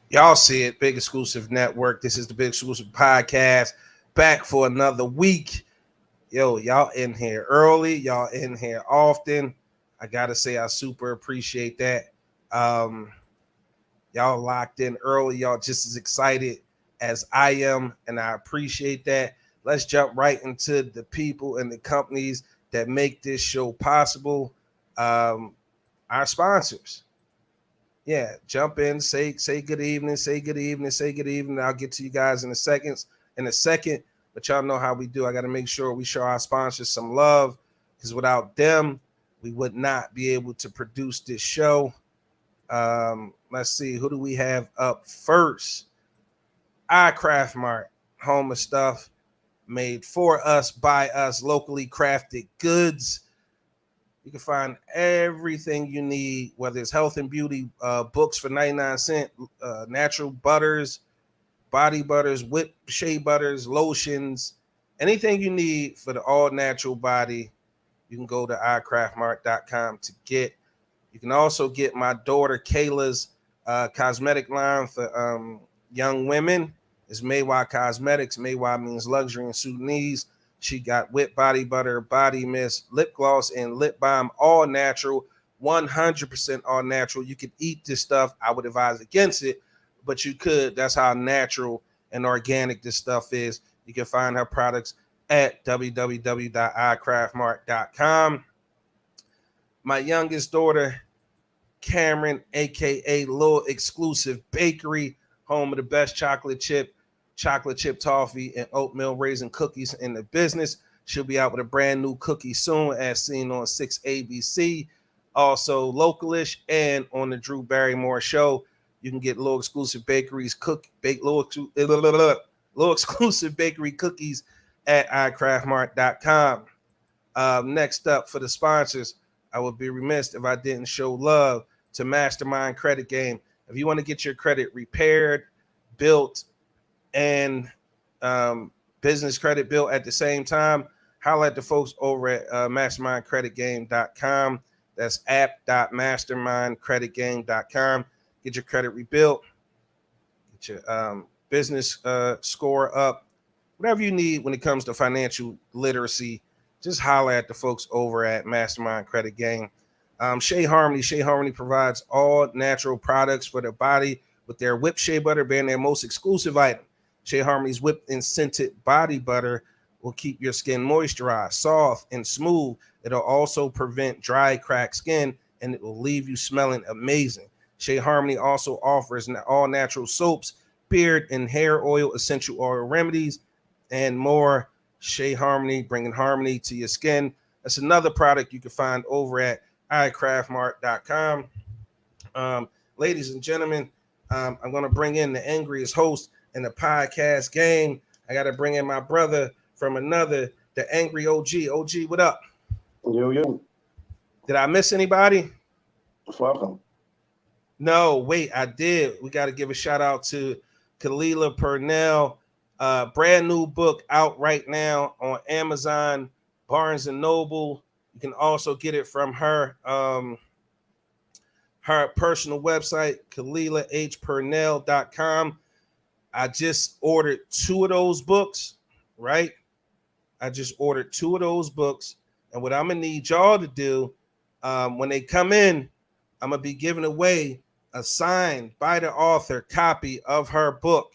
Y'all see it, Big Exclusive Network. This is the Big Exclusive Podcast. Back for another week. Yo, y'all in here early. Y'all in here often. I gotta say, I super appreciate that. Um, y'all locked in early. Y'all just as excited as I am, and I appreciate that. Let's jump right into the people and the companies that make this show possible. Um, our sponsors. Yeah, jump in, say good evening, say good evening, say good evening. I'll get to you guys in a second. But y'all know how we do. I got to make sure we show our sponsors some love, because without them, we would not be able to produce this show. Let's see, who do we have up first? iCraft Mart, home of stuff made for us, by us, locally crafted goods. You can find everything you need, whether it's health and beauty books for 99 cents, natural butters, body butters, whip shea butters, lotions, anything you need for the all natural body. You can go to iCraftMart.com to get. You can also get my daughter Kayla's cosmetic line for young women. It's Maywa Cosmetics. Maywa means luxury in Sudanese. She got whipped body butter, body mist, lip gloss, and lip balm, all natural, 100% all natural. You could eat this stuff. I would advise against it, but you could. That's how natural and organic this stuff is. You can find her products at www.icraftmart.com. My youngest daughter, Cameron, aka Little Exclusive Bakery, home of the best chocolate chip toffee, and oatmeal raisin cookies in the business. She'll be out with a brand new cookie soon, as seen on 6ABC. Also, localish and on the Drew Barrymore show. You can get Little Exclusive Bakery's Little Exclusive Bakery cookies at iCraftMart.com. Next up, for the sponsors, I would be remiss if I didn't show love to Mastermind Credit Game. If you want to get your credit repaired, built, and business credit built at the same time, holler at the folks over at mastermindcreditgame.com. That's app.mastermindcreditgame.com. Get your credit rebuilt, get your business score up, whatever you need when it comes to financial literacy. Just holler at the folks over at Mastermind Credit Game. Shea Harmony provides all natural products for the body, with their whipped shea butter being their most exclusive item. Shea Harmony's whipped and scented body butter will keep your skin moisturized, soft, and smooth. It'll also prevent dry, cracked skin, and it will leave you smelling amazing. Shea Harmony also offers all natural soaps, beard and hair oil, essential oil remedies, and more. Shea Harmony, bringing harmony to your skin. That's another product you can find over at iCraftMart.com. Ladies and gentlemen, I'm going to bring in the angriest host in the podcast game. I got to bring in my brother from another, the angry OG. OG, what up? Yo. Did I miss anybody? Fuck him. No, wait, I did. We got to give a shout out to Kalila Purnell. Brand new book out right now on Amazon, Barnes and Noble. You can also get it from her her personal website, KalilaHPurnell.com. I just ordered 2 of those books, right? I just ordered 2 of those books. And what I'm going to need y'all to do, when they come in, I'm going to be giving away a signed by the author copy of her book.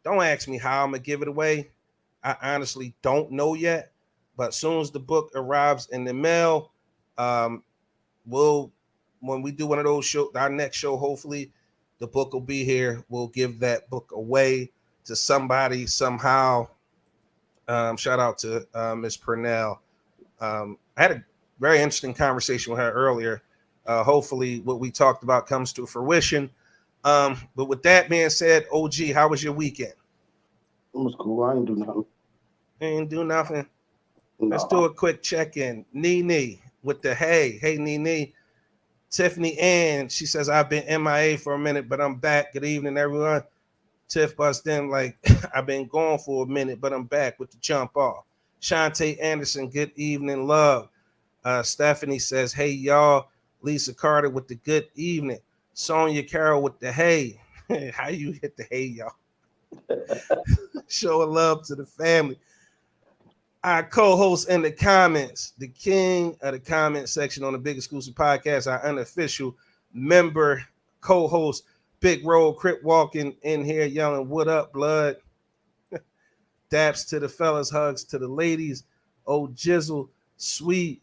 Don't ask me how I'm going to give it away. I honestly don't know yet. But as soon as the book arrives in the mail, when we do one of those shows, our next show, hopefully, the book will be here. We'll give that book away to somebody somehow. Shout out to Miss Purnell. I had a very interesting conversation with her earlier. Hopefully, what we talked about comes to fruition. But with that being said, OG, how was your weekend? It was cool. I ain't do nothing. Ain't do nothing. No. Let's do a quick check-in. Nene with the hey Nene. Tiffany Ann, she says, I've been MIA for a minute, but I'm back. Good evening, everyone. Tiff bust in like, I've been gone for a minute, but I'm back with the jump off. Shantae Anderson, good evening, love. Stephanie says, hey, y'all. Lisa Carter with the good evening. Sonia Carroll with the hey. How you hit the hey, y'all? Showing love to the family. Our co-host in the comments, the king of the comment section on the Big Exclusive Podcast, our unofficial member co-host, Big Roll Crip walking in here yelling, "What up, blood?" Daps to the fellas, hugs to the ladies. Oh, Jizzle, sweet.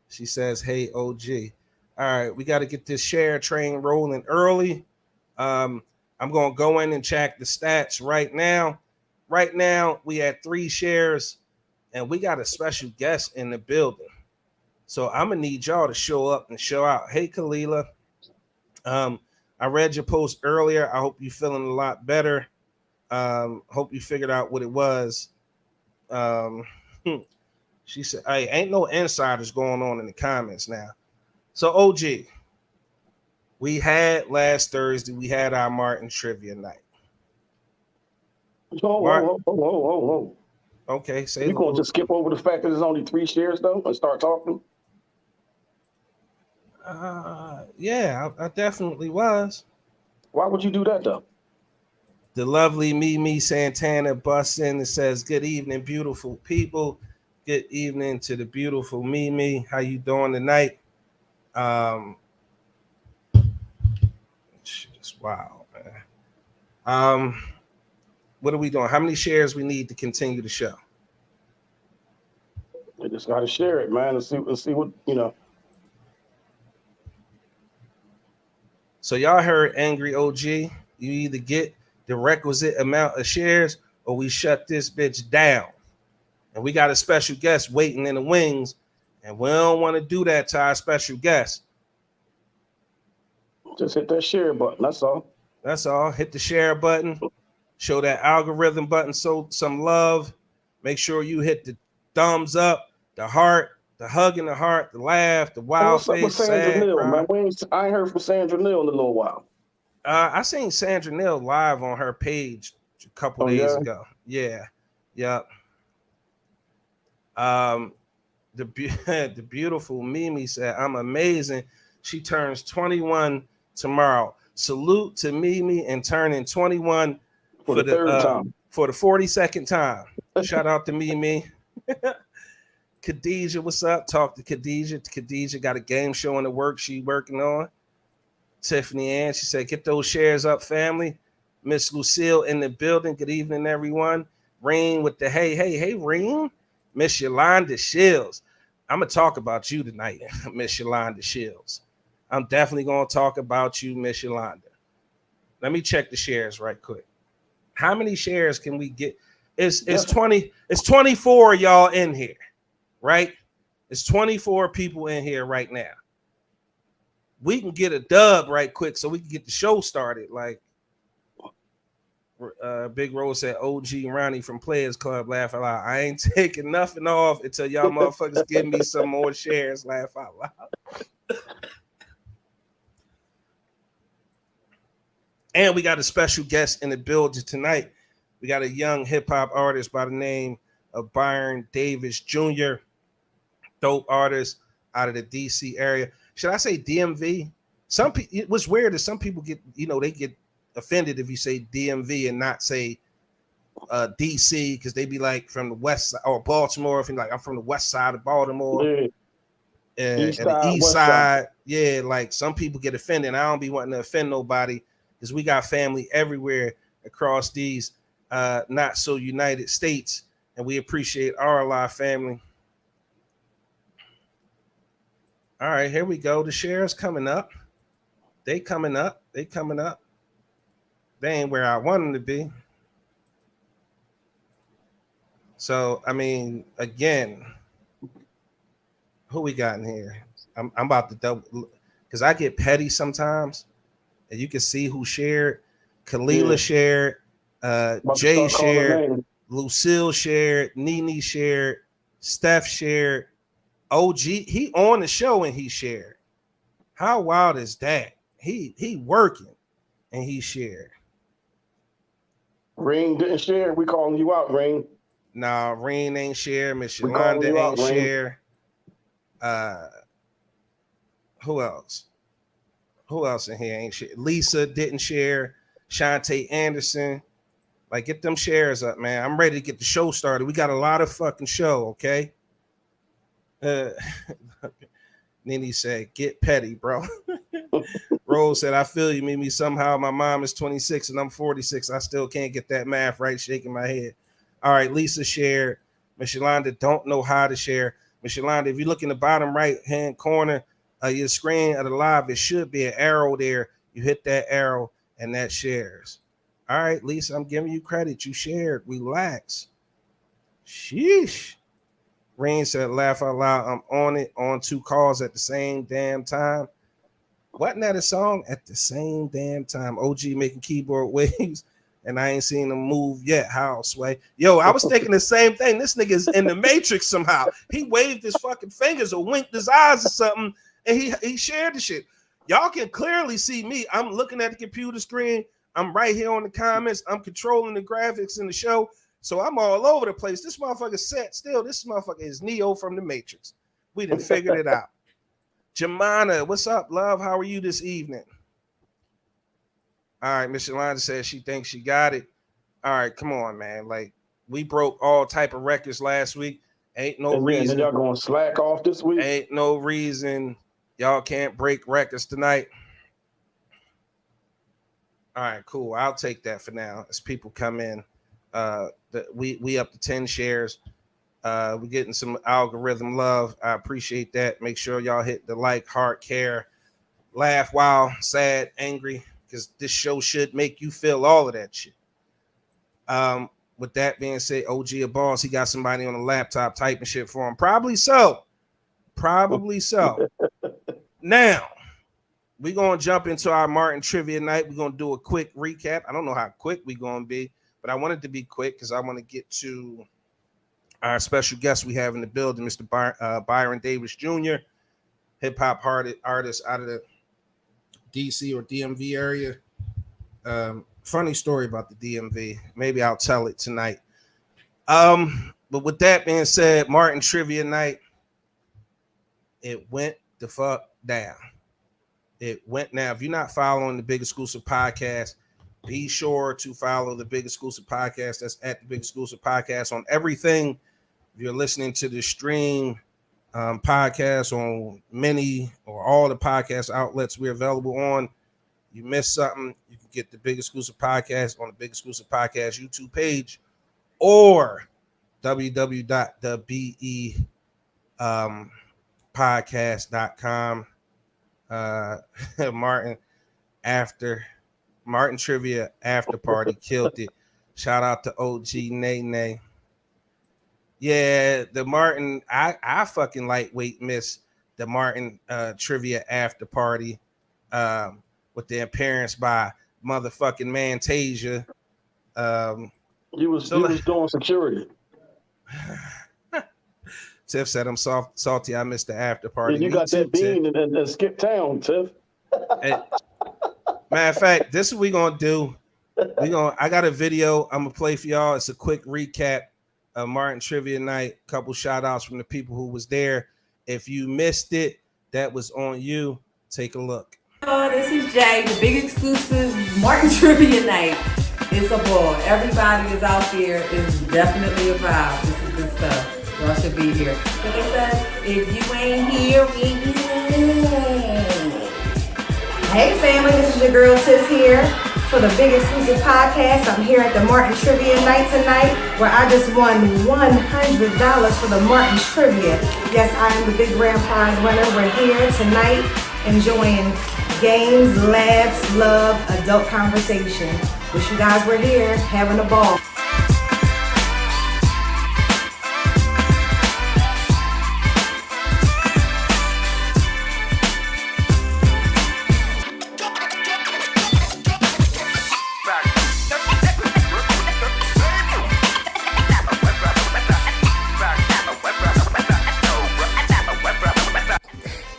She says, "Hey, OG." All right, we got to get this share train rolling early. I'm going to go in and check the stats right now. Right now, we had 3 shares, and we got a special guest in the building. So I'm going to need y'all to show up and show out. Hey, Kalila. I read your post earlier. I hope you're feeling a lot better. Hope you figured out what it was. She said, "Hey, ain't no insiders going on in the comments now." So, OG, we had last Thursday, we had our Martin trivia night. Whoa. Okay, say You going to just skip over the fact that there's only 3 shares, though, and start talking? Yeah, I definitely was. Why would you do that, though? The lovely Mimi Santana busts in and says, "Good evening, beautiful people. Good evening to the beautiful Mimi. How you doing tonight?" Shit is wild, man. What are we doing? How many shares we need to continue the show? You just got to share it, man, and see what, you know. So y'all heard Angry OG. You either get the requisite amount of shares or we shut this bitch down. And we got a special guest waiting in the wings, and we don't want to do that to our special guest. Just hit that share button. That's all. That's all. Hit the share button. Show that algorithm button some love. Make sure you hit the thumbs up, the heart, the hug in the heart, the laugh, the wild what's face, up with Sandra sad Neal, cry. man? I ain't heard from Sandra Neal in a little while. I seen Sandra Neal live on her page a couple days ago. Yeah. Yep. The beautiful Mimi said, "I'm amazing. She turns 21 tomorrow. Salute to Mimi and turning 21 for the third time. For the 42nd time. Shout out to Mimi." Khadijah, what's up? Talk to Khadijah. Khadijah got a game show in the work she working on. Tiffany Ann, she said, "Get those shares up, family." Miss Lucille in the building. Good evening, everyone. Rain with the hey, Rain. Miss Yolanda Shields. I'm going to talk about you tonight, Miss Yolanda Shields. I'm definitely going to talk about you, Miss Yolanda. Let me check the shares right quick. How many shares can we get? It's 20. It's 24 y'all in here, right? It's 24 people in here right now. We can get a dub right quick so we can get the show started. Like Big Rose said, "OG Ronnie from Players Club, laugh out loud. I ain't taking nothing off until y'all motherfuckers give me some more shares, laugh out loud." And we got a special guest in the building tonight. We got a young hip-hop artist by the name of Byron Davis Jr. Dope artist out of the DC area. Should I say DMV? What's weird is some people get, they get offended if you say DMV and not say DC, because they be like from the west side, or Baltimore, if you're like, I'm from the west side of Baltimore. Yeah. And the east side. Yeah, like some people get offended. And I don't be wanting to offend nobody, because we got family everywhere across these not so United States, and we appreciate our live family. All right, here we go. The shares coming up. They coming up. They ain't where I want them to be. So, I mean, again, who we got in here? I'm about to double, because I get petty sometimes, and you can see who shared. Kalila shared, Jay shared, Lucille shared, Nene shared, Steph shared, OG, he on the show and he shared. How wild is that? He working and he shared. Rain didn't share. We calling you out, Rain. Nah, Rain ain't share. Miss Yolanda ain't share. Who else? Who else in here ain't share? Lisa didn't share. Shantae Anderson. Like, get them shares up, man. I'm ready to get the show started. We got a lot of fucking show, okay? Nini said, get petty, bro. Rose said, I feel you, Mimi. Somehow my mom is 26 and I'm 46. I still can't get that math right, shaking my head. All right, Lisa shared. Miss Yolanda don't know how to share. Miss Yolanda, if you look in the bottom right-hand corner of your screen of the live, it should be an arrow there. You hit that arrow and that shares. All right, Lisa, I'm giving you credit. You shared. Relax. Sheesh. Rain said, laugh out loud. I'm on it on 2 calls at the same damn time. Wasn't that a song? At the same damn time. OG making keyboard waves, and I ain't seen him move yet. How, Sway? Yo, I was thinking the same thing. This nigga's in the Matrix somehow. He waved his fucking fingers or winked his eyes or something, and he shared the shit. Y'all can clearly see me. I'm looking at the computer screen. I'm right here on the comments. I'm controlling the graphics in the show. So I'm all over the place. This motherfucker sat still. This motherfucker is Neo from the Matrix. We done figured it out. Jamana, what's up, love? How are you this evening? All right, Miss Yolanda says she thinks she got it. All right, come on, man. Like, we broke all type of records last week. Ain't no reason. Y'all gonna slack off this week? Ain't no reason y'all can't break records tonight. All right, cool. I'll take that for now as people come in. We up to 10 shares. We're getting some algorithm love. I appreciate that. Make sure y'all hit the like, heart, care, laugh, wild, sad, angry, because this show should make you feel all of that shit. With that being said, OG a boss, he got somebody on the laptop typing shit for him. Probably so. Now, we're going to jump into our Martin Trivia Night. We're going to do a quick recap. I don't know how quick we're going to be, but I wanted to be quick because I want to get to our special guest we have in the building, Mr. Byron Davis Jr., hip-hop artist out of the DC or DMV area. Funny story about the DMV. Maybe I'll tell it tonight. But with that being said, Martin Trivia Night, it went the fuck down. It went now. If you're not following the Big Exclusive Podcast, be sure to follow the Big Exclusive Podcast. That's at the Big Exclusive Podcast on everything. If you're listening to the stream podcast on many or all the podcast outlets we're available on, you missed something, you can get the Big Exclusive Podcast on the Big Exclusive Podcast YouTube page or www.thebepodcast.com. Martin Trivia After Party killed it. Shout out to OG Nay. Yeah, the Martin, I fucking lightweight miss the Martin Trivia After Party with the appearance by motherfucking Mantasia. He was doing security. Tiff said, I'm salty. I missed the after party. Yeah, you got that bean and skip town, Tiff. Matter of fact, this is what we're going to do. I got a video I'm going to play for y'all. It's a quick recap of Martin Trivia Night. A couple shout outs from the people who was there. If you missed it, that was on you. Take a look. This is Jay, the Big Exclusive Martin Trivia Night. It's a ball. Everybody is out there. It's definitely a vibe. This is good stuff. Y'all should be here. Like I said, if you ain't here, we ain't here. Hey family, this is your girl Tiff here for the Big Exclusive Podcast. I'm here at the Martin Trivia Night tonight where I just won $100 for the Martin Trivia. Yes, I am the big grand prize winner. We're here tonight enjoying games, laughs, love, adult conversation. Wish you guys were here having a ball.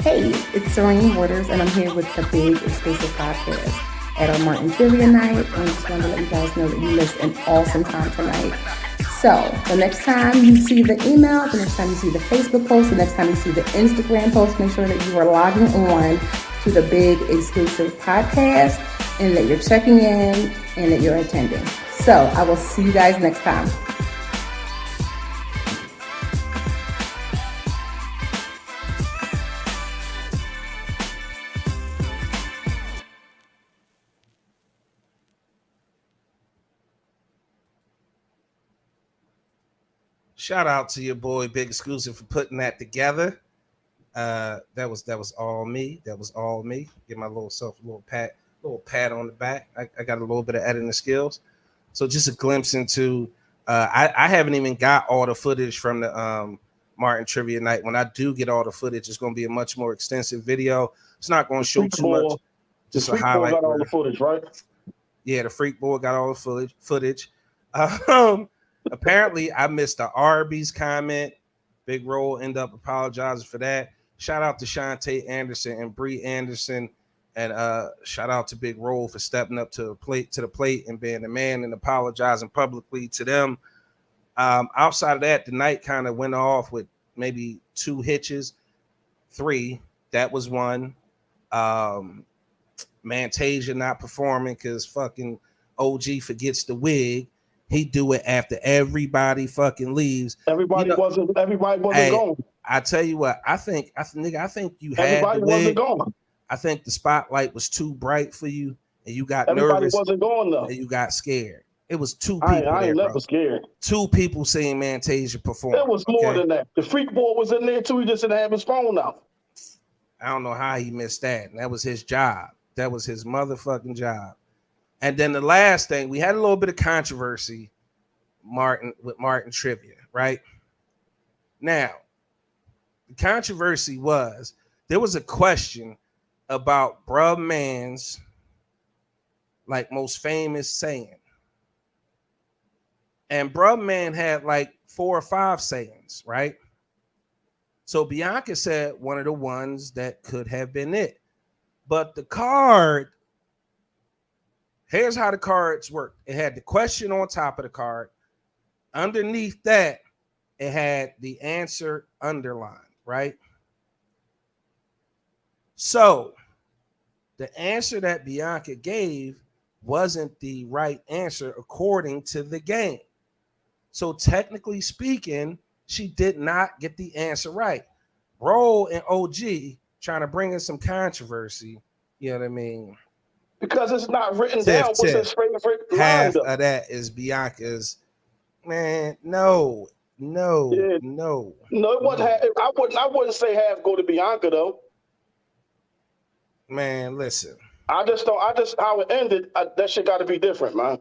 Hey, it's Serene Waters, and I'm here with the Big Exclusive Podcast at our Martin Trivia Night. And I just wanted to let you guys know that you missed an awesome time tonight. So, the next time you see the email, the next time you see the Facebook post, the next time you see the Instagram post, make sure that you are logging on to the Big Exclusive Podcast, and that you're checking in and that you're attending. So I will see you guys next time. Shout out to your boy Big Exclusive for putting that together. That was all me. That was all me. Give my little self a little pat on the back. I got a little bit of editing skills. So just a glimpse into I haven't even got all the footage from the Martin Trivia Night. When I do get all the footage, it's going to be a much more extensive video. It's not going to show too much. Just a highlight. Got all the footage, right? Yeah, the Freak Boy got all the footage. Apparently, I missed the Arby's comment. Big Roll ended up apologizing for that. Shout out to Shantae Anderson and Bree Anderson, and shout out to Big Roll for stepping up to the plate and being the man and apologizing publicly to them. Outside of that, the night kind of went off with maybe 2 hitches, 3. That was one. Mantasia not performing because fucking OG forgets the wig. He do it after everybody fucking leaves. Everybody wasn't gone. I tell you what, I think you had everybody the wig. wasn't gone. I think the spotlight was too bright for you, and you got Everybody nervous. Wasn't gone though. And you got scared. It was 2 people. I ain't there, never scared. 2 people seeing Mantasia perform. It was more than that. The Freak Boy was in there too. He just didn't have his phone out. I don't know how he missed that. And that was his job. That was his motherfucking job. And then the last thing, we had a little bit of controversy, with Martin Trivia, right? Now, the controversy was there was a question about Bruh Man's like most famous saying. And Bruh Man had like 4 or 5 sayings, right? So Bianca said one of the ones that could have been it. But the card, here's how the cards work. It had the question on top of the card. Underneath that, it had the answer underlined, right? So the answer that Bianca gave wasn't the right answer according to the game. So technically speaking, she did not get the answer right. Roll and OG trying to bring in some controversy. You know what I mean? Because it's not written down. What's his favorite half line, of that is Bianca's. Man, no. No, it wasn't. I wouldn't say half go to Bianca though. Man, listen. I just how it ended. That shit got to be different, man.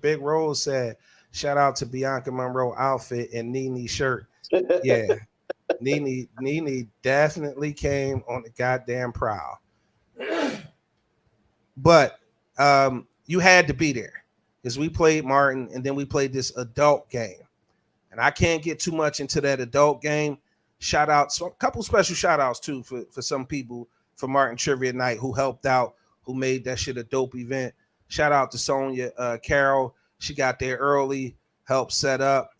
Big Rose said, "Shout out to Bianca Monroe outfit and Nene shirt." Yeah, Nene definitely came on the goddamn prowl. But you had to be there because we played Martin and then we played this adult game. And I can't get too much into that adult game. Shout out, so a couple special shout outs too for some people for Martin Trivia Night who helped out, who made that shit a dope event. Shout out to Sonia Carroll. She got there early, helped set up.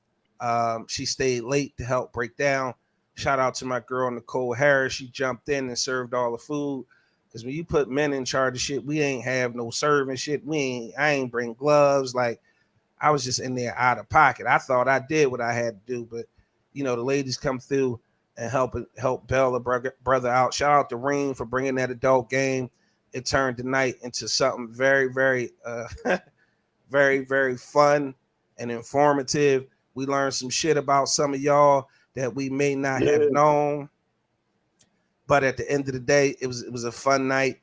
She stayed late to help break down. Shout out to my girl Nicole Harris. She jumped in and served all the food. Because when you put men in charge of shit, we ain't have no serving shit. I ain't bring gloves. Like, I was just in there out of pocket. I thought I did what I had to do, but you know, the ladies come through and help bail the brother out. Shout out to Reem for bringing that adult game. It turned the night into something very, very, very, very fun and informative. We learned some shit about some of y'all that we may not have known. But at the end of the day, it was a fun night.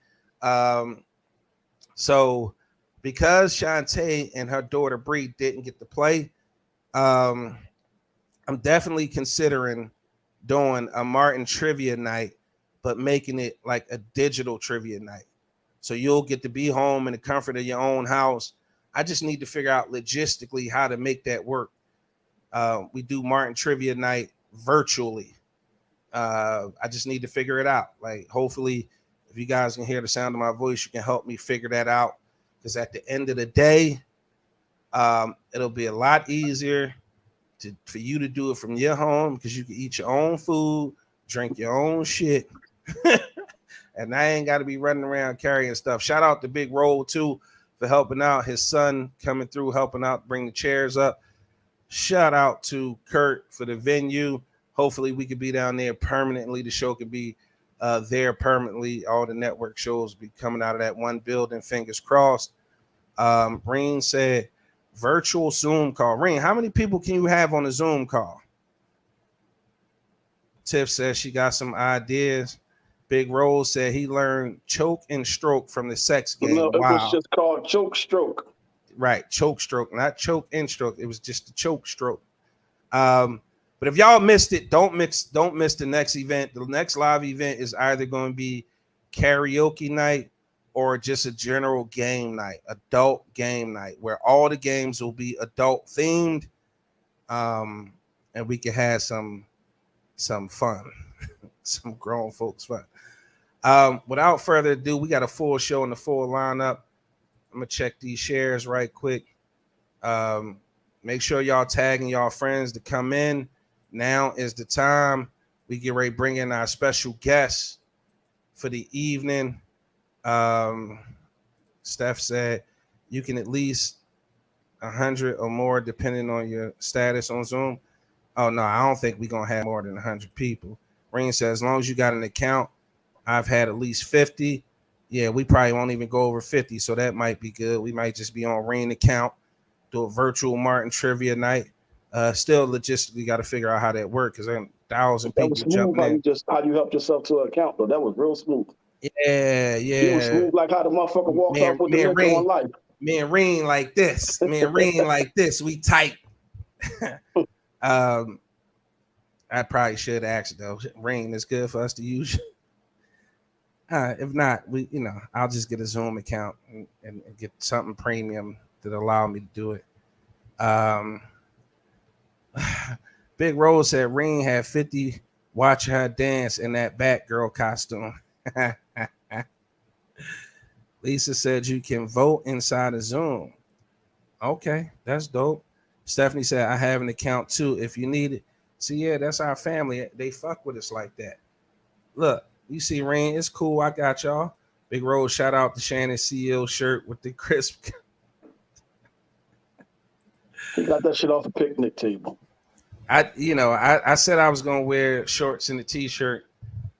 So because Shantae and her daughter Bree didn't get to play, I'm definitely considering doing a Martin Trivia Night, but making it like a digital trivia night. So you'll get to be home in the comfort of your own house. I just need to figure out logistically how to make that work. We do Martin Trivia Night virtually. I just need to figure it out. Like, hopefully, if you guys can hear the sound of my voice, you can help me figure that out. Because at the end of the day, it'll be a lot easier for you to do it from your home because you can eat your own food, drink your own shit, and I ain't got to be running around carrying stuff. Shout out to Big Roll too for helping out. His son coming through, helping out, bring the chairs up. Shout out to Kurt for the venue. Hopefully we could be down there permanently. The show could be there permanently. All the network shows be coming out of that one building. Fingers crossed. Reen said virtual Zoom call. Reen, how many people can you have on a Zoom call? Tiff says she got some ideas. Big Rose said he learned choke and stroke from the sex game. No, it was just called choke stroke. Right, choke stroke, not choke and stroke. It was just a choke stroke. But if y'all missed it, don't miss the next event. The next live event is either going to be karaoke night or just a general game night, adult game night, where all the games will be adult themed, and we can have some fun, some grown folks fun. Without further ado, we got a full show and a full lineup. I'm gonna check these shares right quick. Make sure y'all tagging y'all friends to come in. Now is the time. We get ready to bring in our special guests for the evening. Steph said you can at least 100 or more depending on your status on Zoom. Oh no, I don't think we're gonna have more than 100 people. Rain said as long as you got an account, I've had at least 50. Yeah, we probably won't even go over 50, so that might be good. We might just be on Rain account, do a virtual Martin trivia night. Still logistically got to figure out how that works because there are 1,000 people jumping in. How you helped yourself to an account though? That was real smooth. Yeah. It was smooth like how the motherfucker walked off with the link on life. Me and Rain like this. We tight. I probably should ask though. Rain is good for us to use. If not, I'll just get a Zoom account and get something premium that allow me to do it. Big Rose said Rain had 50 watching her dance in that Batgirl costume. Lisa said you can vote inside of Zoom. Okay, that's dope. Stephanie said I have an account too if you need it. See, yeah, that's our family. They fuck with us like that. Look, you see Rain, it's cool. I got y'all. Big Rose, shout out to Shannon CL shirt with the crisp. He got that shit off the picnic table. I said I was gonna wear shorts and a t-shirt,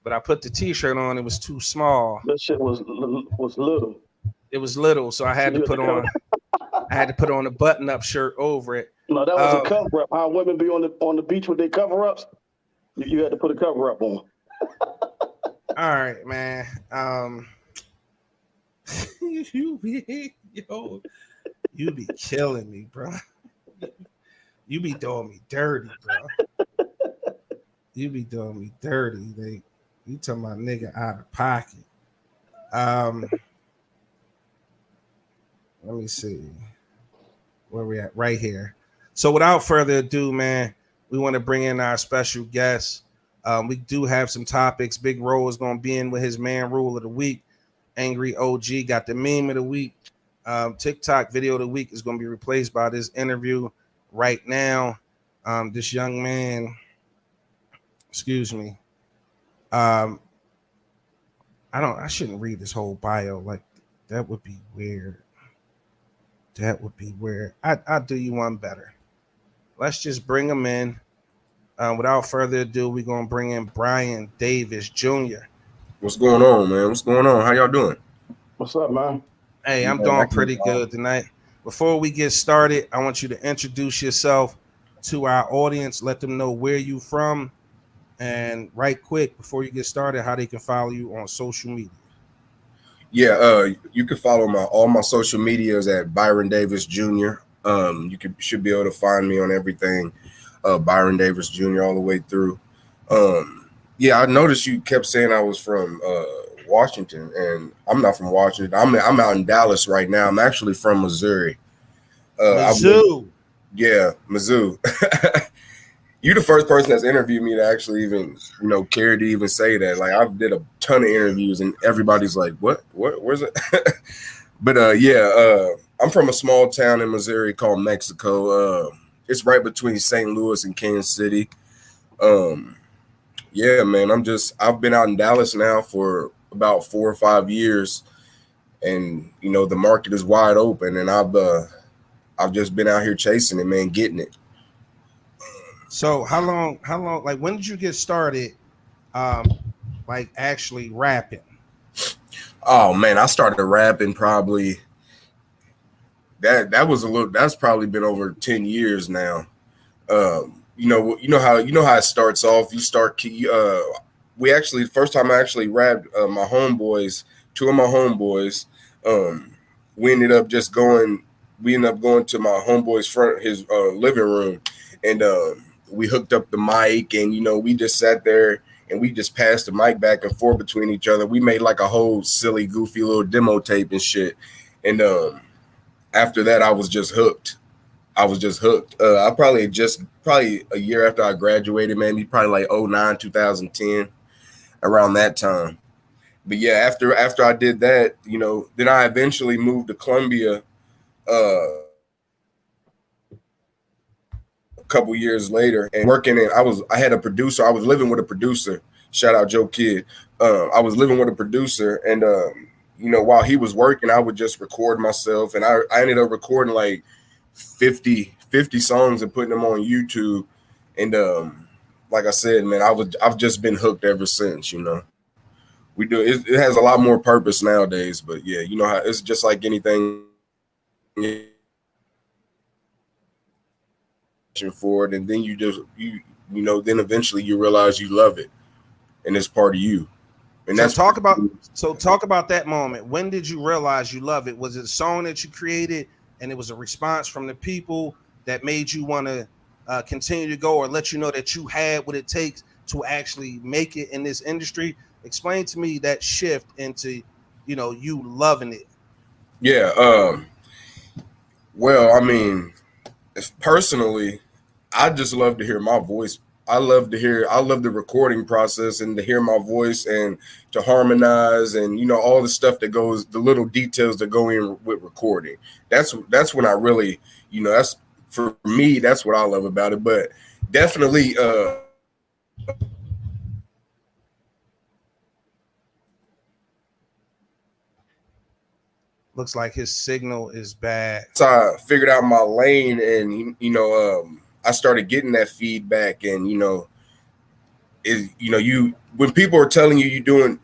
but I put the t-shirt on. It was too small. That shit was little. It was little, so I had to put on a button-up shirt over it. No, that was a cover up. How women be on the beach with their cover ups. You had to put a cover up on. All right, man. You be killing me, bro. You be doing me dirty, bro. You be doing me dirty. You talking about nigga out of pocket. Let me see where we at right here. So without further ado, man, we want to bring in our special guest. We do have some topics. Big Ro is going to be in with his man rule of the week. Angry OG got the meme of the week. TikTok video of the week is going to be replaced by this interview right now. This young man, excuse me. I shouldn't read this whole bio. Like that would be weird. I'll do you one better. Let's just bring him in. Without further ado, we're going to bring in Byron Davis Jr. What's going on, man? What's going on? How y'all doing? What's up, man? Hey, I'm doing pretty good tonight. Before we get started, I want you to introduce yourself to our audience. Let them know where you from. And right quick, before you get started, how they can follow you on social media. Yeah, you can follow all my social medias at Byron Davis Jr. Should be able to find me on everything. Byron Davis Jr. all the way through. Yeah, I noticed you kept saying I was from Washington, and I'm not from Washington. I'm out in Dallas right now. I'm actually from Missouri. Mizzou. Mizzou. You're the first person that's interviewed me to actually even, care to even say that. Like, I did a ton of interviews, and everybody's like, "What? Where's it?" But I'm from a small town in Missouri called Mexico. It's right between St. Louis and Kansas City. Yeah, man. I've been out in Dallas now for about 4 or 5 years, and you know the market is wide open, and I've just been out here chasing it, man, getting it. So how long, like when did you get started, like actually rapping? Oh man, I started rapping probably that's probably been over 10 years now. You know how it starts off. You start we actually first time I actually rapped, my homeboys, two of my homeboys, um we ended up just going we ended up going to my homeboy's his living room, and we hooked up the mic, and you know we just sat there and we just passed the mic back and forth between each other. We made like a whole silly goofy little demo tape and shit, and after that I was just hooked. I probably a year after I graduated, maybe probably like 09, 2010, around that time. But yeah, after I did that, you know, then I eventually moved to Columbia a couple years later, and working in I had a producer. I was living with a producer. Shout out Joe Kidd. I was living with a producer, and you know, while he was working, I would just record myself, and I ended up recording like 50 songs and putting them on YouTube. And like I said, man, I've just been hooked ever since. You know, it has a lot more purpose nowadays. But yeah, you know how it's just like anything for it, and then you know, then eventually you realize you love it and it's part of you. And So talk about that moment. When did you realize you love it? Was it a song that you created and it was a response from the people that made you want to continue to go, or let you know that you had what it takes to actually make it in this industry? Explain to me that shift into, you know, you loving it. Yeah. Well, I mean, personally, I just love to hear my voice. I love the recording process and to hear my voice and to harmonize, and you know all the stuff that goes, the little details that go in with recording. That's when I really, you know, that's for me, that's what I love about it. But definitely Looks like his signal is bad. so I figured out my lane, and you know, I started getting that feedback, and you know, you know, you when people are telling you you doing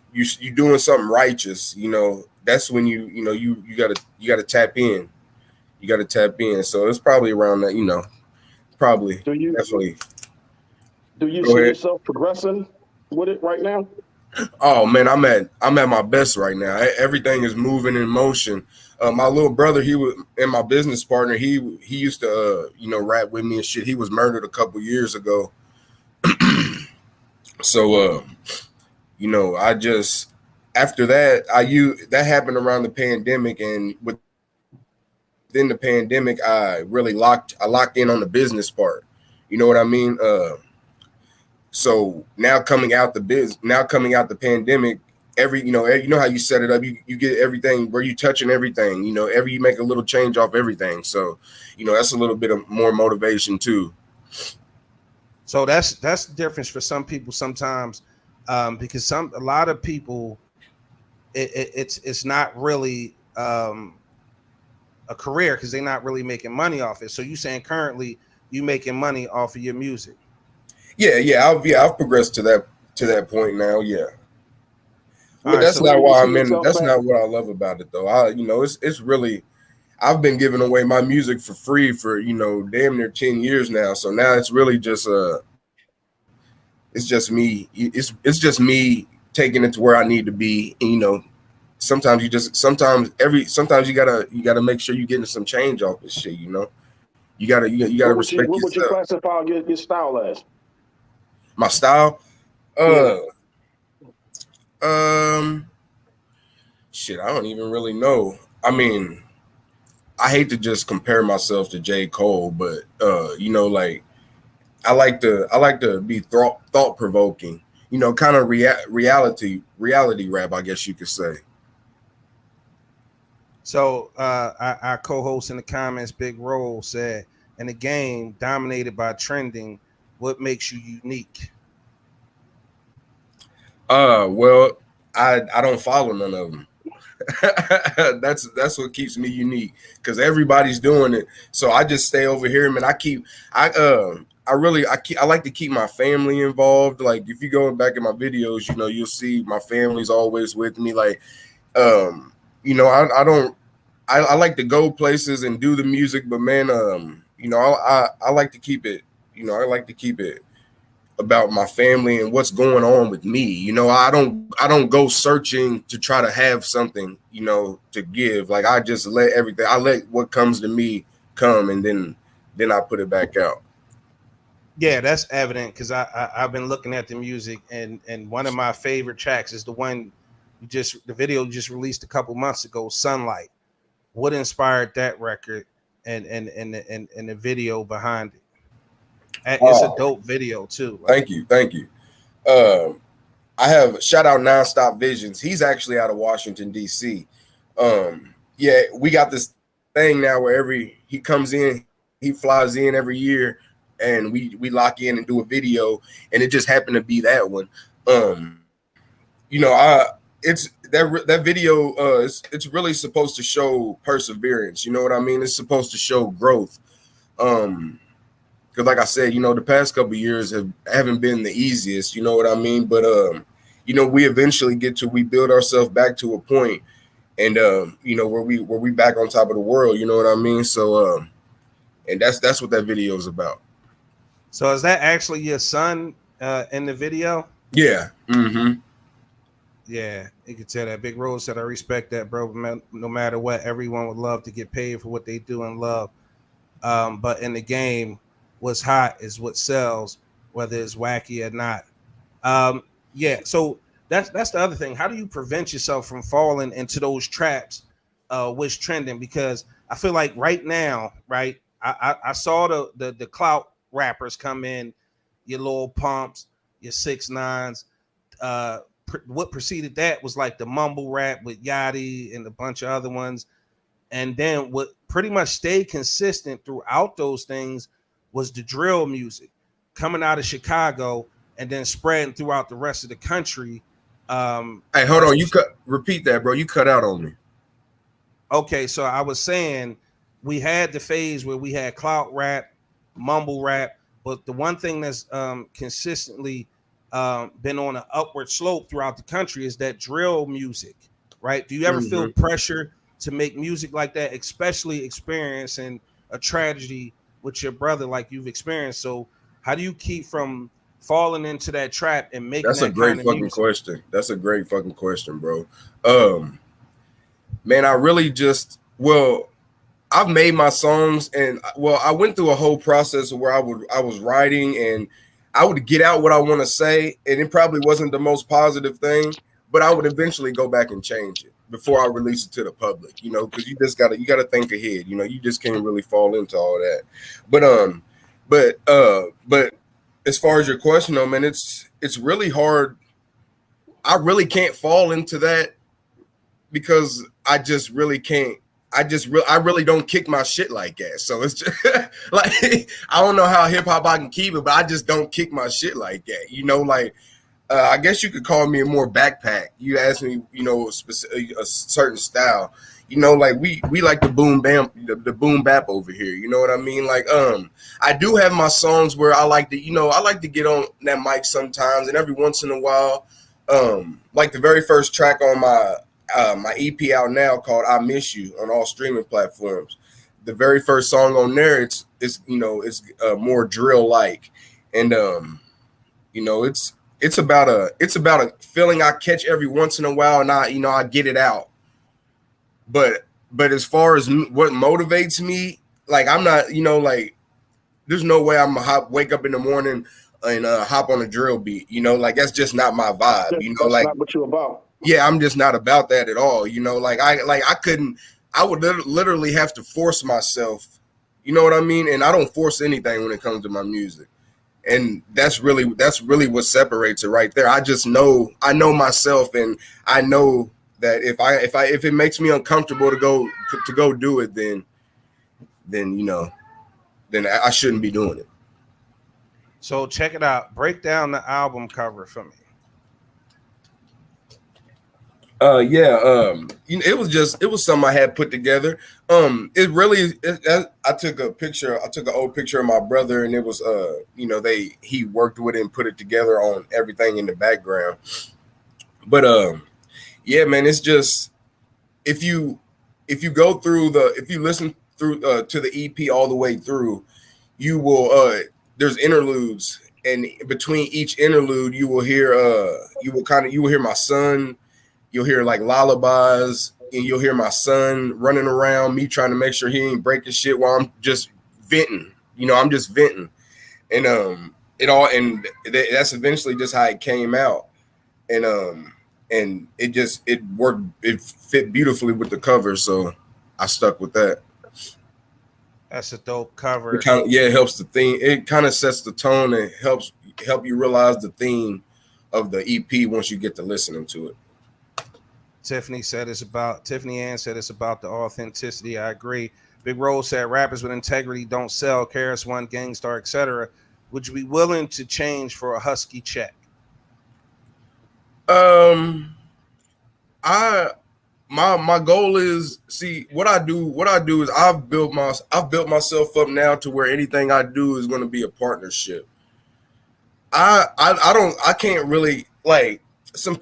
something righteous, you know, that's when you know you gotta tap in. You gotta tap in. So it's probably around that, you know, probably Do you definitely. do you Go see ahead. yourself progressing with it right now? Oh man, I'm at my best right now. Everything is moving in motion. My little brother, he was, and my business partner, he used to you know, rap with me and shit. He was murdered a couple years ago. So you know, I just, after that, that happened around the pandemic, and within the pandemic, I locked in on the business part. You know what I mean? So now coming out the pandemic, you know how you set it up, you get everything where you touching everything, you know, you make a little change off everything. So, you know, that's a little bit of more motivation too. So that's the difference for some people sometimes, because a lot of people, it's not really a career because they're not really making money off it. So you saying currently you making money off of your music? I've progressed to that point now. Yeah. But Right, that's so not Do you why see I'm in. yourself That's back? not what I love about it, though. You know, it's really, I've been giving away my music for free for, you know, damn near 10 years now. So now it's really just it's just me. It's just me taking it to where I need to be. And, you know, sometimes you gotta make sure you're getting some change off this shit. You know, you gotta respect What would you yourself. classify your style as? My style, Yeah. uh, um, shit, I don't even really know. I mean, I hate to just compare myself to J. Cole, but you know, like I like to be thought provoking. You know, kind of reality rap, I guess you could say. So our co-host in the comments, Big Roll, said, in a game dominated by trending, what makes you unique? Well, I don't follow none of them. That's what keeps me unique, because everybody's doing it. So I just stay over here, man. I like to keep my family involved. Like if you go back in my videos, you know, you'll see my family's always with me. Like, you know, I like to go places and do the music, but man, you know, I like to keep it, you know, I like to keep it about my family and what's going on with me. You know, I don't go searching to try to have something, you know, to give. Like I just let everything, I let what comes to me come, and then I put it back out. Yeah, that's evident, because I've been looking at the music, and one of my favorite tracks is the one the video just released a couple months ago, Sunlight. What inspired that record and the video behind it? It's a dope video too. Thank you. I have shout out Nonstop Visions. He's actually out of Washington D.C. Yeah, we got this thing now where he comes in, he flies in every year, and we lock in and do a video, and it just happened to be that one. You know, it's that video. It's really supposed to show perseverance. You know what I mean? It's supposed to show growth. Because like I said, you know, the past couple of years haven't been the easiest. You know what I mean? But you know, we eventually we build ourselves back to a point, and you know, where we back on top of the world. You know what I mean? So and that's what that video is about. So is that actually your son in the video? Yeah. Mm-hmm. Yeah, you can tell that. Big Rose said, I respect that, bro. No matter what, everyone would love to get paid for what they do and love. But in the game, what's hot is what sells, whether it's wacky or not. Yeah, so that's the other thing. How do you prevent yourself from falling into those traps which trending? Because I feel like right now, right, I saw the clout rappers come in, your Lil Pumps, your 6ix9ines. What preceded that was like the mumble rap with Yachty and a bunch of other ones. And then what pretty much stayed consistent throughout those things was the drill music coming out of Chicago and then spreading throughout the rest of the country. Hey, hold on. Repeat that, bro. You cut out on me. Okay, so I was saying we had the phase where we had clout rap, mumble rap, but the one thing that's consistently been on an upward slope throughout the country is that drill music, right? Do you ever feel pressure to make music like that, especially experiencing a tragedy with your brother like you've experienced? So how do you keep from falling into that trap and making That's that a great kind of fucking music? question. That's a great fucking question, bro. Man, I really I've made my songs, and I went through a whole process where I was writing, and I would get out what I want to say, and it probably wasn't the most positive thing, but I would eventually go back and change it before I release it to the public, you know, because you gotta think ahead, you know, you just can't really fall into all that. But as far as your question, though, man, it's really hard. I really can't fall into that because I just really can't. I really don't kick my shit like that. So it's just like, I don't know how hip hop I can keep it, but I just don't kick my shit like that. You know, like I guess you could call me a more backpack. You asked me, you know, a certain style. You know, like we like the boom bap over here. You know what I mean? Like I do have my songs where I like to get on that mic sometimes, and every once in a while, like the very first track on my EP out now called I Miss You on all streaming platforms. The very first song on there, it's more drill like, and you know, it's about a feeling I catch every once in a while, and I get it out. But as far as what motivates me, like I'm not, you know, like there's no way I'm gonna wake up in the morning and hop on a drill beat, you know, like that's just not my vibe, you know, that's like not what you're about. Yeah, I'm just not about that at all. You know, I would literally have to force myself. You know what I mean? And I don't force anything when it comes to my music. And that's really what separates it right there. I know myself, and I know that if it makes me uncomfortable to go do it, then I shouldn't be doing it. So check it out. Break down the album cover for me. It was something I had put together. I took an old picture of my brother, and it was he worked with it and put it together on everything in the background. But yeah, man, it's just if you listen through to the EP all the way through, you will there's interludes, and between each interlude you will hear my son. You'll hear like lullabies, and you'll hear my son running around, me trying to make sure he ain't breaking shit while I'm just venting. I'm just venting, and that's eventually just how it came out, and it worked. It fit beautifully with the cover, so I stuck with that. That's a dope cover. It helps the theme. It kind of sets the tone and help you realize the theme of the EP once you get to listening to it. Tiffany Ann said it's about the authenticity. I agree. Big Rose said rappers with integrity don't sell. Karis One, Gangstar, etc. Would you be willing to change for a husky check? My goal is what I do is I've built myself up now to where anything I do is going to be a partnership. I can't really like. I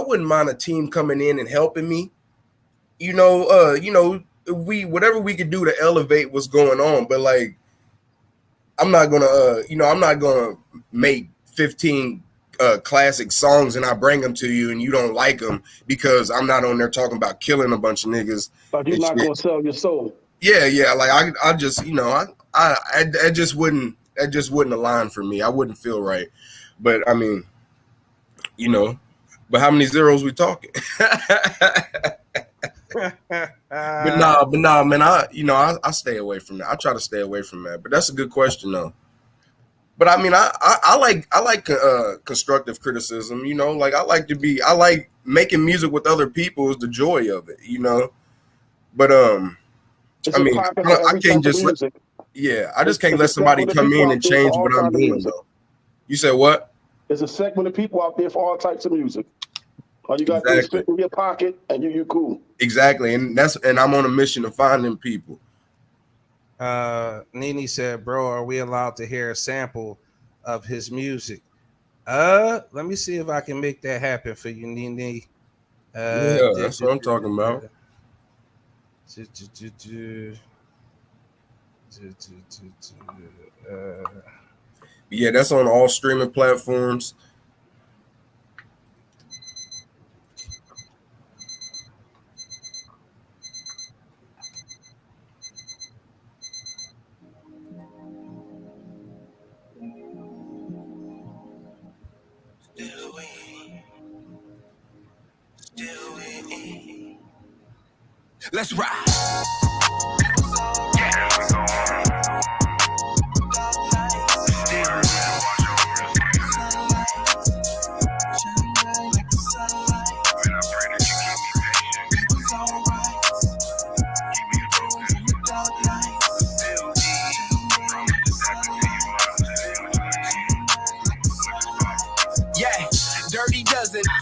wouldn't mind a team coming in and helping me, whatever we could do to elevate what's going on. But like, I'm not gonna make 15 classic songs and I bring them to you and you don't like them because I'm not on there talking about killing a bunch of niggas. But you're not gonna sell your soul. Yeah. Like I just, I just wouldn't align for me. I wouldn't feel right. But I mean, but how many zeros we talking? but nah, man. I stay away from that. I try to stay away from that. But that's a good question, though. But I mean, I like constructive criticism. Like I like making music with other people is the joy of it. But I can't just I just can't let somebody come in and change what I'm doing, though. You said what? There's a segment of people out there for all types of music. All you got to do is spit in your pocket, and you cool. Exactly, and I'm on a mission to find them people. Nene said, "Bro, are we allowed to hear a sample of his music?" Let me see if I can make that happen for you, Nene. That's what I'm talking about. Yeah, that's on all streaming platforms. Let's ride.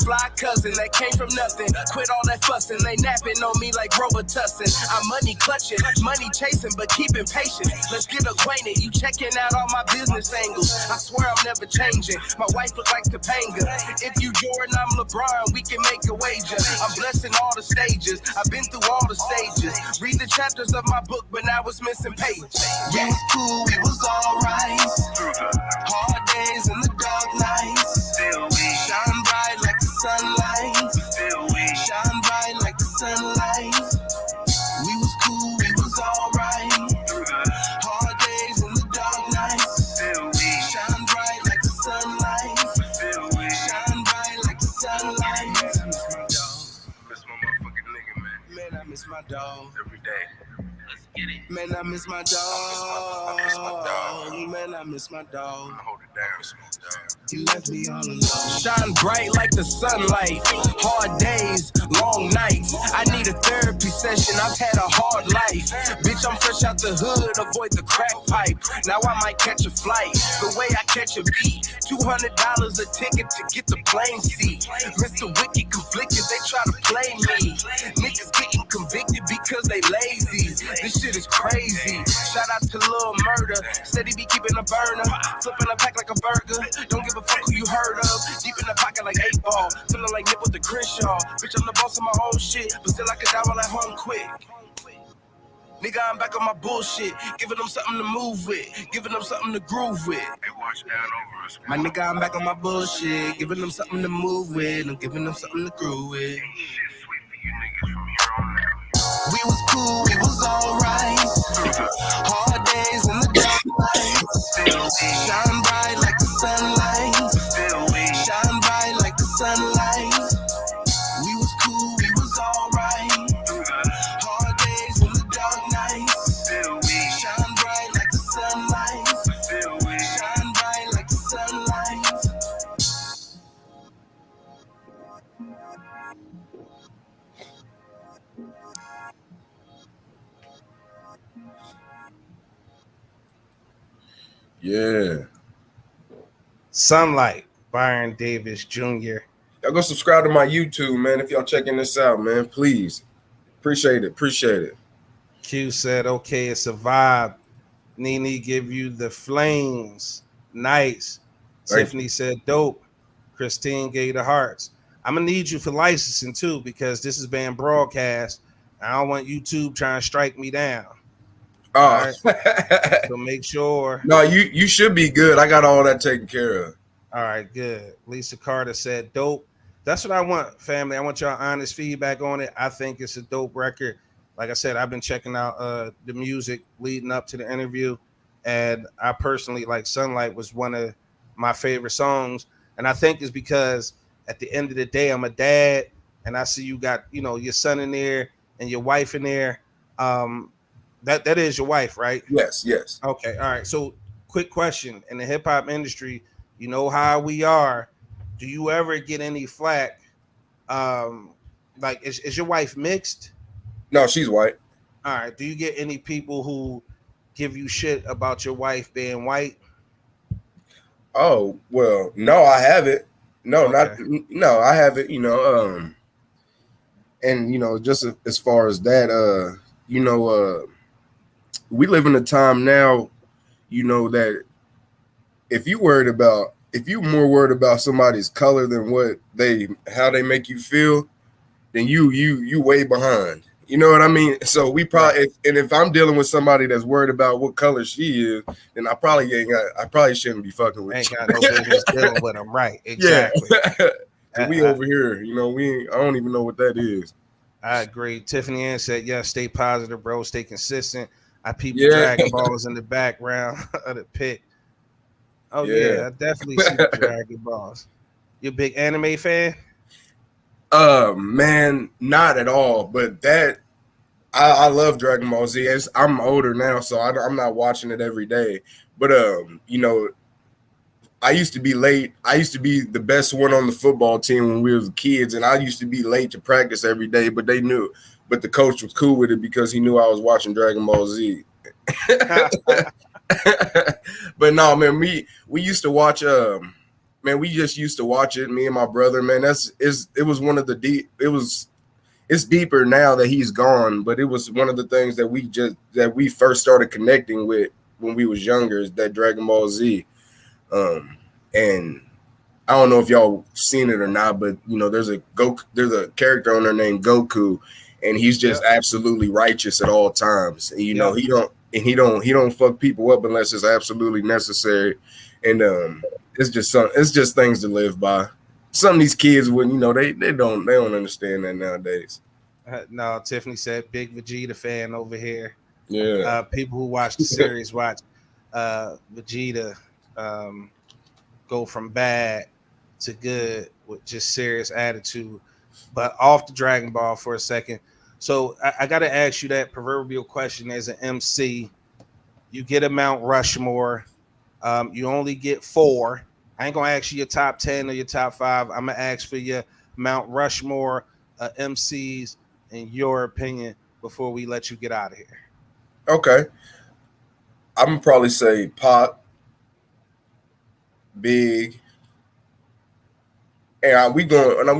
Fly cousin that came from nothing. Quit all that fussing. They napping on me like Robitussin. I'm money clutching, money chasing, but keeping patient. Let's get acquainted. You checking out all my business angles. I swear I'm never changing. My wife look like Topanga. If you Jordan, I'm LeBron. We can make a wager. I'm blessing all the stages. I've been through all the stages. Read the chapters of my book, but now it's missing pages. Yeah, it's cool. It was alright. Hard days and the dark nights. Still we shine bright like the sunlight. Still we shine bright like the sunlight. We was cool, we was alright. Hard days and the dark nights. Still we shine bright like the sunlight. Still we shine bright like the sunlight. Miss my motherfucking nigga, man. Man, I miss my dog every day. Let's get it. Man, I miss my dog. I miss my dog. Man, I miss my dog. Hold it down. You left me all alone. Shine bright like the sunlight. Hard days, long nights. I need a therapy session. I've had a hard life. Bitch, I'm fresh out the hood. Avoid the crack pipe. Now I might catch a flight. The way I catch a beat. $200 a ticket to get the plane seat. Mr. Wicked conflicted. They try to play me. Niggas getting convicted because they lazy. This shit is crazy. Shout out to Lil Murder. Said he be keeping a burner. Flipping a pack like a burger. Don't give a fuck who you heard of. Deep in the pocket like 8 ball. Feeling like Nip with the Crenshaw. Bitch, I'm the boss of my own shit. But still I could die while at home quick. Nigga, I'm back on my bullshit. Giving them something to move with. Giving them something to groove with. My nigga, I'm back on my bullshit. Giving them something to move with. I'm giving them something to groove with. We was cool, we was alright. Hard days in the dark nights. Shine bright like the sunlight. Shine bright like the sunlight. We was cool, we was alright. Hard days in the dark nights. Shine bright like the sunlight. Shine bright like the sunlight. Yeah. Sunlight, Byron Davis Jr. Y'all go subscribe to my YouTube, man. If y'all checking this out, man, please. Appreciate it. Q said, okay, it's a vibe. Nene give you the flames. Nice. Thank Tiffany said, dope. Christine gave the hearts. I'm going to need you for licensing, too, because this is being broadcast. I don't want YouTube trying to strike me down. Oh, right. So make sure. No, you should be good. I got all that taken care of. All right, good. Lisa Carter said, dope. That's what I want, family. I want y'all honest feedback on it. I think it's a dope record. Like I said, I've been checking out the music leading up to the interview, and I personally, like, Sunlight was one of my favorite songs. And I think it's because at the end of the day, I'm a dad, and I see you got, your son in there and your wife in there. That is your wife, right? Yes. Okay, all right. So quick question. In the hip-hop industry, you know how we are. Do you ever get any flack? Like, is your wife mixed? No, she's white. All right. Do you get any people who give you shit about your wife being white? Oh, well, no, I haven't. No, Okay. no, I haven't, and, just as far as that, we live in a time now, that if you're more worried about somebody's color than how they make you feel, then you way behind. You know what I mean? So we probably, if I'm dealing with somebody that's worried about what color she is, then I probably shouldn't be fucking with Ain't you. got no business dealing with them, right? Exactly. Yeah. We over here, I don't even know what that is. I agree. Tiffany Ann said, yeah, stay positive, bro. Stay consistent. I peep the Dragon Balls in the background of the pic. Oh, yeah, I definitely see the Dragon Balls. You a big anime fan? Man, not at all. But that I love Dragon Ball Z. I'm older now, so I'm not watching it every day. But I used to be late. I used to be the best one on the football team when we was kids, and I used to be late to practice every day. But they knew. But the coach was cool with it because he knew I was watching Dragon Ball Z. But no, man, we used to watch. Man, we just used to watch it. Me and my brother, man. It was one of the deep. It's deeper now that he's gone, but it was one of the things that we first started connecting with when we was younger. Is that Dragon Ball Z, and I don't know if y'all seen it or not, but there's a character on there named Goku, and he's just absolutely righteous at all times. And, he don't fuck people up unless it's absolutely necessary, and it's just things to live by. Some of these kids wouldn't, they don't understand that nowadays. No, Tiffany said big Vegeta fan over here. Yeah. People who watch the series watch Vegeta go from bad to good with just serious attitude. But off the Dragon Ball for a second. So I got to ask you that proverbial question as an MC. You get a Mount Rushmore. You only get 4. I ain't gonna ask you your top 10 or your top 5. I'm gonna ask for your Mount Rushmore MCs in your opinion before we let you get out of here. Okay. I'm gonna probably say Pop, Big, and we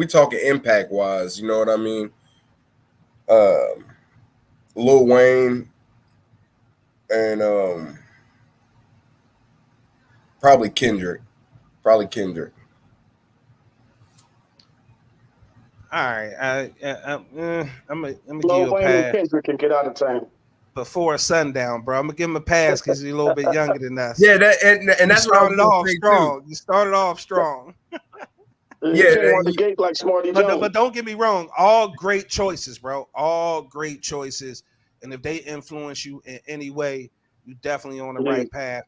talking impact wise, you know what I mean? Lil Wayne and probably Kendrick. All right, I'm gonna give Lil you a Wayne and pass Kendrick can get out of town. before sundown, bro. I'm gonna give him a pass because he's a little bit younger than us. Yeah, and that's what I was gonna say strong. too. You started off strong. He came out the gate like Smarty Jones. But don't get me wrong. All great choices, bro. All great choices. And if they influence you in any way, you definitely on the right path.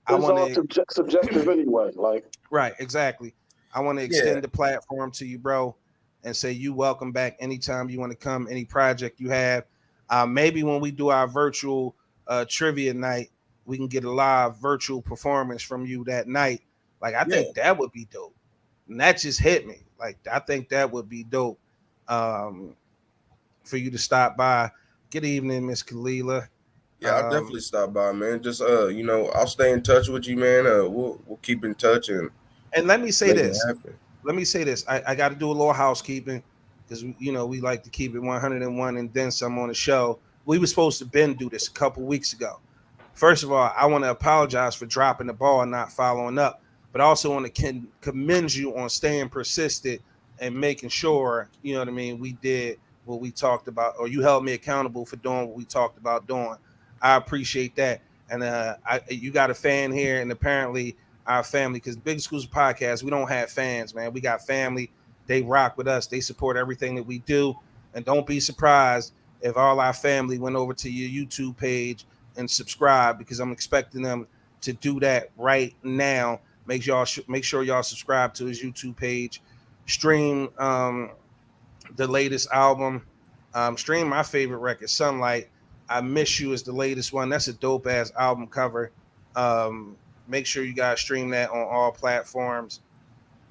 It's all subjective anyway. Like right, exactly. I want to extend the platform to you, bro, and say you welcome back anytime you want to come. Any project you have, maybe when we do our virtual trivia night, we can get a live virtual performance from you that night. Like I think that would be dope. And that just hit me. Like, I think that would be dope for you to stop by. Good evening, Miss Kalila. Yeah, I'll definitely stop by, man. Just I'll stay in touch with you, man. We'll keep in touch and let me say this. I got to do a little housekeeping because we like to keep it 101 and then some on the show. We were supposed to do this a couple weeks ago. First of all, I want to apologize for dropping the ball and not following up. But I also want to commend you on staying persistent and making sure, you know what I mean, we did what we talked about, or you held me accountable for doing what we talked about doing. I appreciate that. And you got a fan here, and apparently our family, because Big Schools Podcast, we don't have fans, man. We got family. They rock with us. They support everything that we do. And don't be surprised if all our family went over to your YouTube page and subscribe, because I'm expecting them to do that right now. Make sure y'all subscribe to his YouTube page. Stream the latest album. Stream my favorite record, Sunlight. I Miss You is the latest one. That's a dope ass album cover. Make sure you guys stream that on all platforms.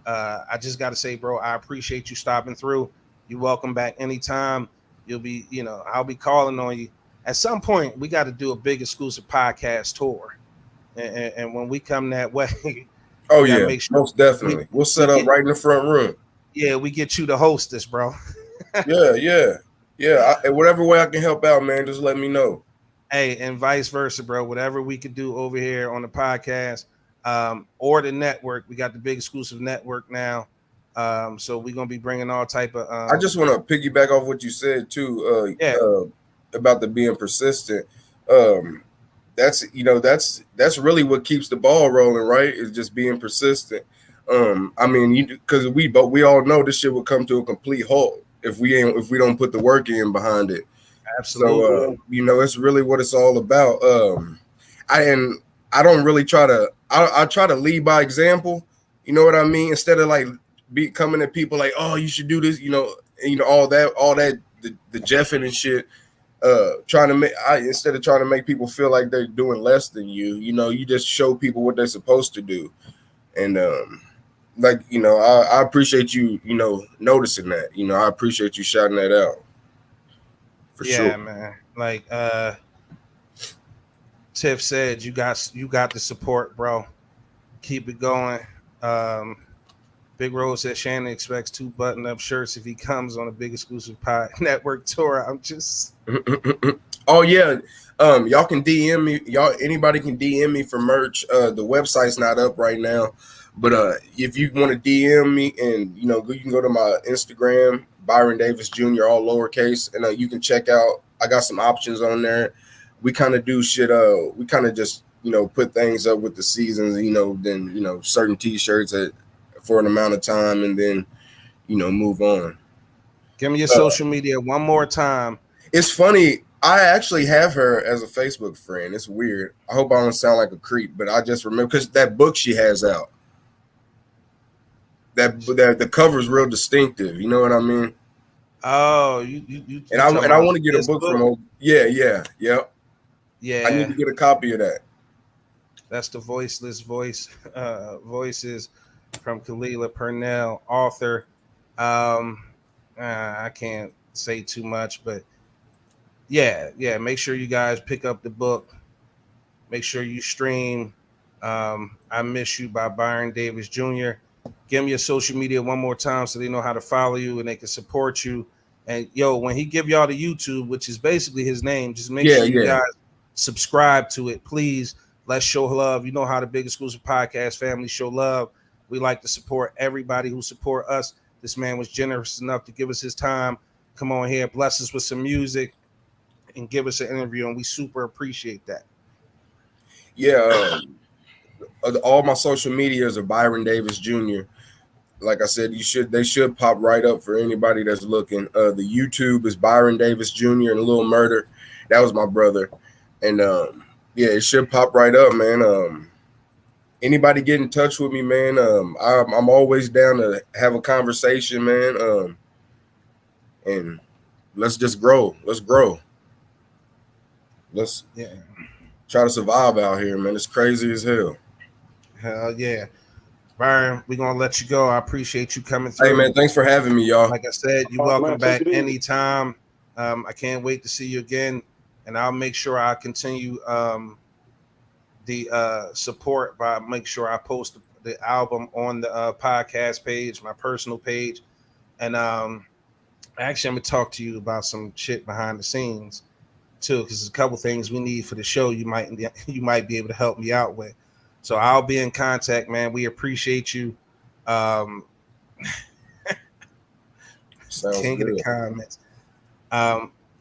I just got to say, bro, I appreciate you stopping through. You're welcome back anytime. You'll be, I'll be calling on you. At some point, we got to do a Big Exclusive Podcast tour. And when we come that way, oh yeah, most definitely. We'll set up right in the front room. Yeah, we get you to host this, bro. yeah. Whatever way I can help out, man, just let me know. Hey, and vice versa, bro. Whatever we could do over here on the podcast or the network. We got the Big Exclusive Network now. So we're gonna be bringing all type of. I just want to piggyback off what you said too. About the being persistent. That's really what keeps the ball rolling, right? Is just being persistent. I mean, because we all know this shit will come to a complete halt if we don't put the work in behind it. Absolutely. So it's really what it's all about. I don't really try to. I try to lead by example. You know what I mean? Instead of like coming at people like, oh, you should do this. All that the Jeffing and shit. Instead of trying to make people feel like they're doing less than you, you just show people what they're supposed to do. And I appreciate you, noticing that. I appreciate you shouting that out. For sure. Yeah, man. Like Tiff said, you got the support, bro. Keep it going. Big Rose said Shannon expects 2 button-up shirts if he comes on a Big Exclusive Pod Network tour. I'm just oh yeah. Y'all can DM me. Anybody can DM me for merch. The website's not up right now. But if you want to DM me, and you can go to my Instagram, Byron Davis Jr, all lowercase, and you can check out. I got some options on there. We kind of do shit. We kind of just put things up with the seasons. Then certain T-shirts for an amount of time, and then move on. Give me your social media one more time. It's funny. I actually have her as a Facebook friend. It's weird. I hope I don't sound like a creep, but I just remember because that book she has out. That the cover is real distinctive. You know what I mean? Oh, you and I want to get a book from. Yeah. I need to get a copy of that. That's the voiceless voices. from Kalila Purnell, author. I can't say too much, but yeah. Make sure you guys pick up the book. Make sure you stream I Miss You by Byron Davis Jr. Give me your social media one more time so they know how to follow you and they can support you. And yo, when he give y'all the YouTube, which is basically his name, just make sure you guys subscribe to it, please. Let's show love. You know how the Big Exclusive Podcast family show love. We like to support everybody who support us. This man was generous enough to give us his time. Come on here, bless us with some music, and give us an interview, and we super appreciate that. Yeah, all my social medias are Byron Davis Jr. Like I said, they should pop right up for anybody that's looking. The YouTube is Byron Davis Jr. and Little Murder. That was my brother, and yeah, it should pop right up, man. Anybody get in touch with me, man? I'm always down to have a conversation, man. And let's just grow. Let's grow. Let's try to survive out here, man. It's crazy as hell. Hell yeah. Byron, we're going to let you go. I appreciate you coming through. Hey, man, thanks for having me, y'all. Like I said, you're welcome back anytime. I can't wait to see you again. And I'll make sure I continue the support by make sure I post the album on the podcast page, my personal page. And actually, I'm going to talk to you about some shit behind the scenes, too, because there's a couple things we need for the show you might be able to help me out with. So I'll be in contact, man. We appreciate you. Sounds King good. of the comments.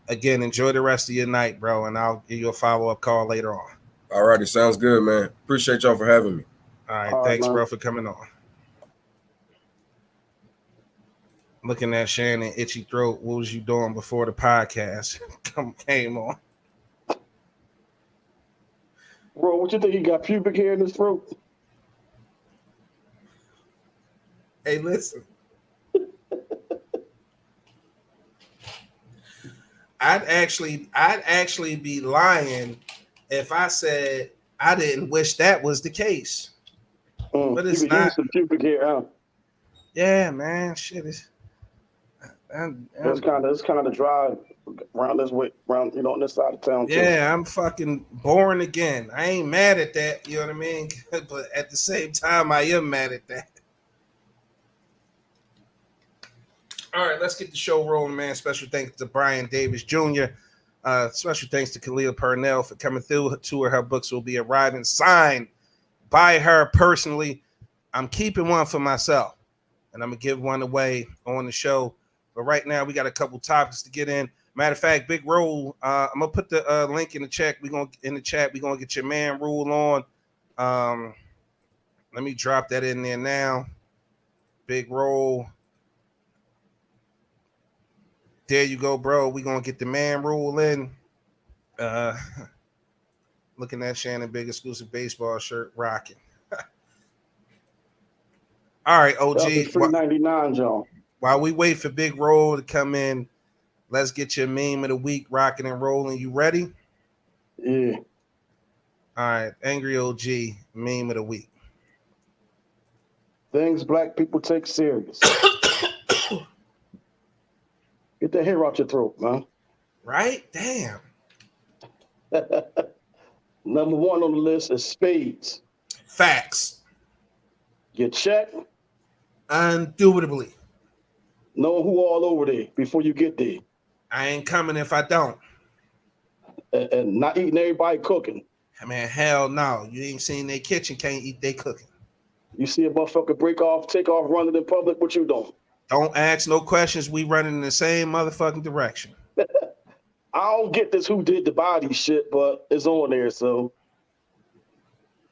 Again, enjoy the rest of your night, bro, and I'll give you a follow-up call later on. All righty, sounds good, man. Appreciate y'all for having me. All right, thanks, bro, for coming on. Looking at Shannon, itchy throat. What was you doing before the podcast came on? Bro, what you think? He got pubic hair in his throat? Hey, listen. I'd actually be lying if I said I didn't wish that was the case. But it's not. Some pubic hair, huh? Yeah, man. Shit is. It's kind of dry around this way, around on this side of town. Yeah, too. I'm fucking born again. I ain't mad at that. You know what I mean? But at the same time, I am mad at that. All right, let's get the show rolling, man. Special thanks to Byron Davis Jr. Special thanks to Kalila Purnell for coming through. 2 of her books will be arriving, signed by her personally. I'm keeping one for myself, and I'm going to give one away on the show. But right now, we got a couple topics to get in. Matter of fact, Big Roll, I'm going to put the link in the chat. We're going to get your man Rule on. Let me drop that in there now. Big Roll. There you go, bro. We're going to get the man Rule in. Looking at Shannon, Big Exclusive baseball shirt, rocking. All right, OG. $3.99, John. While we wait for Big Roll to come in, let's get your meme of the week rocking and rolling. You ready? Yeah. All right, Angry OG, meme of the week. Things black people take serious. Get that hair out your throat, man. Right? Damn. Number 1 on the list is spades. Facts. Get checked. Indubitably. Know who all over there before you get there. I ain't coming if I don't. And not eating everybody cooking. Man, hell no. You ain't seen their kitchen, can't eat their cooking. You see a motherfucker take off running in public, what you doing? Don't ask no questions. We running in the same motherfucking direction. I don't get this who did the body shit, but it's on there, so.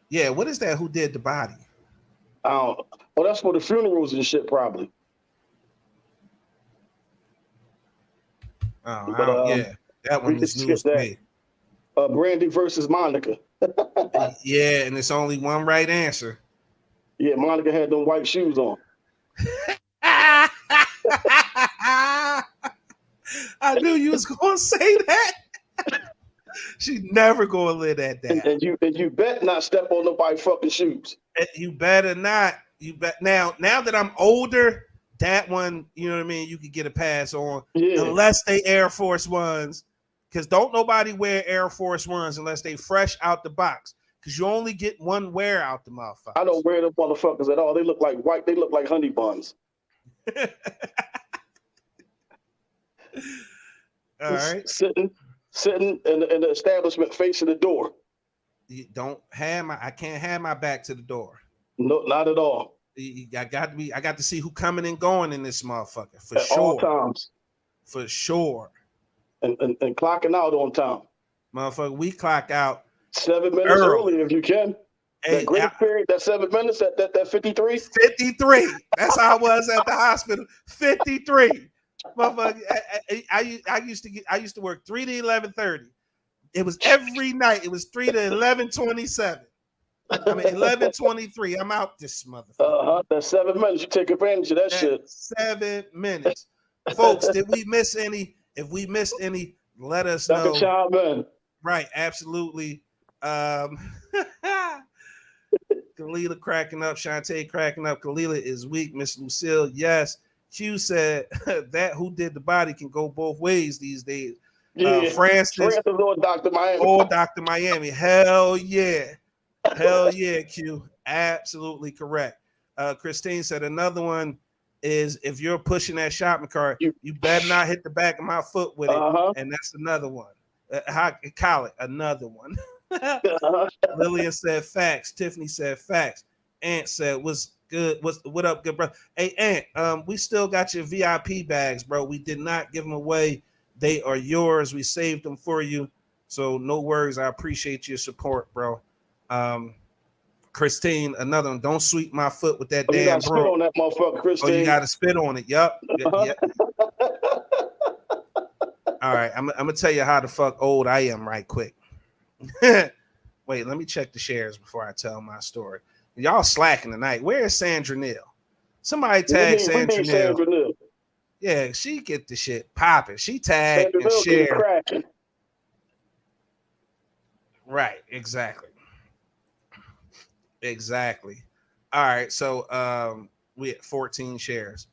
Yeah, what is that? Who did the body? Well, that's for the funerals and shit, probably. Oh, yeah. That one is news to me. Brandy versus Monica. Yeah, and it's only one right answer. Yeah, Monica had them white shoes on. I knew you was gonna say that. She never gonna live that down. And you bet not step on nobody's fucking shoes. You better not. You bet. Now that I'm older, that one, you know what I mean, you could get a pass on, unless they Air Force Ones, because don't nobody wear Air Force Ones unless they fresh out the box, because you only get one wear out the motherfuckers. I don't wear them motherfuckers at all. They look like white. They look like honey buns. All right. Sitting in the establishment facing the door. You don't have I can't have my back to the door. No, not at all. I got to see who coming and going in this motherfucker for at sure. all times. For sure. And clocking out on time. Motherfucker, we clock out 7 minutes early if you can. Hey, that grace period, that 7 minutes, that 53? 53. That's how I was at the hospital. 53. Motherfucker, I used to work 3 to 11:30. It was every night. It was 3 to 11:27. I mean 11:23. I'm out this motherfucker. That's 7 minutes. You take advantage of that shit. 7 minutes. Folks, did we miss any? If we missed any, let us know. Chime in. Right, absolutely. Kalila cracking up, Shantae cracking up. Kalila is weak. Miss Lucille, yes. Q said that who did the body can go both ways these days. Francis or Dr. Miami. Or Dr. Miami. Hell yeah. Hell yeah, Q. Absolutely correct. Christine said another one is if you're pushing that shopping cart, you better not hit the back of my foot with it. And that's another one. Call it another one. Lillian said facts. Tiffany said facts. Ant said what's good. What up, good brother? Hey, Ant, we still got your VIP bags, bro. We did not give them away. They are yours. We saved them for you. So no worries. I appreciate your support, bro. Christine, another one. Don't sweep my foot with that damn you gotta broom. spit on that motherfucker, Christine. Oh, you gotta spit on it. Yup. Yep. All right, I'm gonna tell you how the fuck old I am right quick. Wait, let me check the shares before I tell my story. Y'all slacking tonight. Where is Sandra Neal? Somebody tag Sandra Neal. Yeah, she get the shit popping. She tagged and shared. Right, exactly. All right, so we had 14 shares.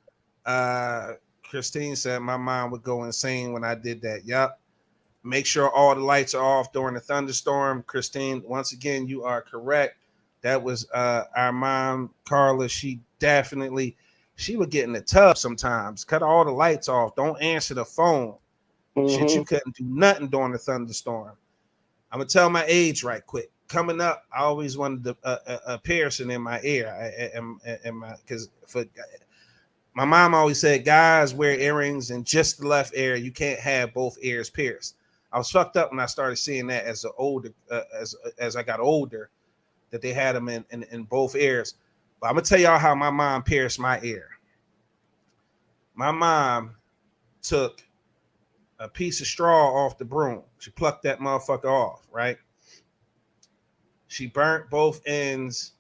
Christine said my mind would go insane when I did that. Yup. Make sure all the lights are off during the thunderstorm. Christine, once again, you are correct. That was our mom, Carla. She would get in the tub sometimes. Cut all the lights off. Don't answer the phone. Shit, you couldn't do nothing during the thunderstorm. I'm gonna tell my age right quick. Coming up, I always wanted a piercing in my ear. Because my mom always said guys wear earrings in just the left ear. You can't have both ears pierced. I was fucked up when I started seeing that as I got older, that they had them in both ears. But I'm gonna tell y'all how my mom pierced my ear. My mom took a piece of straw off the broom. She plucked that motherfucker off, right? She burnt both ends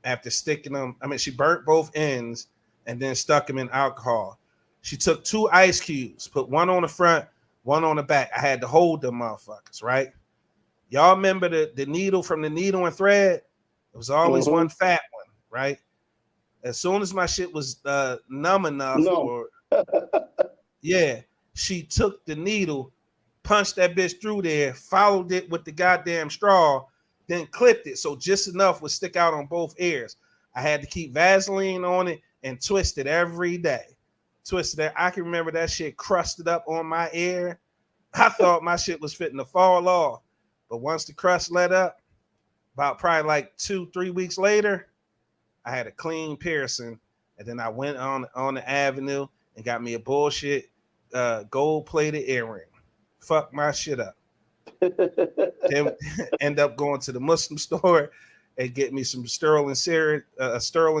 after sticking them. She burnt both ends and then stuck them in alcohol. She took 2 ice cubes, put one on the front, one on the back. I had to hold them motherfuckers, right? Y'all remember the needle from the needle and thread? It was always one fat one, right? As soon as my shit was numb enough, she took the needle, punched that bitch through there, followed it with the goddamn straw, then clipped it so just enough would stick out on both ears. I had to keep Vaseline on it and twist it every day. Twisted it. I can remember that shit crusted up on my ear. I thought my shit was fitting to fall off. But once the crust let up, about probably like 2-3 weeks later, I had a clean piercing. And then I went on the avenue and got me a bullshit gold-plated earring. Fuck my shit up. Then end up going to the Muslim store and get me some sterling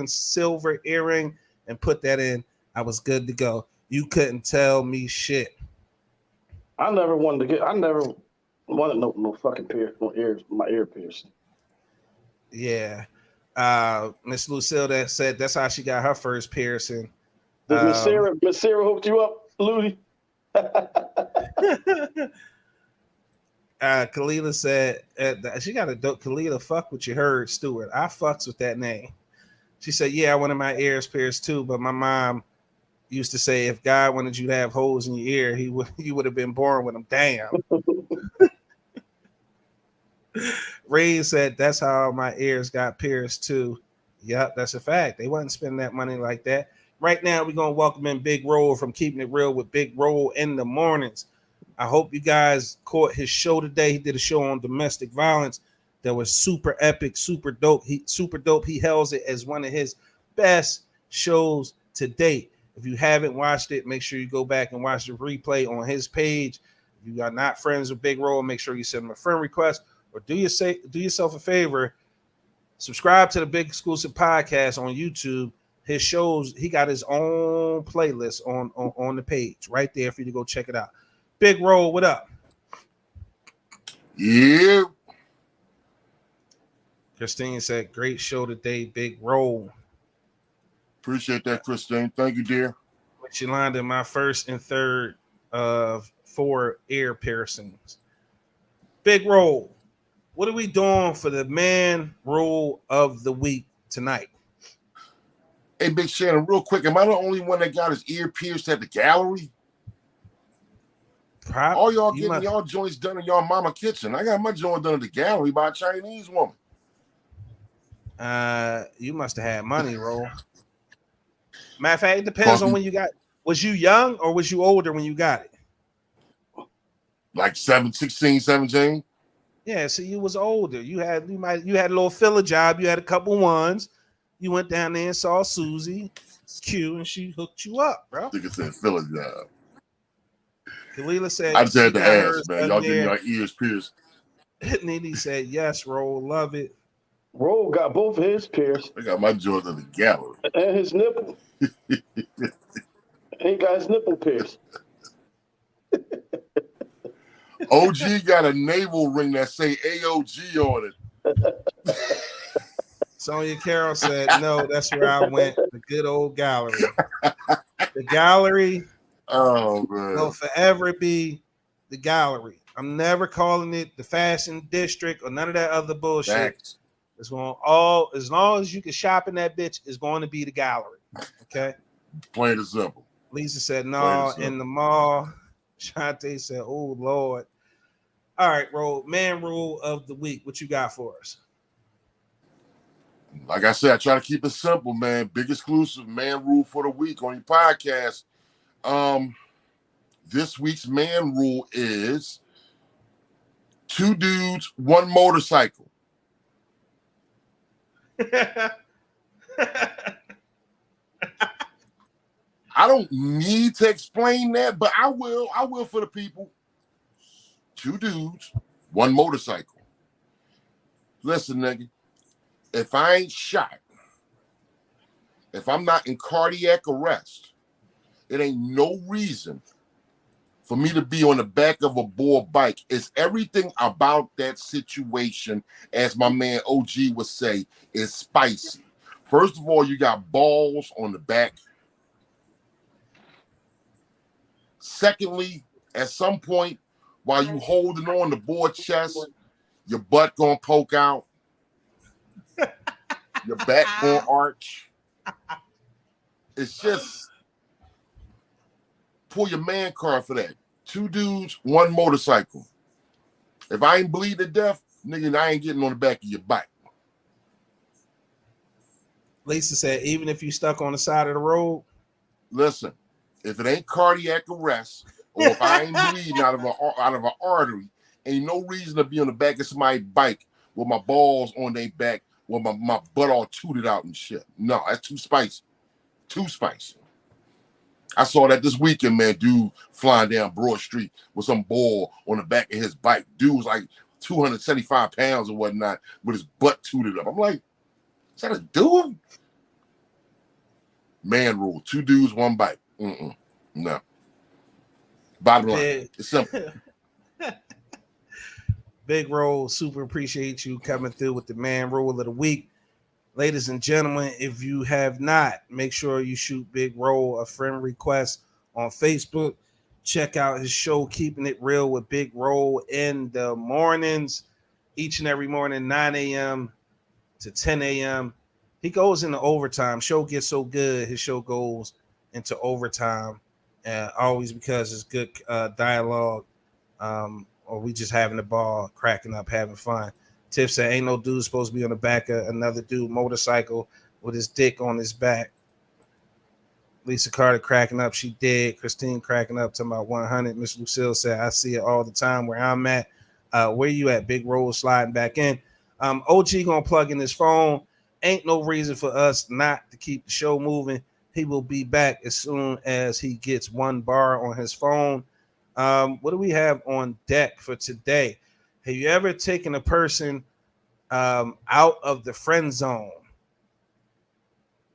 silver earring and put that in. I was good to go. You couldn't tell me shit. I never wanted no fucking my ear pierced. Yeah. Miss Lucille that said that's how she got her first piercing. Did Miss Sarah hooked you up, Ludi? Kalila said she got a dope. Kalila, fuck what you heard, Stewart. I fucks with that name. She said, yeah, I wanted my ears pierced too, but my mom used to say if God wanted you to have holes in your ear, you would have been born with them. Damn. Ray said that's how my ears got pierced too. Yep, that's a fact. They wasn't spending that money like that. Right now, we're gonna welcome in Big Roll from Keeping It Real with Big Roll in the mornings. I hope you guys caught his show today. He did a show on domestic violence that was super epic, super dope. He hails it as one of his best shows to date. If you haven't watched it, make sure you go back and watch the replay on his page. If you are not friends with Big Roll, make sure you send him a friend request or do yourself a favor. Subscribe to the Big Exclusive Podcast on YouTube. His shows, he got his own playlist on the page right there for you to go check it out. Big Roll, what up? Yeah. Christine said, great show today, Big Roll. Appreciate that, Christine. Thank you, dear. She landed my first and third of 4 ear piercings. Big Roll, what are we doing for the man rule of the week tonight? Hey, Big Shannon, real quick, am I the only one that got his ear pierced at the gallery? All y'all getting y'all joints done in y'all mama kitchen. I got my joint done at the gallery by a Chinese woman. You must have had money, Roll. Matter of fact, it depends on when you got. Was you young or was you older when you got it? Like 16, 17. Yeah, so you was older. You had a little filler job. You had a couple ones. You went down there and saw Susie Q, and she hooked you up, bro. I think it's a filler job. Kalila said, I just had to ask, man. Y'all getting your ears pierced. Nene said, yes, Roll, love it. Roll got both of his pierced. I got my jaws in the gallery. And his nipple. He got his nipple pierced. OG got a navel ring that say AOG on it. Sonia Carroll said, no, that's where I went. The good old gallery. The gallery will forever be the gallery. I'm never calling it the fashion district or none of that other bullshit. Thanks. It's going as long as you can shop in that bitch, it's going to be the gallery. Okay. Plain and simple. Lisa said, no, in the mall. Shante said, oh, Lord. All right, Roll. Man rule of the week. What you got for us? Like I said, I try to keep it simple, man. Big exclusive man rule for the week on your podcast. This week's man rule is 2 dudes, 1 motorcycle. I don't need to explain that, but I will. I will for the people. 2 dudes, 1 motorcycle. Listen, nigga. If I ain't shot, if I'm not in cardiac arrest, it ain't no reason for me to be on the back of a bull bike. It's everything about that situation, as my man OG would say, is spicy. First of all, you got balls on the back. Secondly, at some point, while you holding on the board chest, your butt gonna poke out. Your back gonna arch. It's just pull your man card for that. 2 dudes, 1 motorcycle. If I ain't bleed to death, nigga, I ain't getting on the back of your bike. Lisa said, even if you stuck on the side of the road. Listen, if it ain't cardiac arrest, or if I ain't bleeding out of an artery, ain't no reason to be on the back of somebody's bike with my balls on their back, with my butt all tooted out and shit. No, that's too spicy. Too spicy. I saw that this weekend, man. Dude flying down Broad Street with some ball on the back of his bike. Dude was like 275 pounds or whatnot with his butt tooted up. I'm like, is that a dude? Man rule. 2 dudes, 1 bike. No. Bottom line. It's simple. Big Roll, super appreciate you coming through with the man rule of the week. Ladies and gentlemen, if you have not, make sure you shoot Big Roll a friend request on Facebook. Check out his show, Keeping It Real with Big Roll in the mornings, each and every morning, 9 a.m. to 10 a.m. he goes into overtime. Show gets so good, his show goes into overtime, always because it's good dialogue, or we just having the ball, cracking up, having fun. Tiff said, "Ain't no dude supposed to be on the back of another dude motorcycle with his dick on his back." Lisa Carter cracking up. She did. Christine cracking up. Talking about 100. Miss Lucille said, "I see it all the time where I'm at." Where you at? Big roll sliding back in. OG gonna plug in his phone. Ain't no reason for us not to keep the show moving. He will be back as soon as he gets one bar on his phone. What do we have on deck for today? Have you ever taken a person out of the friend zone?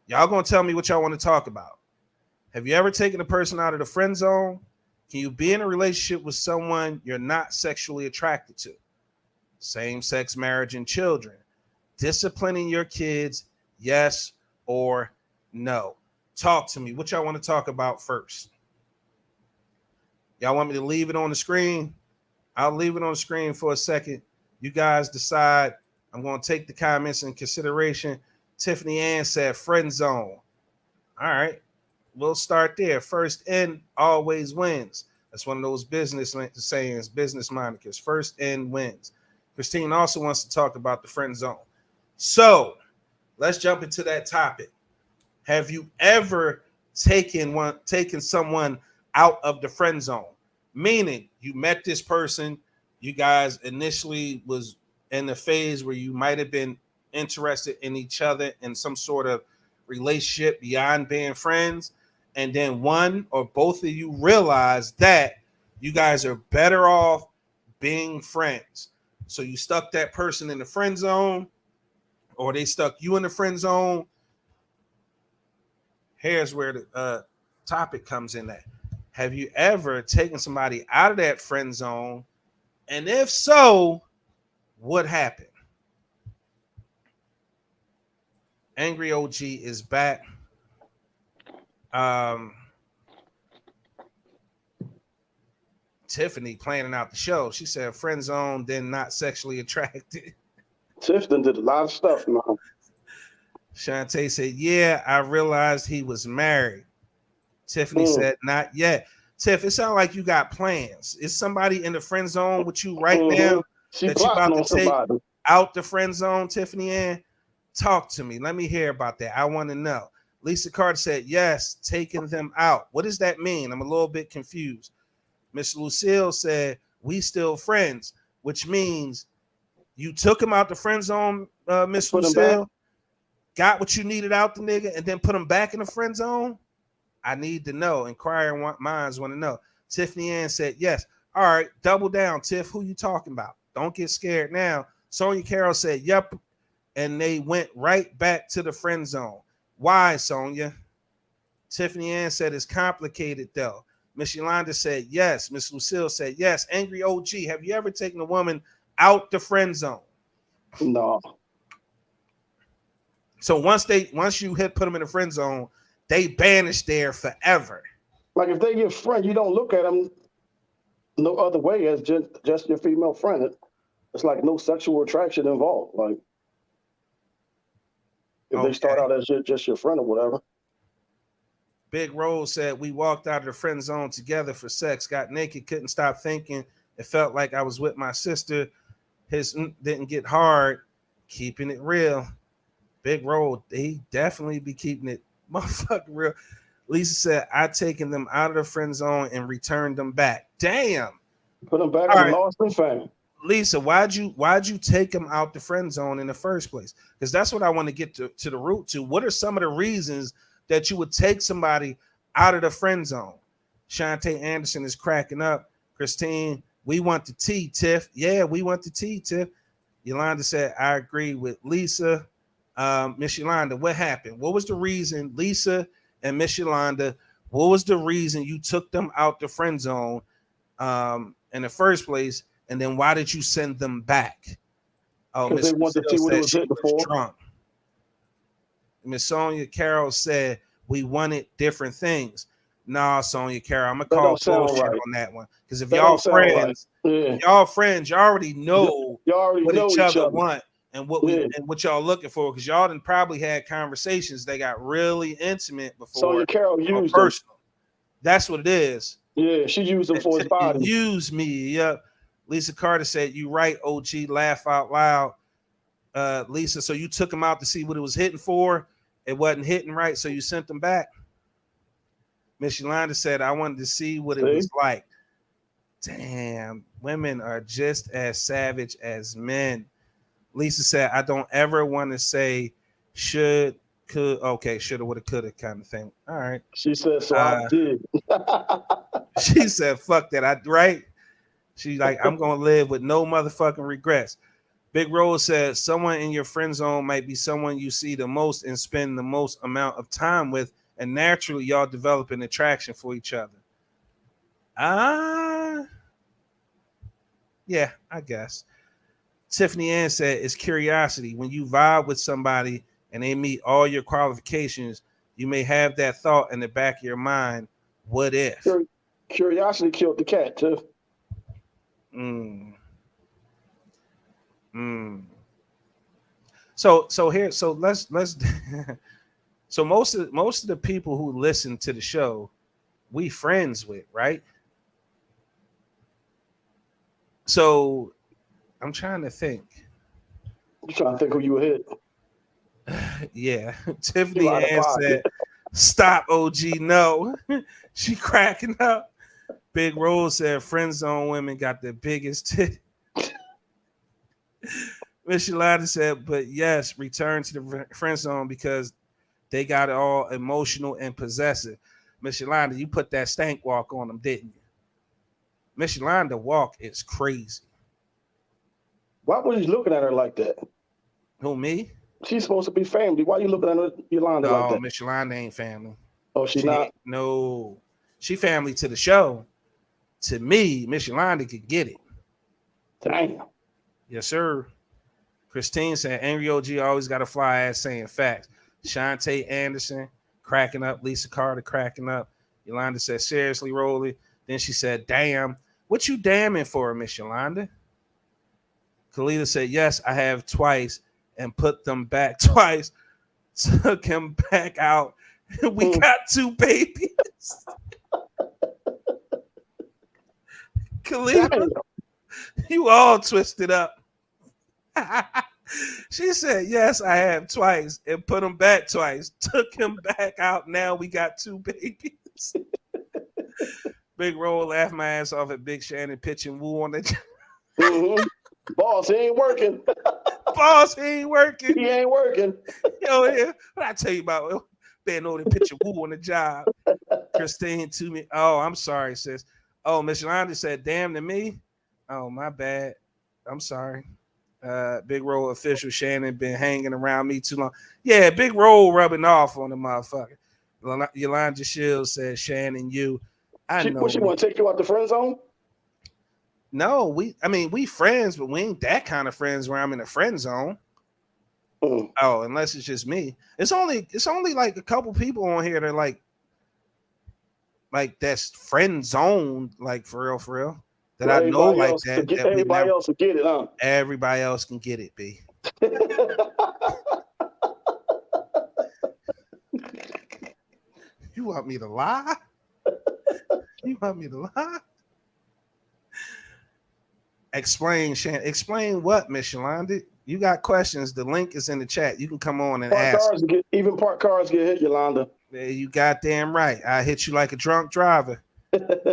Y'all gonna tell me what y'all want to talk about. Have you ever taken a person out of the friend zone? Can you be in a relationship with someone you're not sexually attracted to? Same-sex marriage and children. Disciplining your kids, yes or no? Talk to me. What y'all want to talk about first? Y'all want me to leave it on the screen? I'll leave it on the screen for a second. You guys decide. I'm going to take the comments in consideration. Tiffany Ann said friend zone. All right. We'll start there. First in always wins. That's one of those business sayings, business monikers. First in wins. Christine also wants to talk about the friend zone. So let's jump into that topic. Have you ever taken someone out of the friend zone? Meaning you met this person, you guys initially was in the phase where you might have been interested in each other in some sort of relationship beyond being friends, and then one or both of you realize that you guys are better off being friends. So you stuck that person in the friend zone, or they stuck you in the friend zone. Here's where the topic comes in at. Have you ever taken somebody out of that friend zone? And if so, what happened? Angry OG is back. Tiffany planning out the show. She said friend zone, then not sexually attracted. Tiffany did a lot of stuff, man. Shantae said, yeah, I realized he was married. Tiffany said, not yet. Tiff, it sounds like you got plans. Is somebody in the friend zone with you right now that you about to take out the friend zone, Tiffany Ann? Talk to me. Let me hear about that. I want to know. Lisa Carter said, yes, taking them out. What does that mean? I'm a little bit confused. Miss Lucille said, we still friends, which means you took him out the friend zone, Miss Lucille, got what you needed out the nigga, and then put him back in the friend zone? I need to know. Inquiring minds want to know. Tiffany Ann said, yes. All right, double down, Tiff. Who you talking about? Don't get scared now. Sonia Carroll said, yep. And they went right back to the friend zone. Why, Sonia? Tiffany Ann said, it's complicated, though. Miss Yolanda said, yes. Miss Lucille said, yes. Angry OG, have you ever taken a woman out the friend zone? No. So once you put them in the friend zone, they banished there forever. Like if they your friend, you don't look at them no other way as just your female friend. It's like no sexual attraction involved. Like if they start out as just your friend or whatever. Big Rose said, we walked out of the friend zone together for sex, got naked, couldn't stop thinking. It felt like I was with my sister. His didn't get hard. Keeping it real. Big Rose, they definitely be keeping it motherfucking real. Lisa said, I taken them out of the friend zone and returned them back. Damn. Put them back in the lost and found. Lisa, why'd you take them out the friend zone in the first place? Because that's what I want to get to the root to. What are some of the reasons that you would take somebody out of the friend zone? Shantae Anderson is cracking up. Christine, we want the tea, Tiff. Yeah, we want the tea, Tiff. Yolanda said, I agree with Lisa. Miss Yolanda, what happened? What was the reason, Lisa and Miss Yolanda, what was the reason you took them out the friend zone in the first place? And then why did you send them back? Oh, Miss drunk. Miss Sonia Carroll said we wanted different things. Nah, Sonia Carroll, I'm gonna call bullshit on that one. Because if y'all friends, y'all already know what each other want. and what y'all looking for, because y'all done probably had conversations that got really intimate before. Sonya Carroll used personal. That's what it is. Yeah, she used him for his body. Use me. Yep. Lisa Carter said, "You right, OG. Laugh out loud." Lisa, so you took him out to see what it was hitting for. It wasn't hitting right, so you sent him back. Miss Yolanda said, "I wanted to see what it was like." Damn, women are just as savage as men. Lisa said, "I don't ever want to say should, could, okay, shoulda, woulda, coulda kind of thing." All right. She said, "So I did." She said, "Fuck that." Right? She's like, "I'm gonna live with no motherfucking regrets." Big Rose said, "Someone in your friend zone might be someone you see the most and spend the most amount of time with, and naturally y'all develop an attraction for each other." Yeah, I guess. Tiffany Ann said, "It's curiosity. When you vibe with somebody and they meet all your qualifications, you may have that thought in the back of your mind, what if?" Curiosity killed the cat too. So here, so let's so most of the people who listen to the show, we friends with, right? So I'm trying to think. You trying to think who you would hit? Yeah, Tiffany Ann said, "Stop, OG, no." She cracking up. Big Rose said, "Friend zone women got the biggest tit." Miss Yolanda said, "But yes, return to the friend zone because they got it all emotional and possessive." Miss Yolanda, you put that stank walk on them, didn't you? Miss Yolanda walk is crazy. Why was you looking at her like that? Who, me? She's supposed to be family. Why you looking at her, Yolanda like that? No, Miss Yolanda ain't family. Oh, she not? No. She family to the show. To me, Miss Yolanda could get it. Damn. Yes, sir. Christine said, "Angry OG always got a fly ass saying facts." Shantae Anderson cracking up. Lisa Carter cracking up. Yolanda said, "Seriously, Rolly." Then she said, "Damn. What you damning for, Miss Yolanda?" Kalita said, "Yes, I have twice and put them back twice. Took him back out. We got 2 babies." Kalita, you all twisted up. She said, "Yes, I have twice and put him back twice. Took him back out. Now we got 2 babies." Big Roll laughed my ass off at Big Shannon pitching woo on the Boss, he ain't working. Boss, he ain't working. He ain't working. Yo, yeah. What I tell you about being over there pitching woo on the job? Christine to me. Oh, I'm sorry, sis. Oh, Miss Yolanda said, "Damn to me." Oh, my bad. I'm sorry. Big Roll official Shannon been hanging around me too long. Yeah, Big Roll rubbing off on the motherfucker. Yolanda Shields said, "Shannon, you." I know. What, she want to take you out the friend zone? No, we friends, but we ain't that kind of friends where I'm in a friend zone. Oh, unless it's just me. It's only like a couple people on here that are like that's friend zone, like for real. That I know like that. Everybody else will get it, huh? Everybody else can get it, B. You want me to lie? You want me to lie? Explain, Shannon. Explain what, Miss Yolanda? You got questions. The link is in the chat. You can come on and ask. Even parked cars get hit, Yolanda. Yeah, you goddamn right. I hit you like a drunk driver.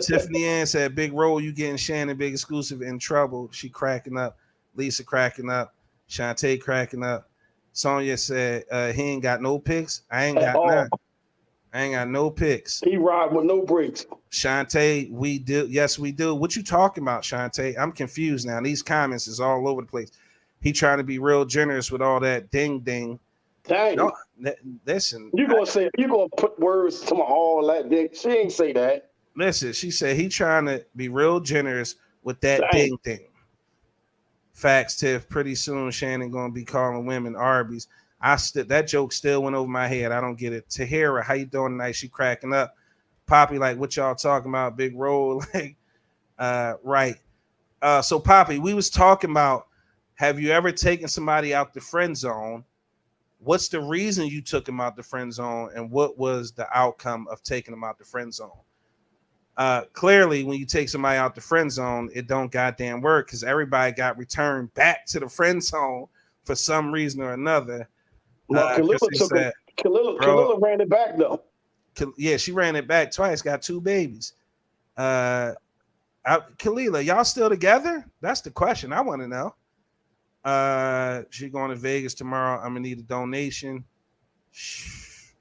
Tiffany Ann said, "Big Roll, you getting Shannon Big Exclusive in trouble." She cracking up. Lisa cracking up. Shantae cracking up. Sonya said, "He ain't got no pics." I ain't got none. I ain't got no pics. He ride with no brakes. Shantae, we do. Yes, we do. What you talking about, Shantae? I'm confused now. These comments is all over the place. He trying to be real generous with all that ding. Dang. No, listen. You gonna put words to my all that ding. She ain't say that. Listen, she said he trying to be real generous with that ding. Facts, Tiff. Pretty soon, Shannon gonna be calling women Arby's. That joke still went over my head. I don't get it. Tahira, how you doing tonight? She cracking up. Poppy, like, what y'all talking about? Big Roll, like, right. So Poppy, we was talking about have you ever taken somebody out the friend zone? What's the reason you took them out the friend zone, and what was the outcome of taking them out the friend zone? Clearly, when you take somebody out the friend zone, it don't goddamn work because everybody got returned back to the friend zone for some reason or another. No, Kalila ran it back though. Yeah, she ran it back twice. Got 2 babies. Kalila, y'all still together? That's the question I want to know. She going to Vegas tomorrow. I'm gonna need a donation.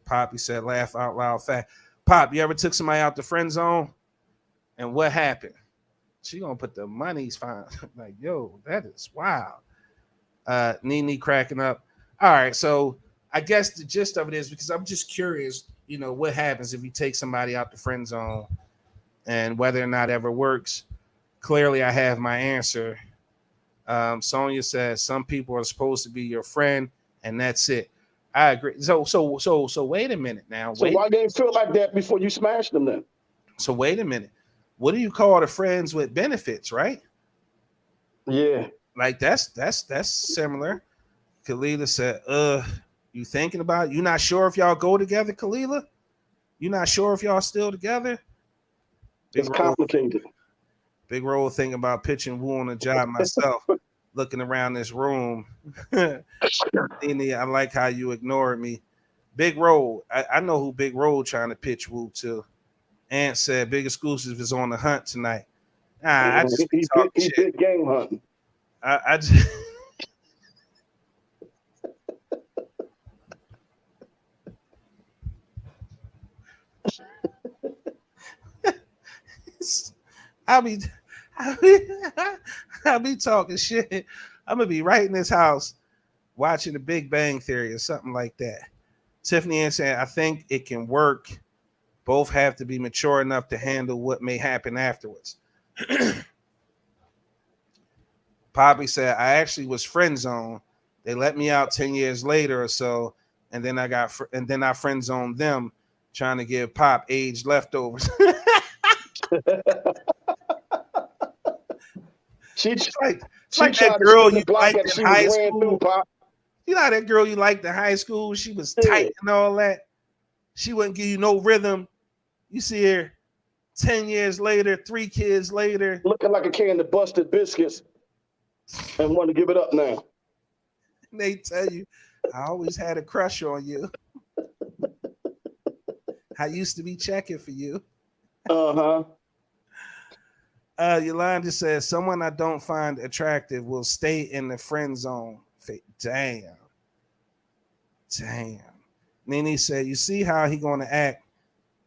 Poppy said, laugh out loud fast. Pop, you ever took somebody out the friend zone? And what happened? She gonna put the money's fine. Like, yo, that is wild. Nene cracking up. All right, so I guess the gist of it is, because I'm just curious, you know, what happens if you take somebody out the friend zone and whether or not it ever works. Clearly, I have my answer. Sonia says some people are supposed to be your friend, and that's it. I agree. So wait a minute now. So why didn't feel like that before you smashed them then? So wait a minute. What do you call the friends with benefits, right? Yeah. Like that's similar. Kalila said, you thinking about it? You not sure if y'all go together, Kalila? You not sure if y'all still together? It's complicated. Big role thinking about pitching Woo on a job myself. Looking around this room. Nene, I like how you ignored me. Big Roll. I know who Big Roll trying to pitch Woo to. Ant said Big Exclusive is on the hunt tonight. I just he did game hunting. I just I'll be talking shit. I'm gonna be right in this house watching The Big Bang Theory or something like that. Tiffany Ann said, I think it can work. Both have to be mature enough to handle what may happen afterwards. Poppy said, I actually was friend zoned. They let me out 10 years later or so, and then I friend zoned them, trying to give Pop age leftovers. It's like that girl you liked in high school. You know that girl you liked in high school? She was tight and all that. She wouldn't give you no rhythm. You see her 10 years later, 3 kids later. Looking like a can of busted biscuits and want to give it up now. And they tell you, I always had a crush on you. I used to be checking for you. Yolanda says, someone I don't find attractive will stay in the friend zone. Damn. Nene said, you see how he going to act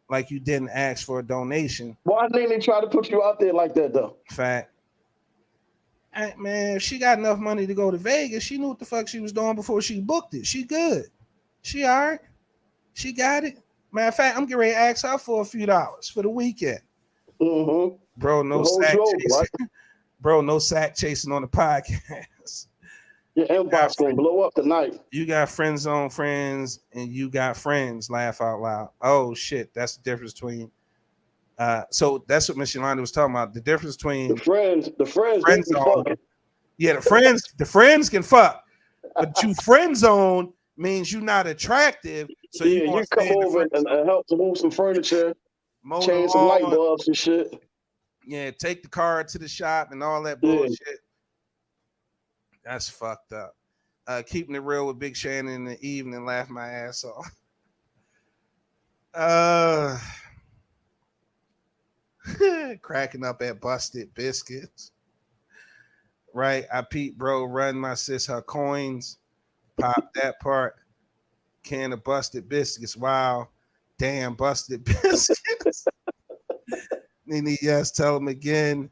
like you didn't ask for a donation. Why didn't they try to put you out there like that, though? Fact. Man, if she got enough money to go to Vegas, she knew what the fuck she was doing before she booked it. She good. She all right. She got it. Matter of fact, I'm getting ready to ask her for a few dollars for the weekend. Mm-hmm. Bro, no sack chasing. Right? Bro, no sack chasing on the podcast. Your inbox gonna blow up tonight. You got friend zone friends and you got friends. Laugh out loud. Oh shit, that's the difference between. So that's what Miss Yolanda was talking about. The difference between the friends zone. Yeah, the friends can fuck, but you friend zone means you're not attractive. So you come over and help to move some furniture, change some light bulbs and shit. Yeah, take the car to the shop and all that bullshit. Yeah. That's fucked up. Keeping it real with Big Shannon in the evening, laugh my ass off. Cracking up at busted biscuits. Right, I peep bro run my sis her coins. Pop that part. Can of busted biscuits. Wow. Damn busted biscuits. Nene, yes, tell him again.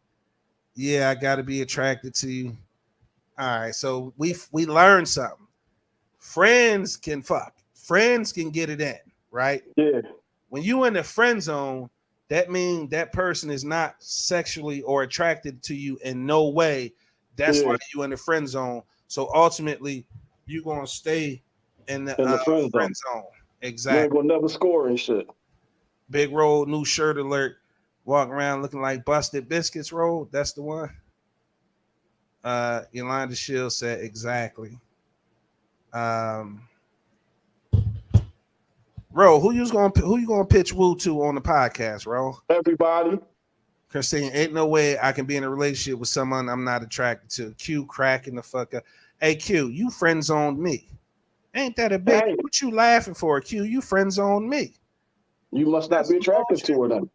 Yeah, I gotta be attracted to you. All right, so we learned something. Friends can fuck. Friends can get it in, right? Yeah. When you in the friend zone, that means that person is not sexually or attracted to you in no way. That's why you in the friend zone. So ultimately, you're gonna stay in the friend zone. Exactly. You ain't gonna never score and shit. Big Roll, new shirt alert. Walking around looking like busted biscuits. Roll. That's the one. Yolanda Shields said exactly. Ro, who you gonna pitch woo to on the podcast, Ro? Everybody. Christine, ain't no way I can be in a relationship with someone I'm not attracted to. Q cracking the fuck up. Hey Q, you friend zoned me. Ain't that a big? Hey. What you laughing for, Q? You friend zoned me. You must not be attracted to her then.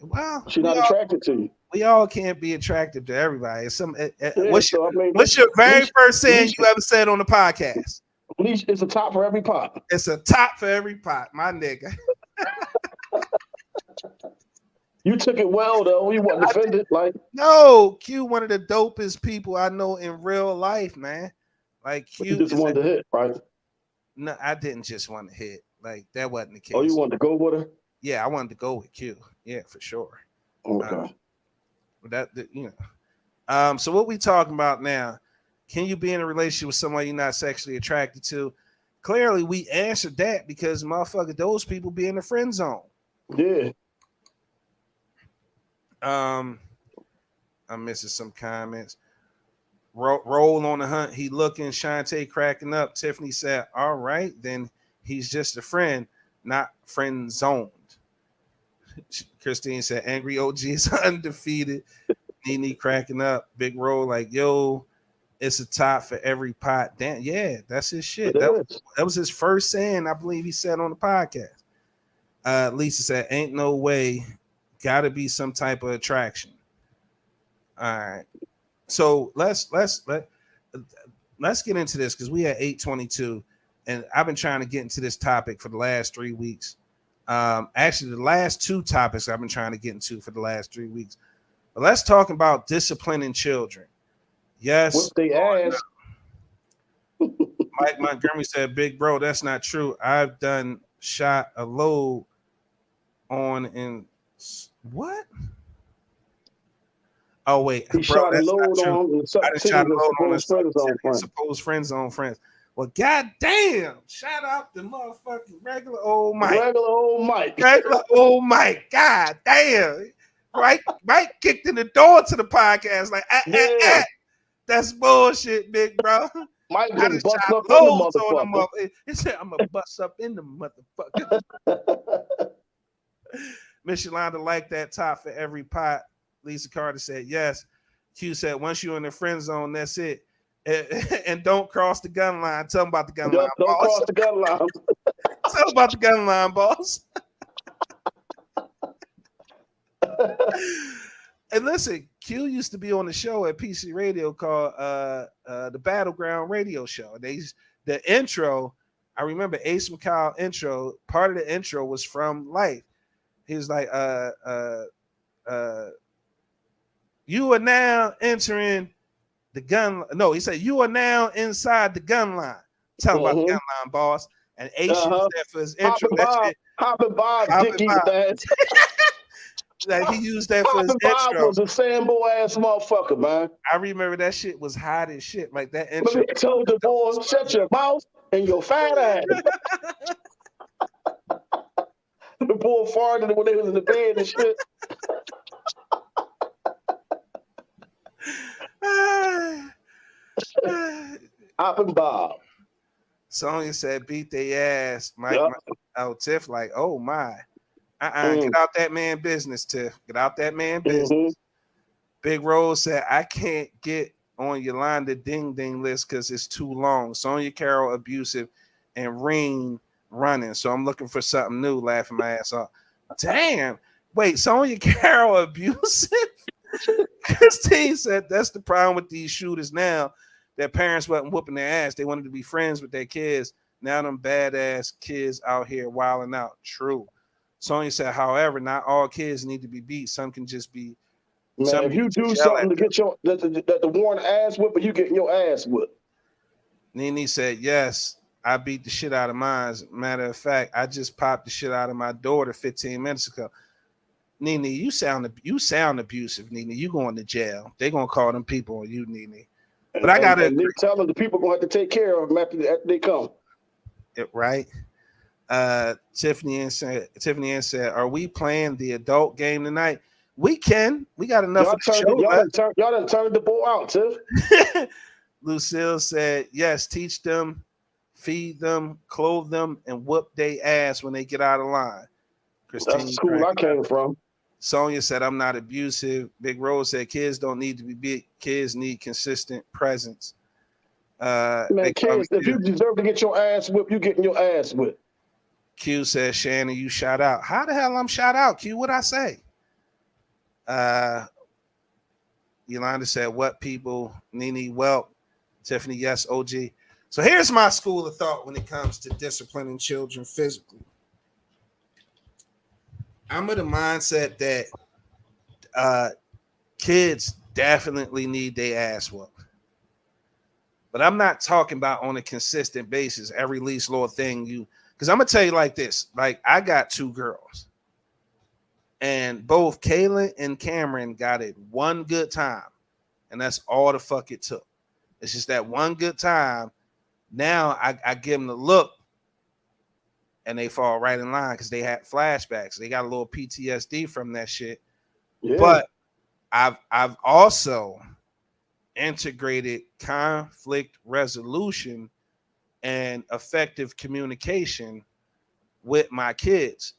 Well, She's not attracted to you. We all can't be attractive to everybody. Yeah, What's so, your very first saying you ever said on the podcast? It's a top for every pot. It's a top for every pot, my nigga. You took it well though. You wasn't offended. Like no, Q, one of the dopest people I know in real life, man. Like Q, you just wanted to hit, right? No, I didn't just want to hit. Like that wasn't the case. Oh, you wanted to go with her? Yeah, I wanted to go with Q. Yeah, for sure. Okay. So what we talking about now? Can you be in a relationship with someone you're not sexually attracted to? Clearly, we answered that because motherfucker, those people be in the friend zone. Yeah. I'm missing some comments. Roll on the hunt. He looking. Shantae cracking up. Tiffany said, "All right, then he's just a friend, not friend zoned." Christine said, "Angry OG is undefeated." Nene cracking up. Big roll like, "Yo, it's a top for every pot." Damn, yeah, that's his shit. That was his first saying, I believe he said on the podcast. Lisa said, "Ain't no way. Got to be some type of attraction." All right. So let's get into this because we at 8:22, and I've been trying to get into this topic for the last 3 weeks. Actually, the last two topics I've been trying to get into for the last 3 weeks. But let's talk about disciplining children. Yes. What they ask. Mike Montgomery said, "Big bro, that's not true. I've done shot a load on in what? Oh wait, he shot a load on. I just shot a load on his supposed friend zone friends. Well, goddamn! Shout out to motherfucking regular old Mike. Regular old Mike. Regular old Mike. God damn! Right? Mike kicked in the door to the podcast like, that's bullshit, big bro. Mike just bust up in the motherfucker. He said, "I'm gonna bust up in the motherfucker." Miss Yolanda liked that top for every pot. Lisa Carter said yes. Q said, "Once you're in the friend zone, that's it. And don't cross the gun line." Tell them about the gun line, don't boss. Cross the gun line. Tell them about the gun line, boss. And listen, Q used to be on the show at PC Radio called the Battleground Radio Show. The intro, I remember Ace McCall intro. Part of the intro was from Life. He was like, "You are now entering the gun." No, he said, "You are now inside the gun line." Tell about the gun line, boss. And Ace used that for his intro. Hoppin' Bob, Dickie with that. Like he used that for his Bob intro. Was a Sambo ass motherfucker, man. I remember that shit was hot as shit. Like that intro. But he told the boy, "Shut your mouth and your fat ass." The boy farted when they was in the bed and shit. Hoppin' Bob. Sonya said, "Beat their ass." Mike, Tiff like, "Oh my." Get out that man business, Tiff. Get out that man business. Big Rose said, "I can't get on Yolanda Ding Ding list because it's too long. Sonya Carroll abusive and Reen running. So I'm looking for something new." Laughing my ass off. Damn. Wait, Sonya Carroll abusive? Christine said, "That's the problem with these shooters now. Their parents wasn't whooping their ass. They wanted to be friends with their kids. Now them badass kids out here wilding out." True. Sonya said, "However, not all kids need to be beat. Some can just be." Man, if you do something to get the Warren ass whipped, you getting your ass whipped. Nene said, "Yes, I beat the shit out of mine. Matter of fact, I just popped the shit out of my daughter 15 minutes ago." Nene, you sound abusive, Nene. You going to jail. They gonna call them people on you, Nene. But I gotta tell them the people gonna have to take care of them after they come. Right. Tiffany Ann said, "Are we playing the adult game tonight?" We got enough Y'all of the turned show left. y'all done turned the ball out, Tiff. Lucille said, yes, teach them, feed them, clothe them, and whoop they ass when they get out of line. That's Christine the school I came from. Sonia said, I'm not abusive. Big Rose said, kids don't need to be big. Kids need consistent presence. Man, kids, if you deserve to get your ass whipped, you getting your ass whipped. Q says, Shannon, you shout out. How the hell I'm shout out, Q? What'd I say? Yolanda said, what people? Nene, well, Tiffany, yes, OG. So here's my school of thought when it comes to disciplining children physically. I'm of the mindset that kids definitely need their ass whooped. But I'm not talking about on a consistent basis, every least little thing because I'm going to tell you like this. Like, I got 2 girls. And both Kaylin and Cameron got it one good time. And that's all the fuck it took. It's just that one good time. Now I give them the look and they fall right in line because they had flashbacks. They got a little PTSD from that shit. Yeah. But I've also integrated conflict resolution and effective communication with my kids.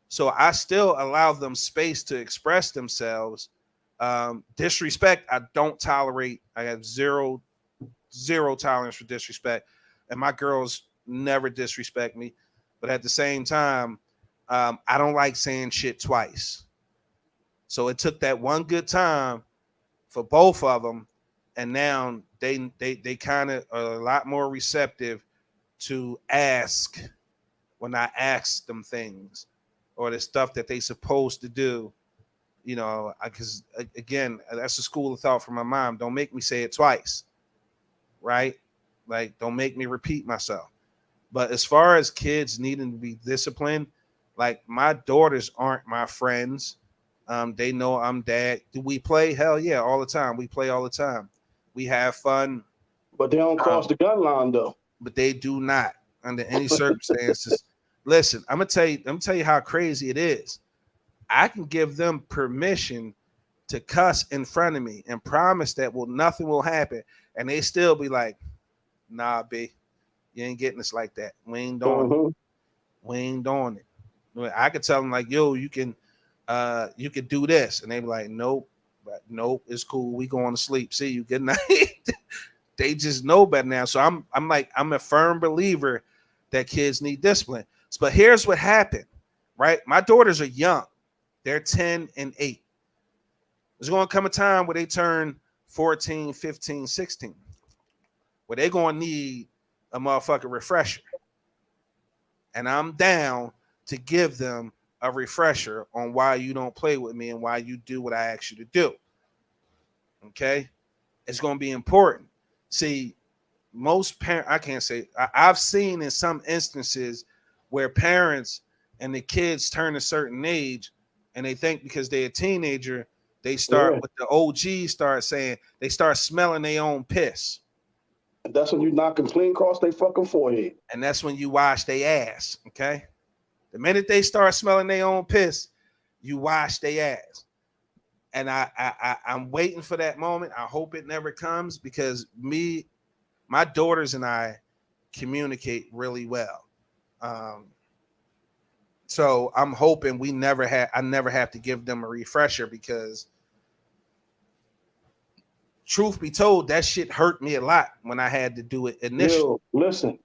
So I still allow them space to express themselves. Disrespect, I don't tolerate. I have zero tolerance for disrespect. And my girls never disrespect me. But at the same time, I don't like saying shit twice. So it took that one good time for both of them. And now they kind of are a lot more receptive to ask when I ask them things or the stuff that they supposed to do. You know, because again, that's a school of thought from my mom. Don't make me say it twice, right? Like, don't make me repeat myself. But as far as kids needing to be disciplined, like, my daughters aren't my friends. They know I'm dad. Do we play? Hell yeah, all the time. We play all the time. We have fun. But they don't cross the gun line though. But they do not under any circumstances. Listen, I'm gonna tell you how crazy it is. I can give them permission to cuss in front of me and promise that nothing will happen, and they still be like, "Nah, B, you ain't getting us like that. We ain't doing it. We ain't doing it." I could tell them like, "Yo, you can do this," and they be like, "Nope, but nope, it's cool. We going to sleep. See you. Good night." They just know better now. So I'm a firm believer that kids need discipline. But here's what happened, right? My daughters are young. They're 10 and 8. There's going to come a time where they turn 14, 15, 16, where they're going to need a motherfucking refresher. And I'm down to give them a refresher on why you don't play with me and why you do what I ask you to do. Okay? It's going to be important. See, most parents, I can't say, I've seen in some instances where parents and the kids turn a certain age and they think because they're a teenager, they start with the OGs start saying, they start smelling their own piss. And that's when you knock them clean across their fucking forehead. And that's when you wash their ass, okay? The minute they start smelling their own piss, you wash their ass. And I'm waiting for that moment. I hope it never comes because my daughters and I communicate really well. So I'm hoping I never have to give them a refresher because truth be told, that shit hurt me a lot when I had to do it initially. Yo, listen,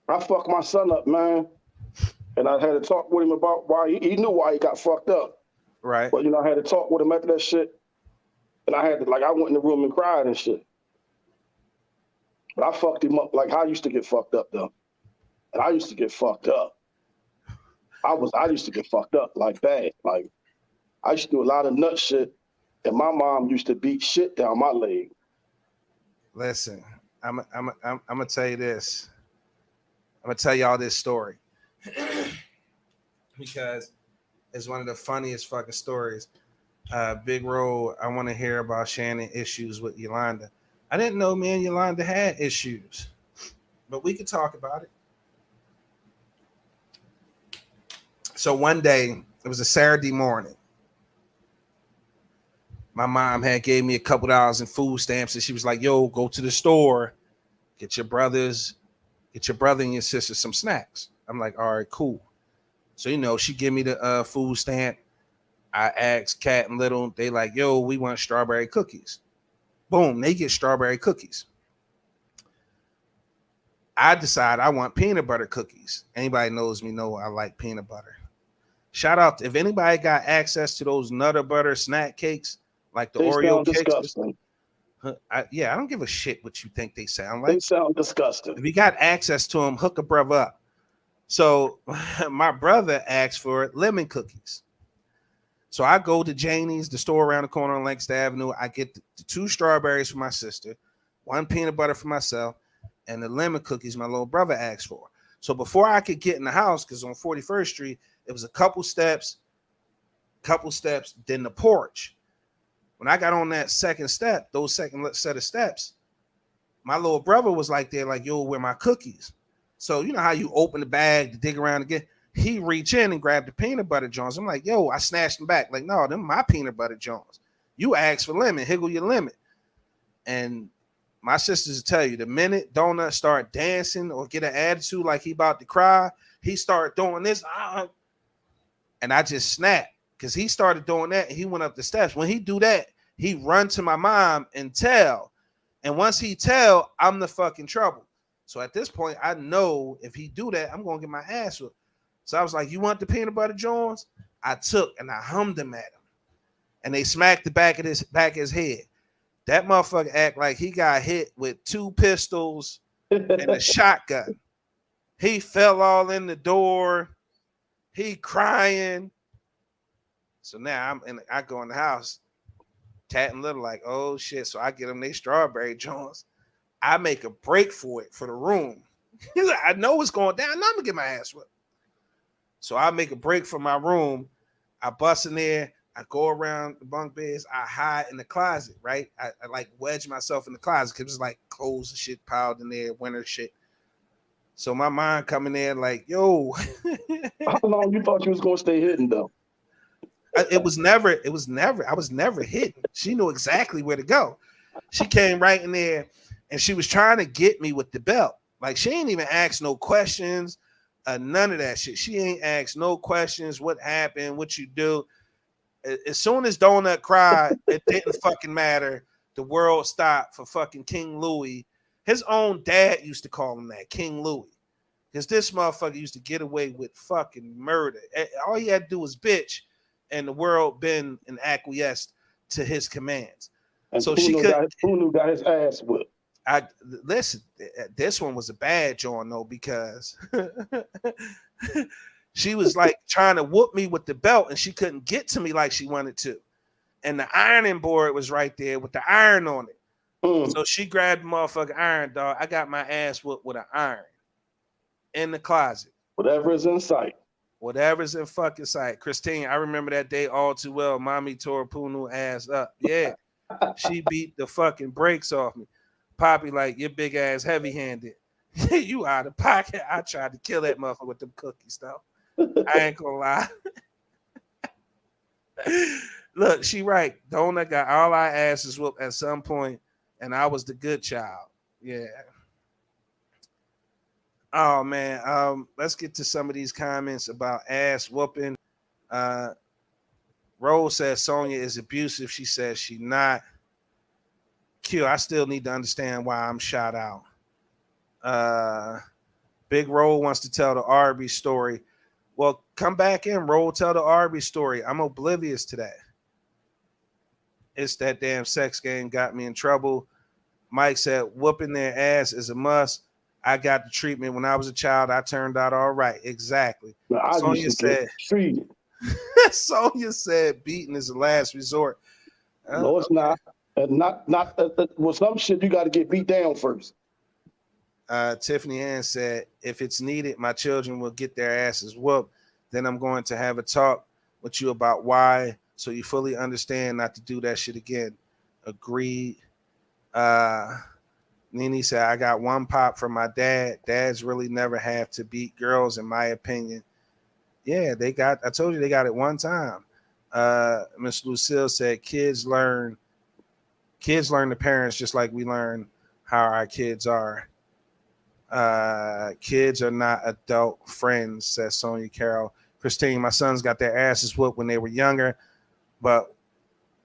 I fucked my son up, man. And I had to talk with him about why he knew why he got fucked up. Right. But, I had to talk with him after that shit. And I went in the room and cried and shit. But I fucked him up like how I used to get fucked up, though. And I used to get fucked up. I used to get fucked up like bad. Like, I used to do a lot of nut shit. And my mom used to beat shit down my leg. Listen, I'm going to tell you this. I'm going to tell y'all this story. Because it's one of the funniest fucking stories. Big Roll, I want to hear about Shannon issues with Yolanda. I didn't know me and Yolanda had issues, but we could talk about it. So one day, it was a Saturday morning. My mom had gave me a couple dollars in food stamps, and she was like, "Yo, go to the store, get your brother and your sister some snacks." I'm like, "All right, cool." So she give me the food stamp. I asked Cat and Little. They like, "Yo, we want strawberry cookies." Boom, they get strawberry cookies. I decide I want peanut butter cookies. Anybody knows me know I like peanut butter. Shout out if anybody got access to those Nutter Butter snack cakes, like the They Oreo sound cakes. disgusting. I don't give a shit what you think they sound They like. sound disgusting. If you got access to them, hook a brother up. So my brother asked for lemon cookies. So I go to Janie's, the store around the corner on Lancaster Avenue. I get the 2 strawberries for my sister, 1 peanut butter for myself, and the lemon cookies my little brother asked for. So before I could get in the house, because on 41st Street, it was a couple steps, then the porch. When I got on that second step, those second set of steps, my little brother was like there, like, "Yo, where my cookies?" So you know how you open the bag to dig around again? He reached in and grabbed the peanut butter Jones. I'm like, "Yo," I snatched them back. Like, "No, them my peanut butter Jones. You asked for lemon, higgle your limit." And my sisters tell you, the minute Donut start dancing or get an attitude like he about to cry, he started doing this. And I just snapped because he started doing that and he went up the steps. When he do that, he run to my mom and tell. And once he tell, I'm the fucking trouble. So at this point, I know if he do that, I'm going to get my ass whipped. So I was like, "You want the peanut butter Jones?" I took and I hummed him at him. And they smacked the back of his head. That motherfucker act like he got hit with 2 pistols and a shotgun. He fell all in the door. He crying. So now I go in the house, Cat and Little like, "Oh shit." So I get them they strawberry Jones. I make a break for it for the room. He's like, "I know it's going down. I'm gonna get my ass whipped." So I make a break for my room. I bust in there. I go around the bunk beds. I hide in the closet, right? I like wedge myself in the closet because it's like clothes and shit piled in there, winter shit. So my mom coming in like, "Yo." How long you thought you was gonna stay hidden though? I was never hidden. She knew exactly where to go. She came right in there and she was trying to get me with the belt. Like she ain't even asked no questions, none of that shit. She ain't asked no questions. What happened? What you do? As soon as Donut cried, it didn't fucking matter. The world stopped for fucking King Louis. His own dad used to call him that, King Louis. Because this motherfucker used to get away with fucking murder. All he had to do was bitch, and the world been and acquiesced to his commands. And so she could. Punu got his ass whipped. Listen. This one was a bad John though because she was like trying to whoop me with the belt, and she couldn't get to me like she wanted to. And the ironing board was right there with the iron on it. So she grabbed the motherfucking iron, dog. I got my ass whooped with an iron in the closet. Whatever is in sight. Whatever's in fucking sight. Christine, I remember that day all too well. Mommy tore Punu ass up. Yeah. She beat the fucking brakes off me. Poppy like, "Your big ass heavy-handed." You out of pocket. I tried to kill that motherfucker with them cookies, though. I ain't gonna lie. Look, she right. Donut got all our asses whooped at some point, and I was the good child. Yeah. Oh man. Let's get to some of these comments about ass whooping. Rose says Sonya is abusive. She says she not. Q, I still need to understand why I'm shot out. Big Roll wants to tell the Arby story. Well, come back in, Roll. Tell the Arby story. I'm oblivious to that. It's that damn sex game got me in trouble. Mike said, "Whooping their ass is a must. I got the treatment when I was a child. I turned out all right." Exactly. Sonya said, Sonya said, "Beating is the last resort." No, it's not. And not with some shit, you got to get beat down first. Tiffany Ann said, "If it's needed, my children will get their asses whooped. Then I'm going to have a talk with you about why, so you fully understand not to do that shit again." Agreed. Nene said, "I got one pop from my dad. Dads really never have to beat girls, in my opinion." Yeah, I told you they got it one time. Miss Lucille said kids learn the parents just like we learn how our kids are. Kids are not adult friends, says Sonia Carroll. Christine, my sons got their asses whooped when they were younger, but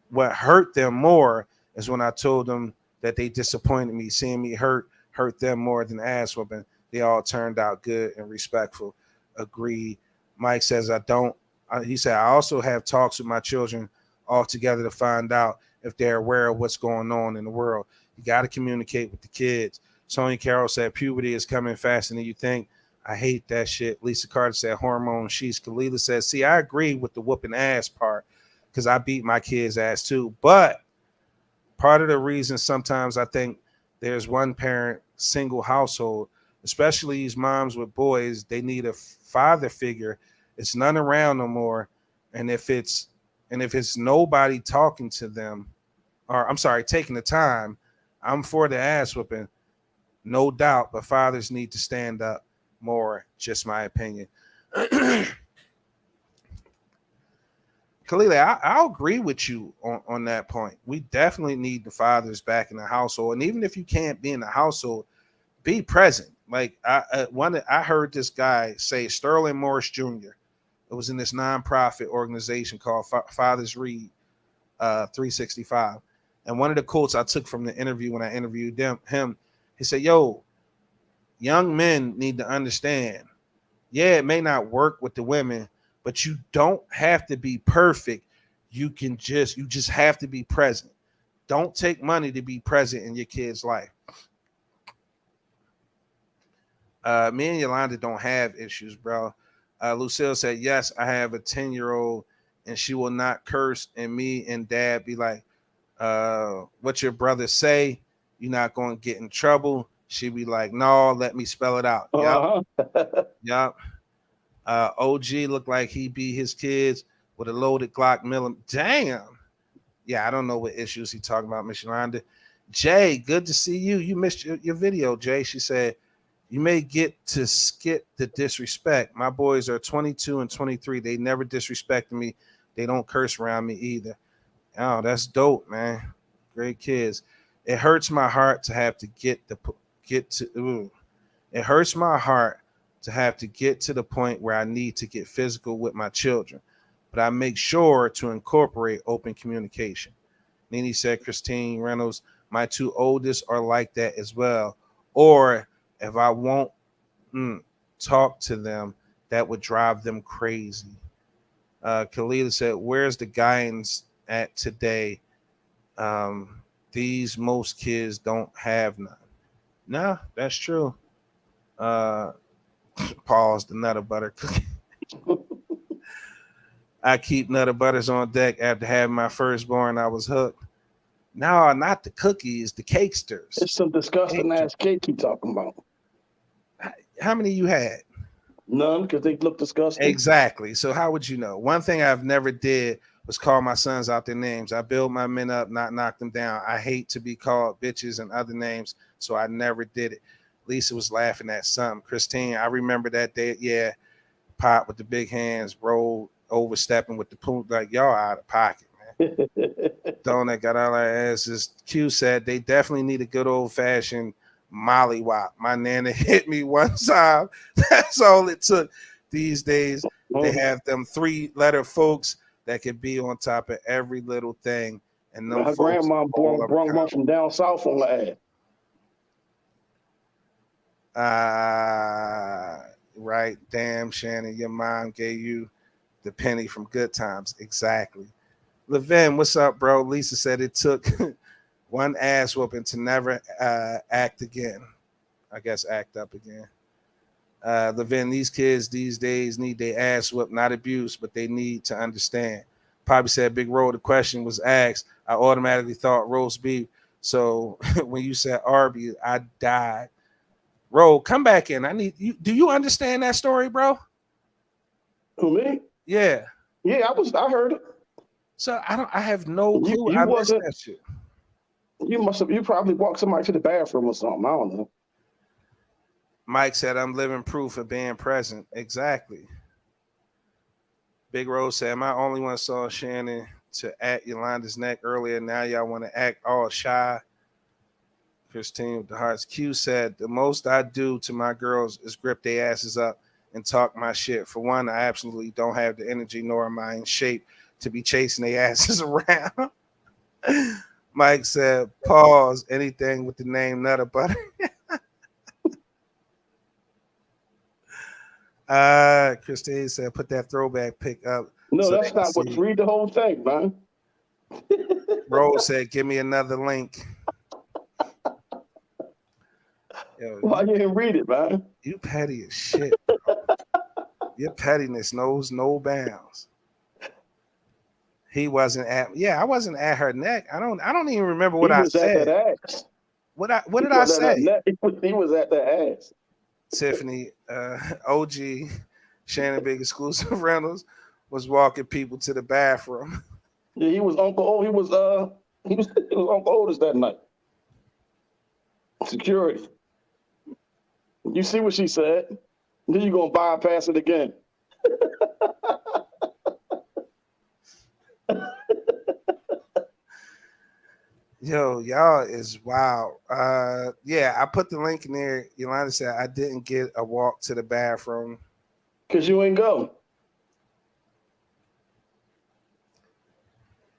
what hurt them more is when I told them that they disappointed me. Seeing me hurt them more than ass whooping. They all turned out good and respectful. Agreed. Mike says he said I also have talks with my children all together to find out if they're aware of what's going on in the world. You got to communicate with the kids. Sonia Carroll said puberty is coming faster than you think. I hate that shit. Lisa Carter said hormone sheets. Kalila said, see, I agree with the whooping ass part because I beat my kids' ass too. But part of the reason sometimes I think there's one parent, single household, especially these moms with boys, they need a father figure. It's none around no more. And if it's nobody talking to them, or I'm sorry, taking the time, I'm for the ass whooping. No doubt, but fathers need to stand up more, just my opinion. Khalila, I'll agree with you on that point. We definitely need the fathers back in the household. And even if you can't be in the household, be present. Like I heard this guy say, Sterling Morris Jr. It was in this nonprofit organization called Fathers Read 365. And one of the quotes I took from the interview when I interviewed him, he said, yo, young men need to understand, yeah, it may not work with the women, but you don't have to be perfect. You just have to be present. Don't take money to be present in your kid's life. Me and Yolanda don't have issues, bro. Lucille said, yes, I have a 10-year-old and she will not curse. And me and dad be like, what your brother say? You're not going to get in trouble. She be like, no, let me spell it out. Yep. OG looked like he beat his kids with a loaded Glock millimeter. Damn. Yeah, I don't know what issues he talking about, Miss Yolanda. Jay, good to see you. You missed your video, Jay. She said, you may get to skip the disrespect. My boys are 22 and 23. They never disrespected me. They don't curse around me either. Oh, that's dope, man. Great kids. It hurts my heart to have to It hurts my heart to have to get to the point where I need to get physical with my children, but I make sure to incorporate open communication. Nene said, Christine Reynolds, my two oldest are like that as well. Or if I won't talk to them, that would drive them crazy. Khalila said, where's the guidance at today? These most kids don't have none. No, that's true. Pause the Nutter Butter cookie. I keep Nutter Butters on deck after having my firstborn. I was hooked. No, not the cookies, the cakesters. It's some disgusting ass cake you talking about. How many you had? None, because they look disgusting. Exactly. So how would you know? One thing I've never did was call my sons out their names. I build my men up, not knock them down. I hate to be called bitches and other names, so I never did it. Lisa was laughing at something. Christine, I remember that day. Yeah, Pop with the big hands, rolled, overstepping with the poon. Like, y'all out of pocket, man. Donut got all our asses. Q said they definitely need a good old-fashioned mollywop. My nana hit me one time. That's all it took. These days, they have them 3-letter folks that could be on top of every little thing. And her grandma brought one from down south on the ad. Right. Damn, Shannon, your mom gave you the penny from Good Times. Exactly. Levin, what's up, bro? Lisa said it took one ass whooping to never act again. I guess act up again. Levin, these kids these days need their ass whooped, not abuse, but they need to understand. Poppy said, Big Roll, the question was asked. I automatically thought roast beef. So when you said Arby's, I died. Roll, come back in. I need you. Do you understand that story, bro? Who, me? Yeah. Yeah, I heard it. So I have no clue. You I missed that shit. You probably walked somebody to the bathroom or something. I don't know. Mike said, I'm living proof of being present. Exactly. Big Rose said, "Am I only one saw Shannon to act Yolanda's neck earlier? Now y'all want to act all shy." Christine with the hearts. Q said, "The most I do to my girls is grip their asses up and talk my shit. For one, I absolutely don't have the energy nor am I in shape to be chasing their asses around." Mike said, "Pause. Anything with the name Nutter Butter." Christine said, "Put that throwback pic up." No, so that's not what. Read the whole thing, man. Rose said, "Give me another link." Yo, Why you didn't read it, man? you petty as shit, bro. Your pettiness knows no bounds. He wasn't at. Yeah, I wasn't at her neck. I don't even remember what I said. He was at that ass. What did I say? He was at that ass. Tiffany, OG, Shannon Big Exclusive Rentals was walking people to the bathroom. Yeah, he was Uncle O. He was Uncle Otis that night. Security. You see what she said? Then you gonna bypass it again. Yo, y'all is wild. Yeah, I put the link in there. Yolanda said I didn't get a walk to the bathroom. Cause you ain't go.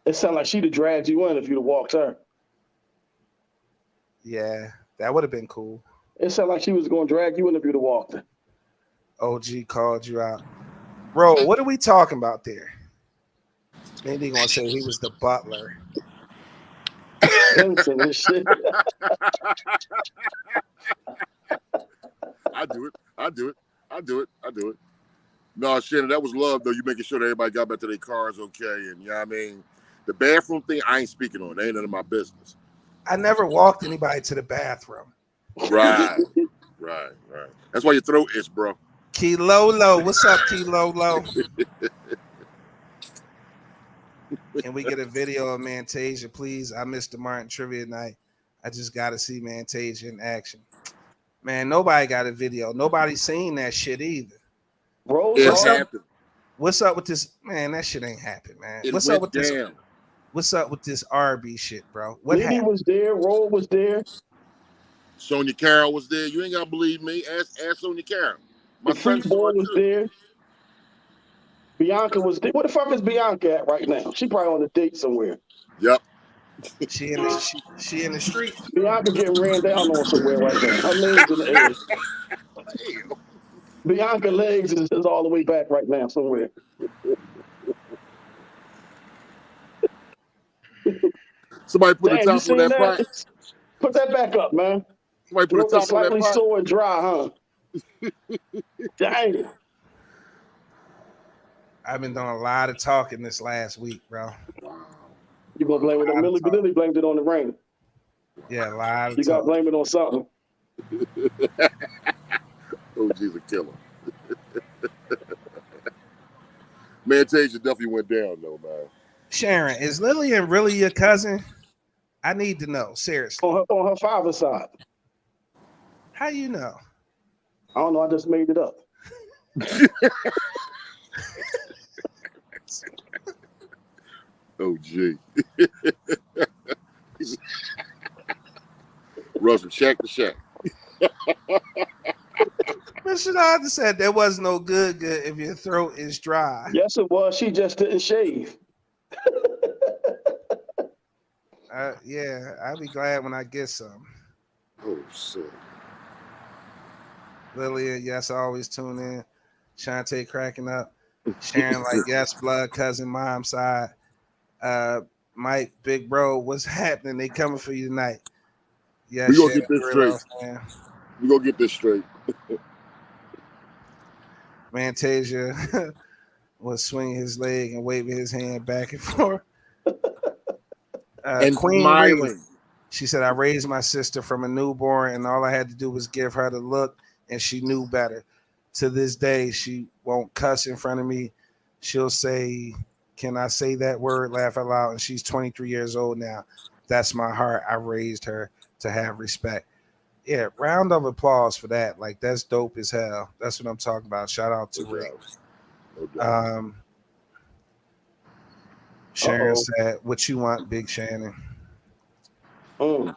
It sounded like she'd have dragged you in if you'd have walked her. Yeah, that would have been cool. It sounded like she was gonna drag you in if you'd have walked her. OG called you out. Bro, what are we talking about there? Maybe gonna say he was the butler. Vincent and shit. I do it. No, Shannon, that was love, though. You making sure that everybody got back to their cars okay. And, you know what I mean? The bathroom thing, I ain't speaking on. That ain't none of my business. I never walked anybody to the bathroom. Right. That's why your throat is, bro. Key Lolo. What's up, Key Lolo? Can we get a video of Mantasia, please? I missed the Martin trivia night. I just got to see Mantasia in action. Man, nobody got a video. Nobody's seen that shit either. Rose, what's up with this? Man, that shit ain't happened, man. What's up with this RB shit, bro? What happened? was there. Roll was there. Sonia Carroll was there. You ain't got to believe me. Ask Sonia Carroll. My son boy was there. Bianca was there. Where the fuck is Bianca at right now? She probably on a date somewhere. Yep. She in the street. Bianca getting ran down on somewhere right now. Her legs in the air. Bianca legs is all the way back right now somewhere. Somebody put the top on that pot. Put that back up, man. Somebody put the top on that pot. Slightly sore and dry, huh? Dang. I've been doing a lot of talking this last week, bro. You gonna blame it on Millie? Millie blamed it on the rain. Yeah, a lot of You gotta blame it on something. Oh, she's a killer. Mantasia definitely went down, though, man. Sharon, is Lillian really your cousin? I need to know, seriously. On her father's side. How you know? I don't know. I just made it up. Oh, gee. Russ from shack to shack. Mr. Doctor said there was no good if your throat is dry. Yes, it was. She just didn't shave. Yeah, I'll be glad when I get some. Oh, shit. Lillian, yes, I always tune in. Shantae cracking up. Sharon, like, yes, blood cousin, mom side. Mike, big bro, what's happening? They coming for you tonight. Yeah, we gonna get this straight. We gonna get this straight. Mantasia was swinging his leg and waving his hand back and forth. And Queen smiling. Reed, she said, I raised my sister from a newborn, and all I had to do was give her the look, and she knew better. To this day, she won't cuss in front of me. She'll say, can I say that word? Laugh out loud. And she's 23 years old now. That's my heart. I raised her to have respect. Yeah, round of applause for that. Like, that's dope as hell. That's what I'm talking about. Shout out to Rick. Sharon said, "What you want, Big Shannon?" Oh,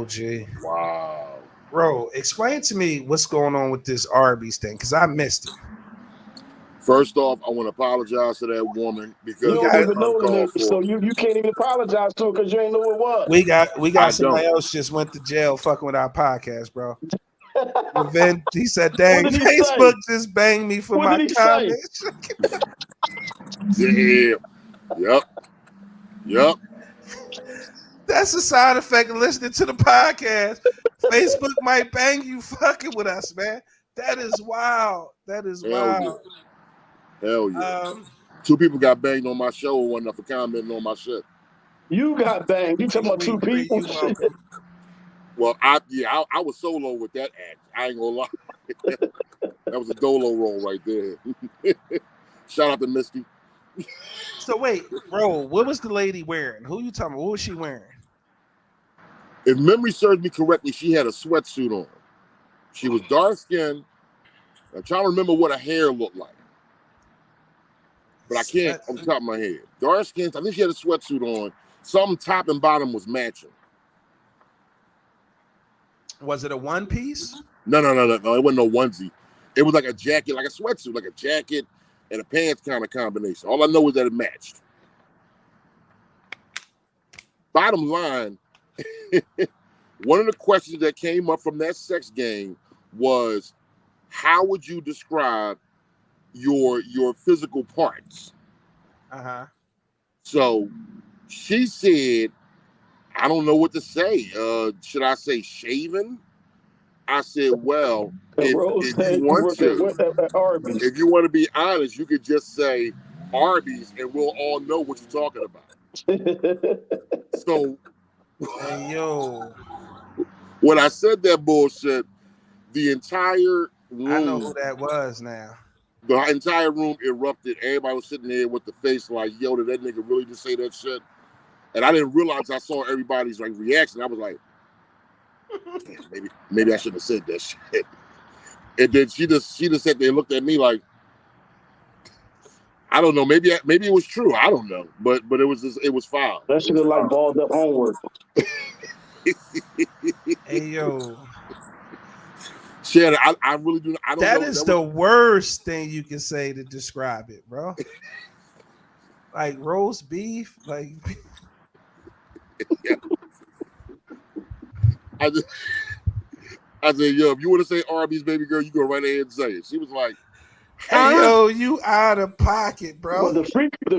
gee. Wow. Bro, explain to me what's going on with this Arby's thing, because I missed it. First off, I want to apologize to that woman because You don't even know the name, uncalled for. so you can't even apologize to her because you ain't know who it was. We got I somebody don't. else just went to jail fucking with our podcast, bro. Revenge. He said, "Dang, What did he Facebook say? just banged me for What my did he say? comments." Yeah. Yep. That's a side effect of listening to the podcast. Facebook might bang you fucking with us, man. That is wild. That is wild. Hell yeah. 2 people got banged on my show and one for commenting on my shit. You got banged. You talking about 2 people? You welcome. Well, I was solo with that act. I ain't gonna lie. That was a dolo roll right there. Shout out to Misty. So wait, bro, what was the lady wearing? Who you talking about? What was she wearing? If memory serves me correctly, she had a sweatsuit on. She was dark skinned. I'm trying to remember what her hair looked like. But I can't on the top of my head. Dark skin, I think she had a sweatsuit on. Some top and bottom was matching. Was it a one piece? No. It wasn't no onesie. It was like a jacket, like a sweatsuit, like a jacket and a pants kind of combination. All I know is that it matched. Bottom line, one of the questions that came up from that sex game was, how would you describe your physical parts? So she said, I don't know what to say. Should I say shaven? I said, well, if you want to, if you want to be honest, you could just say Arby's and we'll all know what you're talking about. So hey, yo, when I said that bullshit, the entire room, I know who that was now. The entire room erupted. Everybody was sitting there with the face like, yo, did that nigga really just say that shit? And I didn't realize I saw everybody's like reaction. I was like, maybe I shouldn't have said that shit. And then she just sat there and looked at me like, I don't know. Maybe it was true. I don't know. But it was foul. That shit look like balled up homework. Hey, yo. Shit, I really do. I don't know. That is the worst thing you can say to describe it, bro. Like roast beef, like. Yeah. I said, yo, if you want to say Arby's, baby girl, you go right ahead and say it. She was like, hey, yo, you out of pocket, bro. Well, the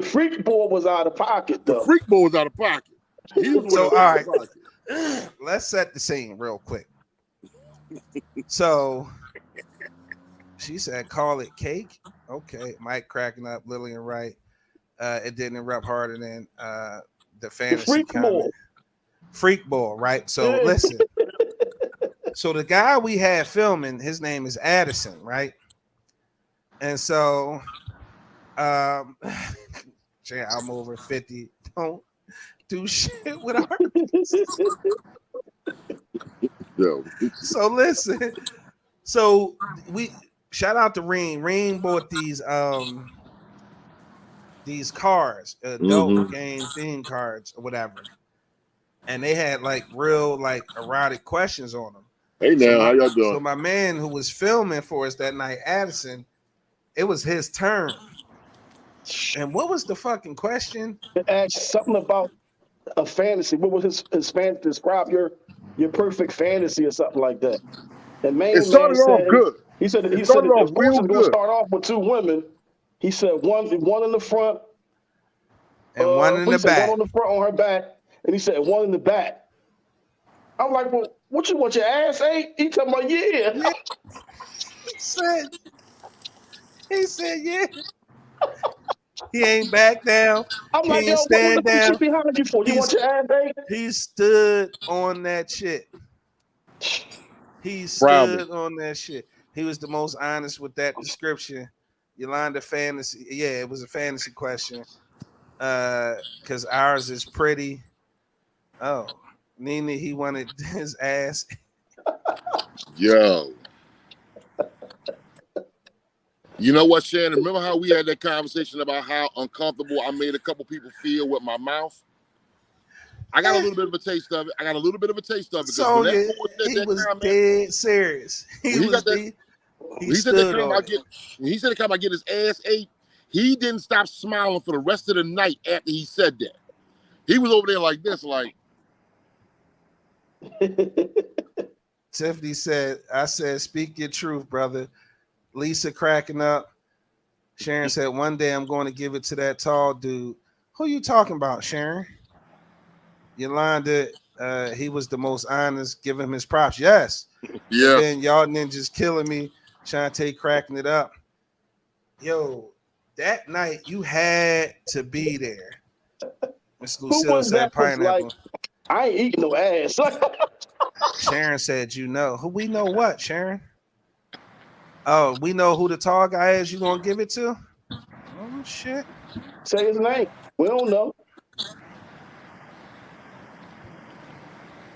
freak boy was out of pocket, though. The freak boy was out of pocket. He was so, all right, pocket. Let's set the scene real quick. So, she said, call it cake. Okay, Mike cracking up, Lillian right. It didn't erupt harder than the fantasy comment. Freak ball, right? So, listen. So, the guy we had filming, his name is Addison, right? And so, I'm over 50. Don't do shit with Arby's. Yo. So listen. So we shout out to Reem. Reem bought these cards, adult game theme cards or whatever, and they had like real like erotic questions on them. Hey now, how y'all doing? So my man who was filming for us that night, Addison, it was his turn. And what was the fucking question? It asked something about a fantasy. What was his fantasy? Describe your perfect fantasy or something like that. And it started off good. He said of course it's going to start off with 2 women. He said one in the front and one in the back. One on the front on her back, and he said one in the back. I'm like, well, what you want your ass ate? He talking about yeah. He said yeah. He ain't back down. I'm he like, ain't yo, stand what was down. the behind you for? You want your ass ate? He stood on that shit. He stood on that shit. He was the most honest with that description. Yolanda fantasy. Yeah, it was a fantasy question. Because ours is pretty. Oh, Nina, he wanted his ass. Yo. You know what, Shannon? Remember how we had that conversation about how uncomfortable I made a couple people feel with my mouth? I got a little bit of a taste of it. Because So when that yeah, boy said he that was comment, dead serious. when he got that, He when he said that stood comment on about it. when he said the comment about getting his ass ate, he didn't stop smiling for the rest of the night after he said that. He was over there like this, like. Tiffany said, I said, speak your truth, brother. Lisa cracking up. Sharon said, one day I'm going to give it to that tall dude. Who you talking about, Sharon? Yolanda, he was the most honest. Give him his props. Yes. Yeah. And then y'all ninjas killing me. Shantae cracking it up. Yo, that night you had to be there. Miss Who Lucille was said that? Was like, pineapple. I ain't eating no ass. Sharon said, you know. Who we know what, Sharon? Oh, we know who the tall guy is you gonna give it to? Oh shit. Say his name. We don't know.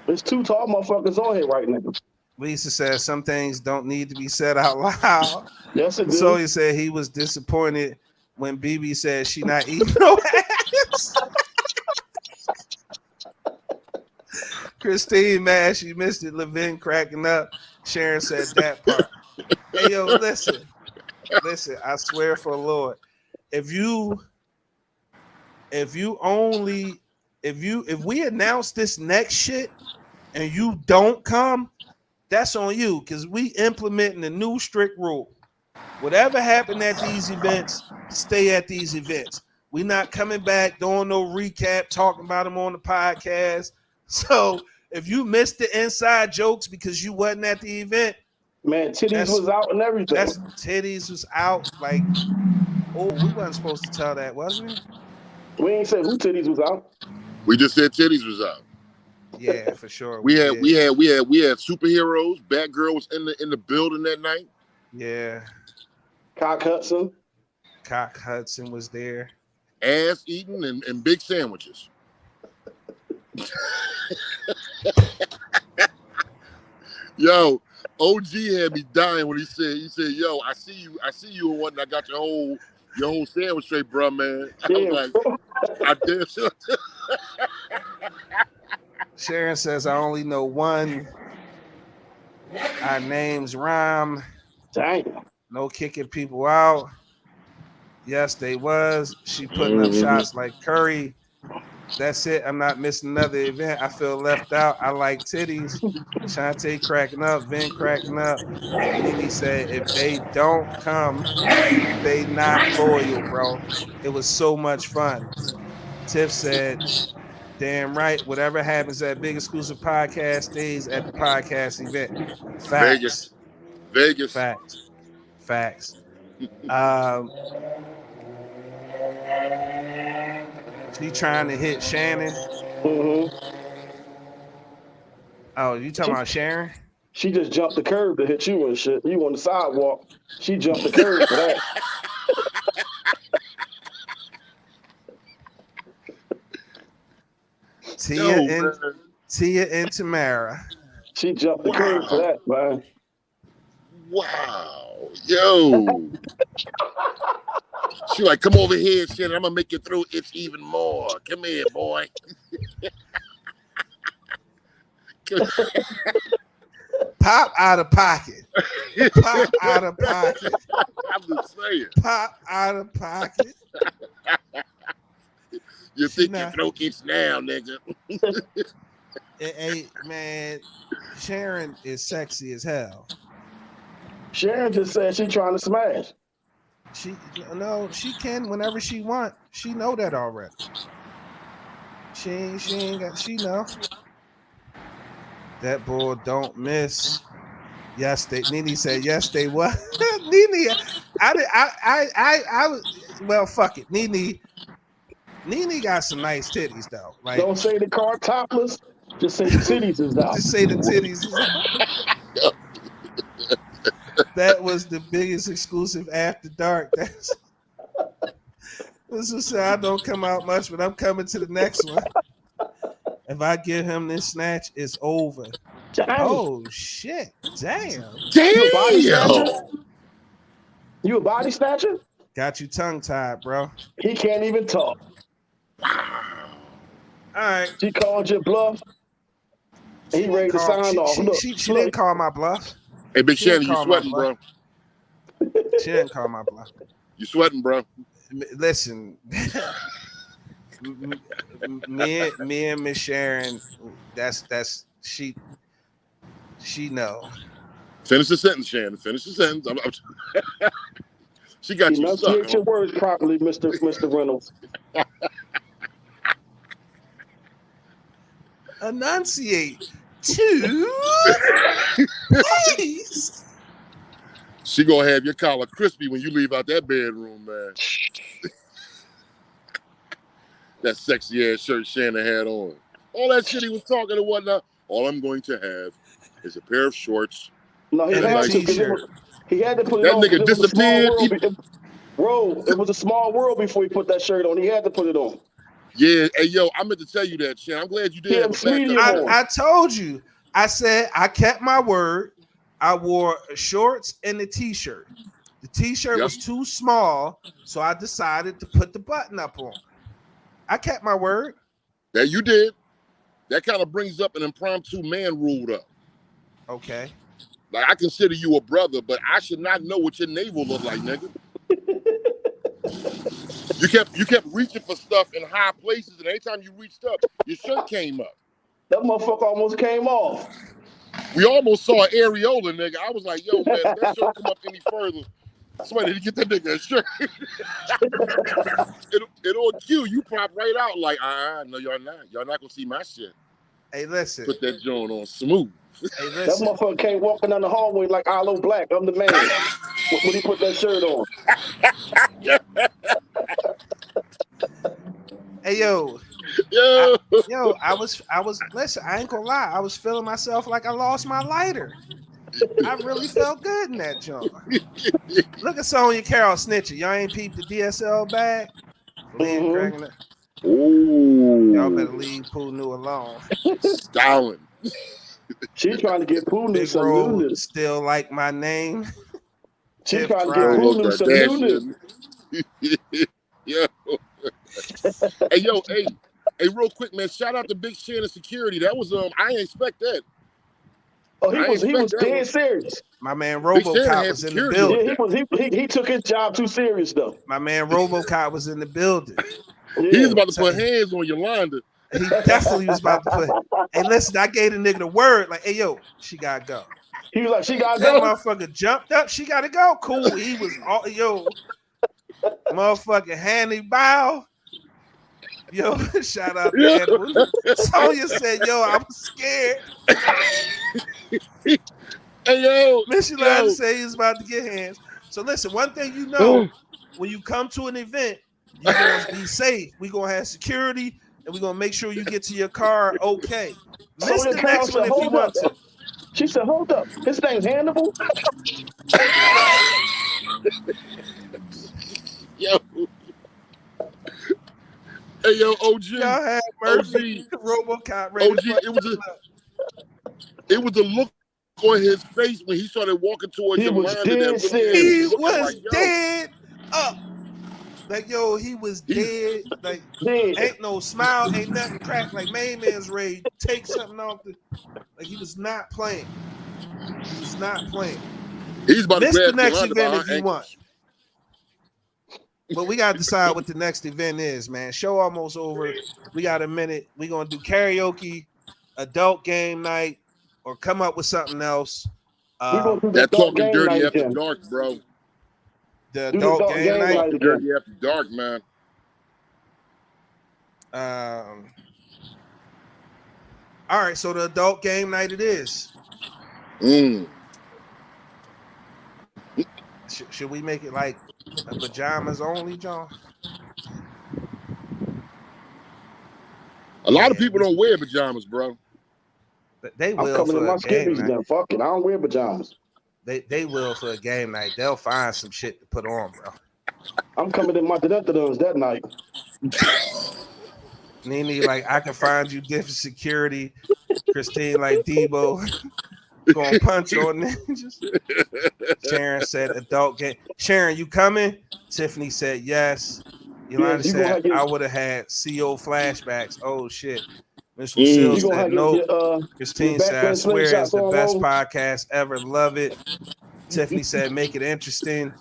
There's two tall motherfuckers on here right now. Lisa said some things don't need to be said out loud. Yes, it So do. he said he was disappointed when BB said she not eating no ass. Christine, man, she missed it. Levin cracking up. Sharon said that part. Hey, yo, listen. I swear for the Lord, if we announce this next shit and you don't come, that's on you, because we implementing the new strict rule. Whatever happened at these events, stay at these events. We're not coming back doing no recap, talking about them on the podcast. So if you missed the inside jokes because you wasn't at the event, man, titties was out and everything. That's titties was out. Like, oh, we wasn't supposed to tell that, was we? We ain't say who titties was out. We just said titties was out. Yeah, for sure. We had superheroes. Batgirl was in the building that night. Yeah. Cock Hudson was there. Ass eating and big sandwiches. Yo, OG had me dying when he said, yo, I see you in one, I got your whole sandwich straight, bro, man. I was like, I did. Sharon says, I only know one. Our names rhyme. Dang. No kicking people out. Yes, they was. She putting up shots like Curry. That's it. I'm not missing another event. I feel left out. I like titties. Shantae cracking up. Vin cracking up. Mimi said, if they don't come, they not loyal, bro. It was so much fun. Tiff said, damn right. Whatever happens at Big Exclusive Podcast stays at the podcast event. Facts. Vegas. Facts. She trying to hit Shannon. Mm-hmm. Oh, you talking about Sharon? She just jumped the curb to hit you and shit. You on the sidewalk. She jumped the curb for that. Tia and Tamara. She jumped the curb for that, man. Wow. Yo. She like, come over here, shit. I'm gonna make you throw it even more. Come here, boy. Pop out of pocket. Pop out of pocket. I'm just saying. Pop out of pocket. You think your throat itch now, nigga. Hey, man, Sharon is sexy as hell. Sharon just said she trying to smash. She can whenever she want. She know that already. She know. That boy don't miss. Yes, Nene said yes, they what? Nene, I was well, fuck it. Nene got some nice titties though. Like, don't say the car topless. Just say the titties is out. Just say the titties is out. That was the biggest exclusive after dark. This is I don't come out much, but I'm coming to the next one. If I give him this snatch, it's over. Dang. Oh shit! Damn! You a body snatcher? Got you tongue tied, bro. He can't even talk. All right. She called your bluff. He ready to sign off. Look, she didn't call my bluff. Hey, Big She didn't Shannon, you call my sweating, bro? She didn't call my bluff. You sweating, bro? Listen, me and Miss Sharon, that's she know. Finish the sentence, Shannon. Finish the sentence. She got you stuck. Enunciate your words properly, Mr. Reynolds. Enunciate two please. She gonna have your collar crispy when you leave out that bedroom, man. That sexy ass shirt Shannon had on. All that shit he was talking and whatnot. All I'm going to have is a pair of shorts. No, he And had a to. t-shirt. He had to put it That on. nigga It was a small disappeared. world. It was a small world before he put that shirt on. He had to put it on. Yeah, hey yo, I meant to tell you that, Shannon. I'm glad you did have a medium backup. on. I told you. I said I kept my word. I wore shorts and a t-shirt. The t-shirt was too small, so I decided to put the button up on. I kept my word. That you did. That kind of brings up an impromptu man rule up. Okay. Like, I consider you a brother, but I should not know what your navel look like, nigga. You kept reaching for stuff in high places, and anytime you reached up, your shirt came up. That motherfucker almost came off. We almost saw an areola, nigga. I was like, yo, man, if that shirt come up any further, somebody need to get that nigga a shirt. It'll kill you. Pop right out like, no, y'all not. Y'all not gonna see my shit. Hey, listen. Put that joint on smooth. Hey, That listen. motherfucker came walking down the hallway like Aloe Black. I'm the man. When he put that shirt on. Hey, yo. I was. Listen, I ain't gonna lie. I was feeling myself like I lost my lighter. I really felt good in that joint. Look at Sonya Carroll snitching. Y'all ain't peeped the DSL bag. Ooh. Y'all better leave Pooh-New alone. Styling. She's trying to get Pooh-New some newness. Still like my name. She's trying to get Pooh-New some newness. Yo. Hey, real quick, man. Shout out to Big Shannon Security. That was I didn't expect that. Oh, he was dead serious. My man RoboCop was in the building. Yeah, he took his job too serious though. My man RoboCop was in the building. Yeah. He was about to put hands on Yolanda. He definitely was about to put. Hey, listen, I gave the nigga the word. Like, hey, yo, she gotta go. He was like, she gotta that go. Motherfucker jumped up. She gotta go. Cool. He was all motherfucking Handy Bow. Yo, shout out to Animal. Sonya said, yo, I was scared. Hey, yo. Mission Line say he's about to get hands. So listen, one thing you know, when you come to an event, you're going to be safe. We're going to have security, and we're going to make sure you get to your car okay. Miss the next one if you want to. She said, hold up. His name's Hannibal? Yo. Hey, yo, OG. Y'all had mercy. RoboCop. OG, it was a look on his face when he started walking towards your mind. He was dead up. Like, yo, he was dead. Like, ain't no smile, ain't nothing cracked. Like, main man's ready to take something off. Like, he was not playing. He was not playing. He's about to miss grab the next Yolanda event if you want. But we got to decide what the next event is, man. Show almost over. We got a minute. We're going to do karaoke, adult game night, or come up with something else. That talking dirty after dark, bro. The adult game night. Dirty after dark, man. All right, so the adult game night it is. Should we make it like a pajamas only, John? A lot of people don't wear pajamas, bro. They will. I'm coming in my skivvies then. Fuck it. I don't wear pajamas. They will for a game night. They'll find some shit to put on, bro. I'm coming in my da-da-da-das that night. Nene, like, I can find you different security. Christine, like Debo, gonna punch on ninjas. Sharon said adult game. Sharon, you coming? Tiffany said yes. Yolanda said I would have had CO flashbacks. Oh shit. Miss Lucille said no. Christine said I swear it's the best podcast ever. Love it. Tiffany said make it interesting.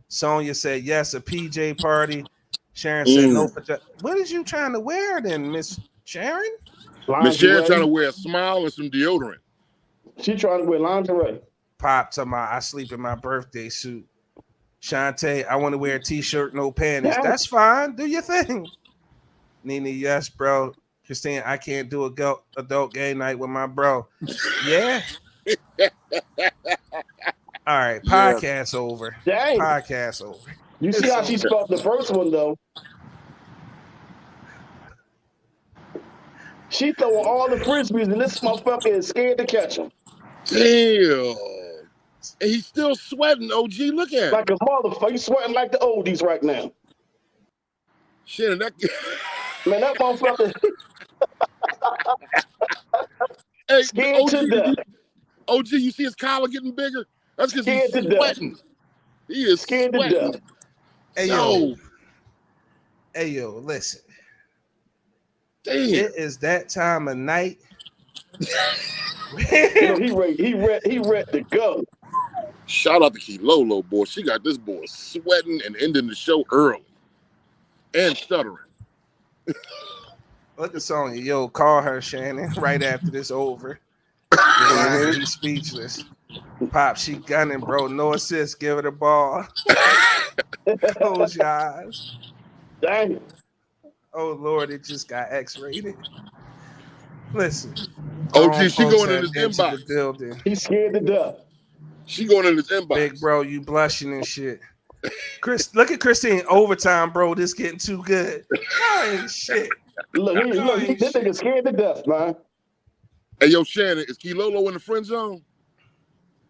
Sonia said yes, a PJ party. Sharon said no. What is you trying to wear then, Miss Sharon? Miss Sharon trying to wear a smile and some deodorant. She trying to wear lingerie. Pop to my I sleep in my birthday suit. Shantae, I want to wear a t-shirt, no panties. That's fine. Do your thing. Nene, yes, bro. Christine, I can't do adult gay night with my bro. Yeah. All right, podcast over. Dang. Podcast over. You see how she spelled the first one though? She throwing all the frisbees, and this motherfucker is scared to catch them. Damn. And he's still sweating, OG. Look at him. Like a motherfucker. He's sweating like the oldies right now. Shit, that man, that motherfucker. Hey, scared OG, to death. OG, you see his collar getting bigger? That's because he's sweating. He is scared sweating. to death. Hey, yo, listen. Damn. It is that time of night. He ready to go. Shout out to Kilolo, boy. She got this boy sweating and ending the show early and stuttering. Look at Sonya. Yo, call her, Shannon, right after this over. He's speechless. Pop, she gunning, bro. No assist. Give her the ball. Close your eyes. Dang. Oh, Lord, it just got X-rated. Listen. OG, she going in his inbox. Building. He's scared to death. She going in his inbox. Big bro, you blushing and shit. Chris, look at Christine. Overtime, bro. This getting too good. Oh, shit. Look, this nigga scared to death, man. Hey, yo, Shannon, is Kilolo in the friend zone?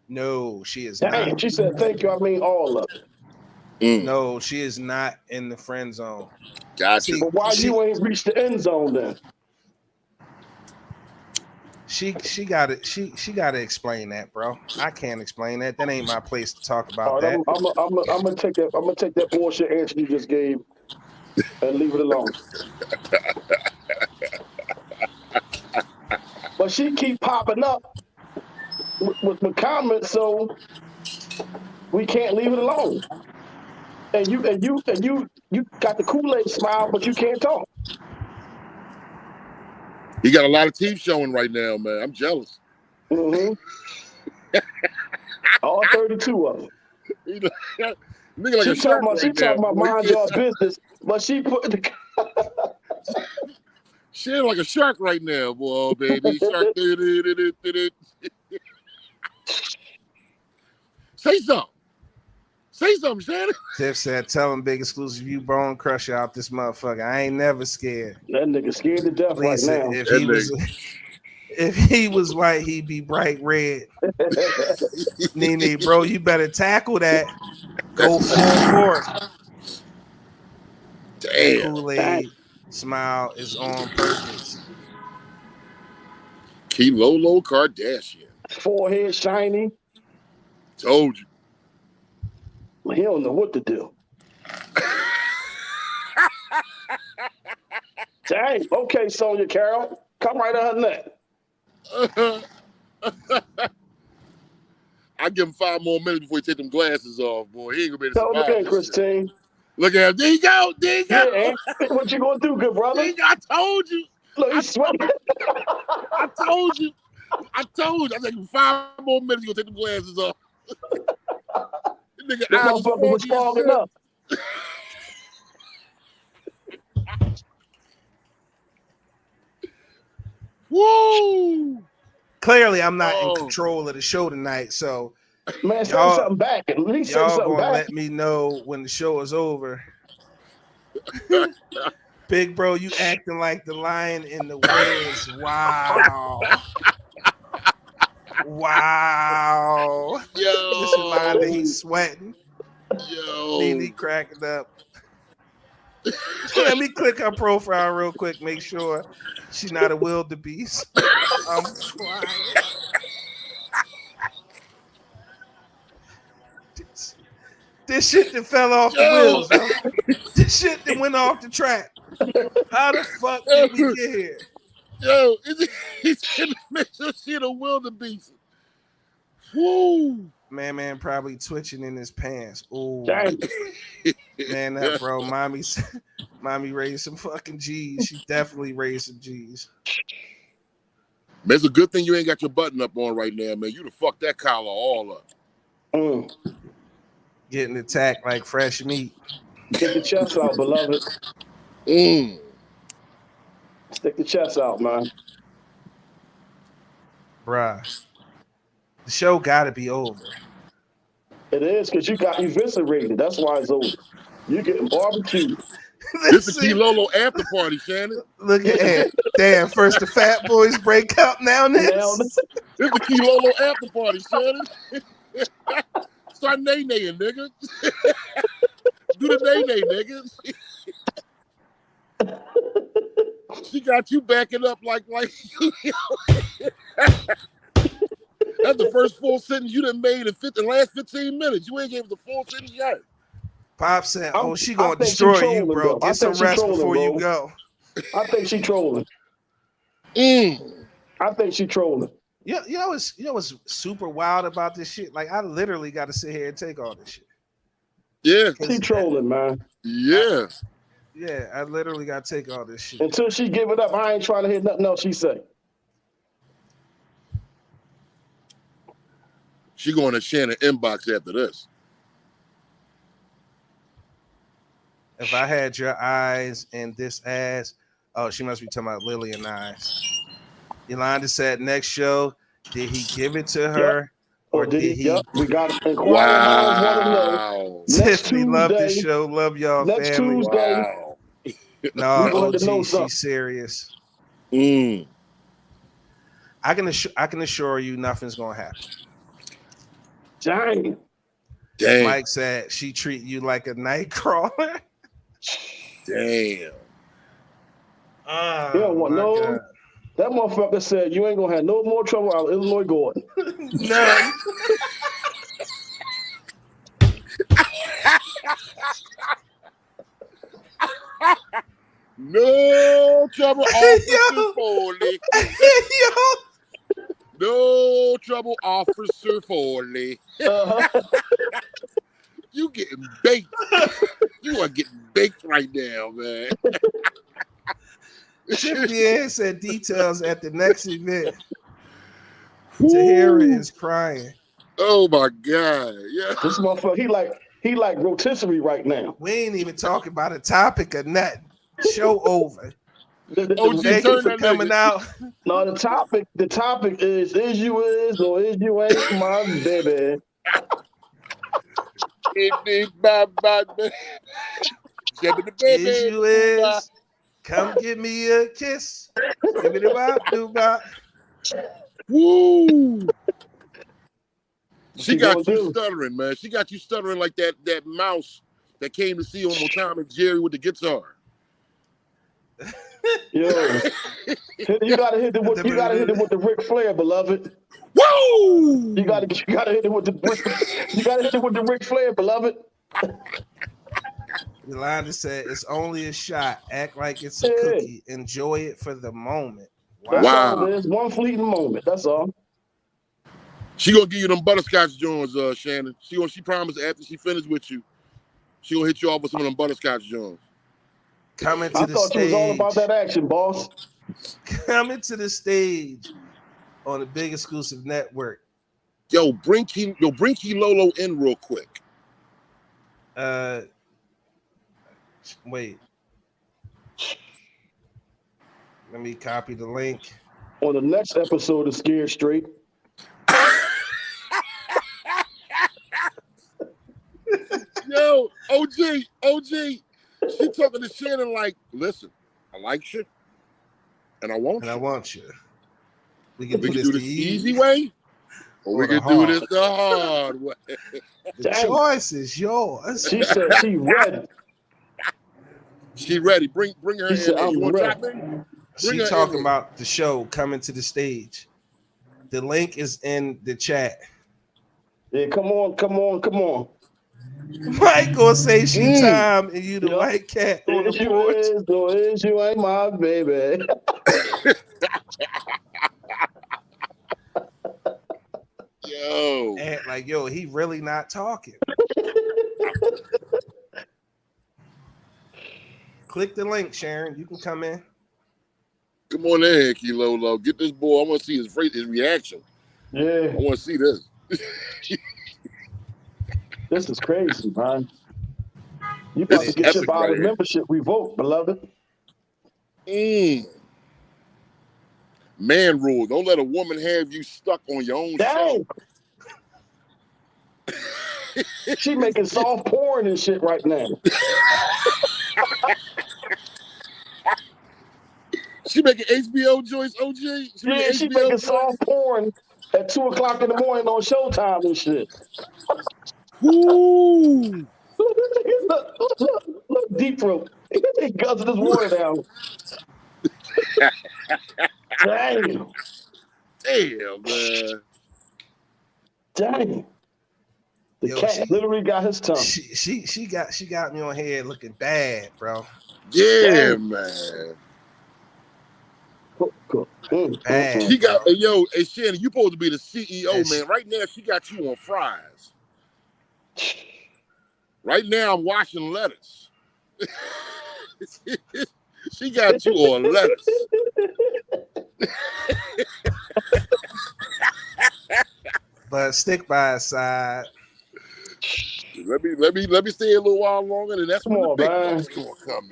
No, she is Dang, not. she said, thank you. I mean, all of it. No, she is not in the friend zone. Gotcha. But why you ain't reached the end zone then? She got it. She got to explain that, bro. I can't explain that. That ain't my place to talk about that. I'm gonna take that. I'm gonna take that bullshit answer you just gave and leave it alone. But she keep popping up with comments, so we can't leave it alone. And you got the Kool-Aid smile, but you can't talk. He got a lot of teeth showing right now, man. I'm jealous. Mm-hmm. All 32 of them. Nigga like she talking about mind y'all's business, but she put the she like a shark right now, boy, baby. Shark. Say something. Say something, Shannon. Tiff said, tell him Big Exclusive, you bone crusher out this motherfucker. I ain't never scared. That nigga scared to death right now. If he was white, he'd be bright red. Nene, bro, you better tackle that. Go full court. Damn. Kool-Aid smile is on purpose. Kilolo Kardashian. Forehead shiny. Told you. He don't know what to do. Dang. Okay, Sonya Carroll. Come right on her neck. I give him 5 more minutes before he take them glasses off, boy. He ain't gonna be able to survive. Look at Christine. Look at him. There you go. There you go. Yeah, what you gonna do, good brother? I told you. Look, he's sweating. I told you. I take him 5 more minutes. You gonna take them glasses off. This motherfucker was fogging up. Woo! Clearly, I'm not in control of the show tonight, so man, say something back. At least say something back. Let me know when the show is over. Big bro, you acting like the lion in the woods. Wow. Wow. Yo. This Yolanda, he's sweating. Yo. Nene cracking up. Let me click her profile real quick, make sure she's not a wildebeest. I'm trying. This shit that fell off the wheels, yo. This shit that went off the track. How the fuck did we get here? Yo, he's gonna make sure shit a wildebeest. Woo! Man, probably twitching in his pants. Ooh, Dang. man, that bro, mommy raised some fucking G's. She definitely raised some G's. Man, it's a good thing you ain't got your button up on right now, man. You'd have fucked that collar all up. Getting attacked like fresh meat. Get the chest out, beloved. Stick the chest out, man. Bruh. The show gotta be over. It is because you got eviscerated. That's why it's over. You getting barbecued. This is the Key Lolo after party, Shannon. Look at that. Damn, first the fat boys break up, now this. This is the Key Lolo after party, Shannon. Start nay-naying, nigga. Do the nay-nay, nigga. She got you backing up like that's the first full sentence you done made in the last 15 minutes. You ain't gave the full sentence yet. Pop said, "Oh, she gonna destroy you, bro. Get some rest before you go." I think she trolling. I think she trolling. You know what's super wild about this shit? Like, I literally got to sit here and take all this shit. Yeah, she trolling, man. Yeah, I literally got to take all this shit. Until she give it up, I ain't trying to hear nothing else she say. She going to Shannon inbox after this. If I had your eyes and this ass, oh, she must be talking about Lillian eyes. Yolanda said, next show, did he give it to her? Or did he? Yep. We got it. Wow. Tiffany, love this show. Love y'all next family. Tuesday. Wow. No, OG, she's serious. I can assure you nothing's going to happen. Dang. Mike said she treat you like a night crawler. Damn. You don't want no. God. That motherfucker said you ain't gonna have no more trouble out of Illinois Gordon. None. No trouble, Officer Foley. No trouble, Officer Foley. You getting baked. You are getting baked right now, man. Chip said details at the next event. Tahira is crying. Oh my God. Yeah. This motherfucker, he like rotisserie right now. We ain't even talking about a topic or nothing. Show over. Thank you for coming out. No, the topic is you is or is you ain't my baby. Is you is. Come give me a kiss. Give me the bop, do bop. Woo! She got you stuttering, man. She got you stuttering like that mouse that came to see on Tom and Jerry with the guitar. Yo, you gotta hit it with the Ric Flair, beloved. Woo! You gotta hit it with the Ric Flair, beloved. Yolanda said, it's only a shot. Act like it's a cookie. Enjoy it for the moment. Wow. It's one fleeting moment. That's all. She gonna give you them butterscotch joints, Shannon. She promised after she finished with you, she gonna hit you off with some of them butterscotch joints. Coming to I the thought stage. you was all about that action, boss. Coming to the stage on the big exclusive network. Yo, bring Key Lolo in real quick. Wait. Let me copy the link. On the next episode of Scared Straight. Yo, OG. She talking to Shannon like, listen, I like you, and I want you. We can do this the easy way, or we can do this the hard way. The choice is yours. She said she ready. She ready. Bring her in. Said, you want to drop in? She talking about the show coming to the stage. The link is in the chat. Yeah, come on. Mike gonna say she time and you the white cat on the Is you porch. is, no is you ain't my baby. Yo. And like, yo, he really not talking. Click the link, Sharon. You can come in. Come on in, Lolo. Get this boy. I want to see his reaction. Yeah. I want to see this. This is crazy, man. You This about to is get your epic right Bible here. membership revoked, beloved. Man rule. Don't let a woman have you stuck on your own Dang. show. She making soft porn and shit right now. She making HBO joints, OG? She making soft porn at 2:00 in the morning on Showtime and shit. Ooh. Look, deep throat. He guzzled his water down. Damn. Damn, man. Dang. The cat literally got his tongue. She got me on here looking bad, bro. Yeah, man. Bad. She got, hey Shannon, you supposed to be the CEO, man. Right now, she got you on fries. Right now, I'm washing lettuce. She got you on lettuce. But stick by his side. Let me stay a little while longer, and that's when the big bucks gonna come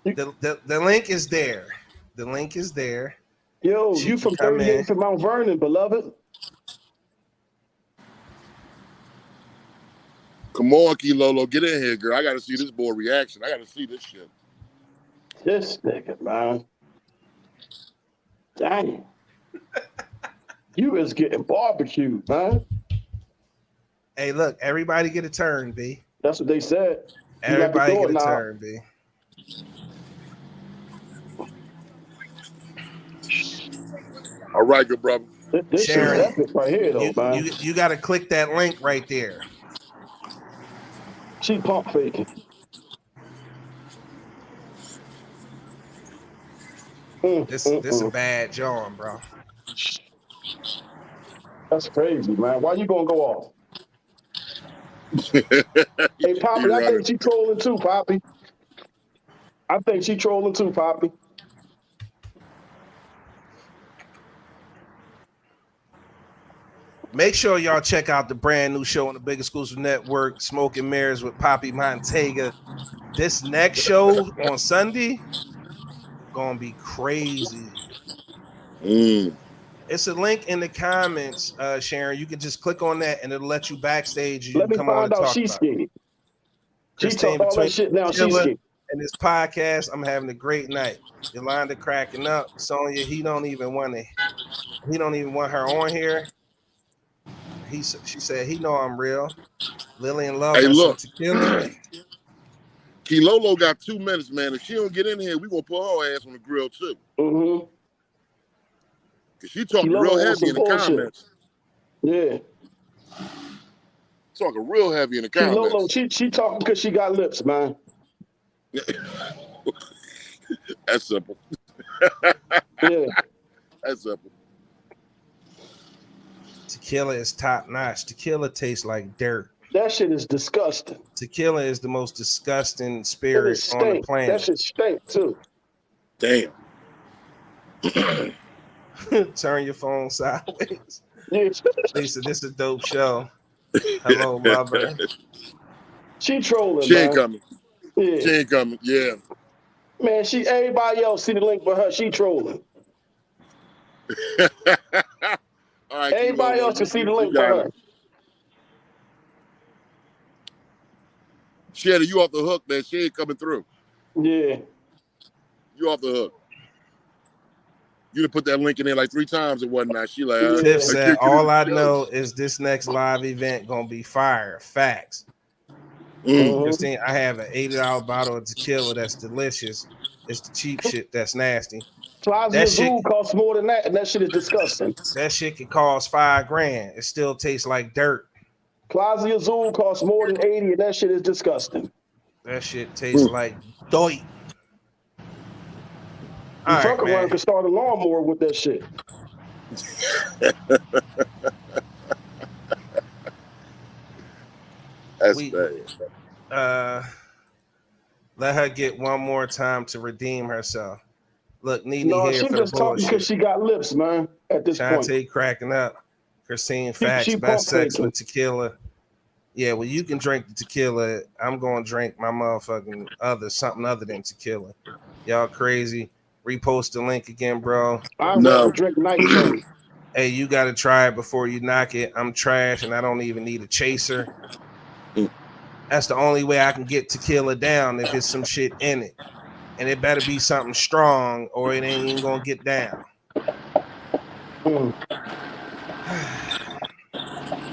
in. The link is there. The link is there. Yo, you from 38th and Mount Vernon, beloved. Come on, Lolo, get in here, girl. I gotta see this boy reaction. I gotta see this shit. This nigga, man. Dang. You is getting barbecued, man. Hey, look, everybody get a turn, B. That's what they said. Everybody get a turn, B. All right, good brother. This Sharon, shit epic right here, though, man. You got to click that link right there. She pump faking. This a bad John, bro. That's crazy, man. Why you gonna go off? Hey, Poppy, I think she trolling too, Poppy. I think she trolling too, Poppy. Make sure y'all check out the brand new show on the Big Exclusive Network, Smoking Mirrors with Poppy Montega. This next show on Sunday gonna be crazy. It's a link in the comments, Sharon. You can just click on that and it'll let you backstage. You Let me come on find and out talk she's about it. skinny. She Christine, talk all that shit now. She's skinny. And this podcast, I'm having a great night. Yolanda cracking up. Sonya, he don't even want her on here. She said he know I'm real. Lillian Love. Hey, look. Lolo got 2 minutes, man. If she don't get in here, we gonna put her ass on the grill too. Cause she talking real heavy in the comments. Yeah. Talking real heavy in the comments. Lolo, she talking because she got lips, man. That's simple. Yeah. That's simple. Tequila is top notch. Tequila tastes like dirt. That shit is disgusting. Tequila is the most disgusting spirit on the planet. That shit stink too. Damn. Turn your phone sideways. Yeah. Lisa, this is a dope show. Hello, mother. She trolling. She ain't man. coming. Yeah. She ain't coming. Yeah. Man, everybody else see the link but her. She trolling. All right, everybody else can see the link but her. Shannon, you off the hook, man. She ain't coming through. Yeah. You off the hook. You done put that link in there like 3 times and whatnot. She like, Tiff said, all I know is this next live event gonna be fire. Facts. Christine, I have an $80 bottle of tequila that's delicious. It's the cheap shit that's nasty. That shit costs more than that, and that shit is disgusting. That shit can cost $5,000. It still tastes like dirt. Classy Azul costs more than 80, and that shit is disgusting. That shit tastes like doit. You All fuck right, around man. can start a lawnmower with that shit. That's We- bad. Let her get one more time to redeem herself. Look, Nene No, here she for the just talking because bullshit. she got lips, man. At this point, Shantae cracking up. Christine, facts, she best pump sex faking. with tequila. Yeah, well, you can drink the tequila. I'm going to drink my motherfucking something other than tequila. Y'all crazy. Repost the link again, bro. I'd No. rather drink nitro. Hey, you got to try it before you knock it. I'm trash and I don't even need a chaser. That's the only way I can get tequila down if it's some shit in it. And it better be something strong or it ain't even going to get down. Mm.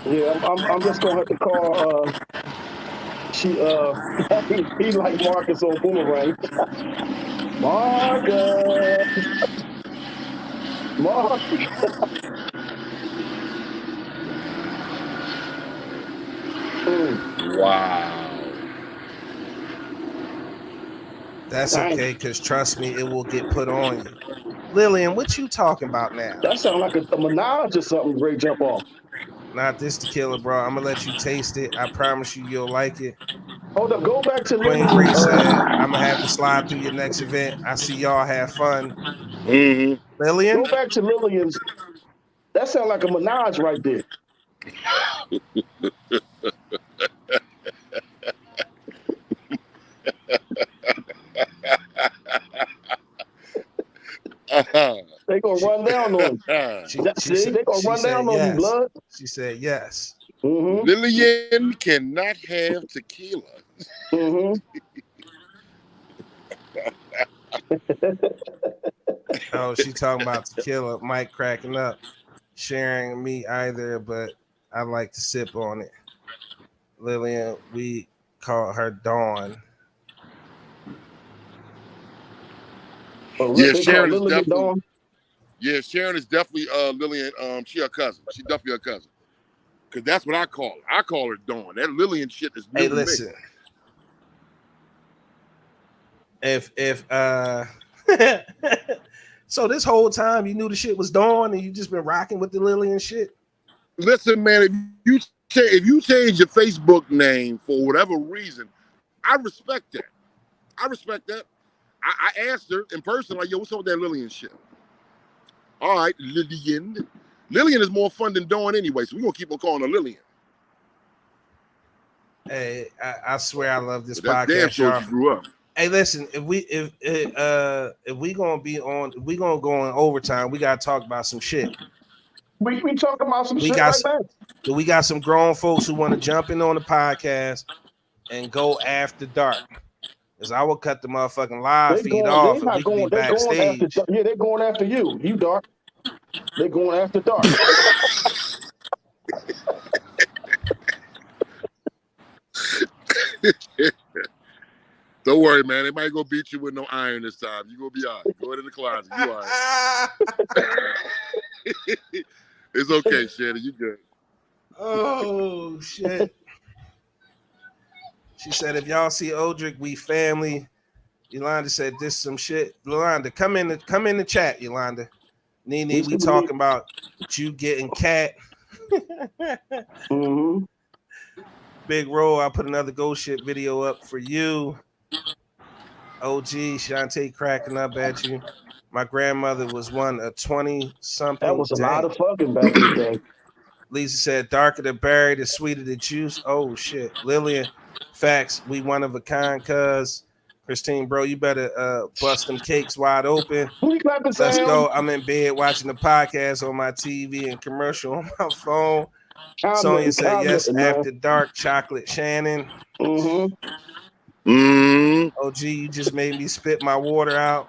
Yeah, I'm just gonna have to call. He like Marcus on Boomerang. Marcus. Wow. That's Dang. okay, because trust me, it will get put on you. Lillian, what you talking about now? That sounds like a Minaj or something. Ray jump off. Not this tequila, bro. I'm gonna let you taste it. I promise you'll like it. Hold up, go back to Queen Lillian. Bree said, I'm gonna have to slide through your next event. I see y'all have fun. Mm-hmm. Lillian? Go back to Lillian's. That sounds like a Minaj right there. They gonna run down on you. See, they gonna run down on you, blood. She said yes. Mm-hmm. Lillian cannot have tequila. Mm-hmm. Oh, she talking about tequila. Mike cracking up. Sharing me either, but I like to sip on it. Lillian, we call her Dawn. Oh, Yeah, they Sharon call is Lillian definitely. Dawn. Yeah, Sharon is definitely Lillian. She her cousin. She definitely her cousin. Cause that's what I call her. I call her Dawn. That Lillian shit is new Hey, to listen. me. If so this whole time you knew the shit was Dawn and you just been rocking with the Lillian shit? Listen, man, if you change your Facebook name for whatever reason, I respect that. I respect that. I asked her in person, like, yo, what's up with that Lillian shit? All right, Lillian. Lillian is more fun than Dawn anyway, so we're gonna keep on calling her Lillian. Hey, I swear I love this But that's damn podcast, sure y'all. she grew up. Hey, listen, if we gonna be on, if we gonna go in overtime, we gotta talk about some shit. We talking about some We shit got like that. We got some grown folks who want to jump in on the podcast and go after dark. Cause I will cut the motherfucking live feed off and we can be backstage. They're going after you. You dark. They're going after dark. Don't worry, man. They might go beat you with no iron this time. You gonna be all right. Go in the closet. You all right. It's okay, Shannon. You good. Oh shit. She said, if y'all see Odrick, we family. Yolanda said, this some shit. Yolanda, come in the chat, Yolanda. Nene, we talking about you getting cat. Mm-hmm. Big Roll, I put another Ghost Ship video up for you. OG, Shantae cracking up at you. My grandmother was one of 20-something. That was a lot of fucking back in the day. Lisa said, darker the berry, the sweeter the juice. Oh, shit. Lillian, facts, we one of a kind, cuz. Christine, bro, you better bust them cakes wide open. Who you clapping, Let's Sam? go. I'm in bed watching the podcast on my TV and commercial on my phone. Sonia said, yes, after dark, chocolate Shannon. Mm-hmm. OG, you just made me spit my water out.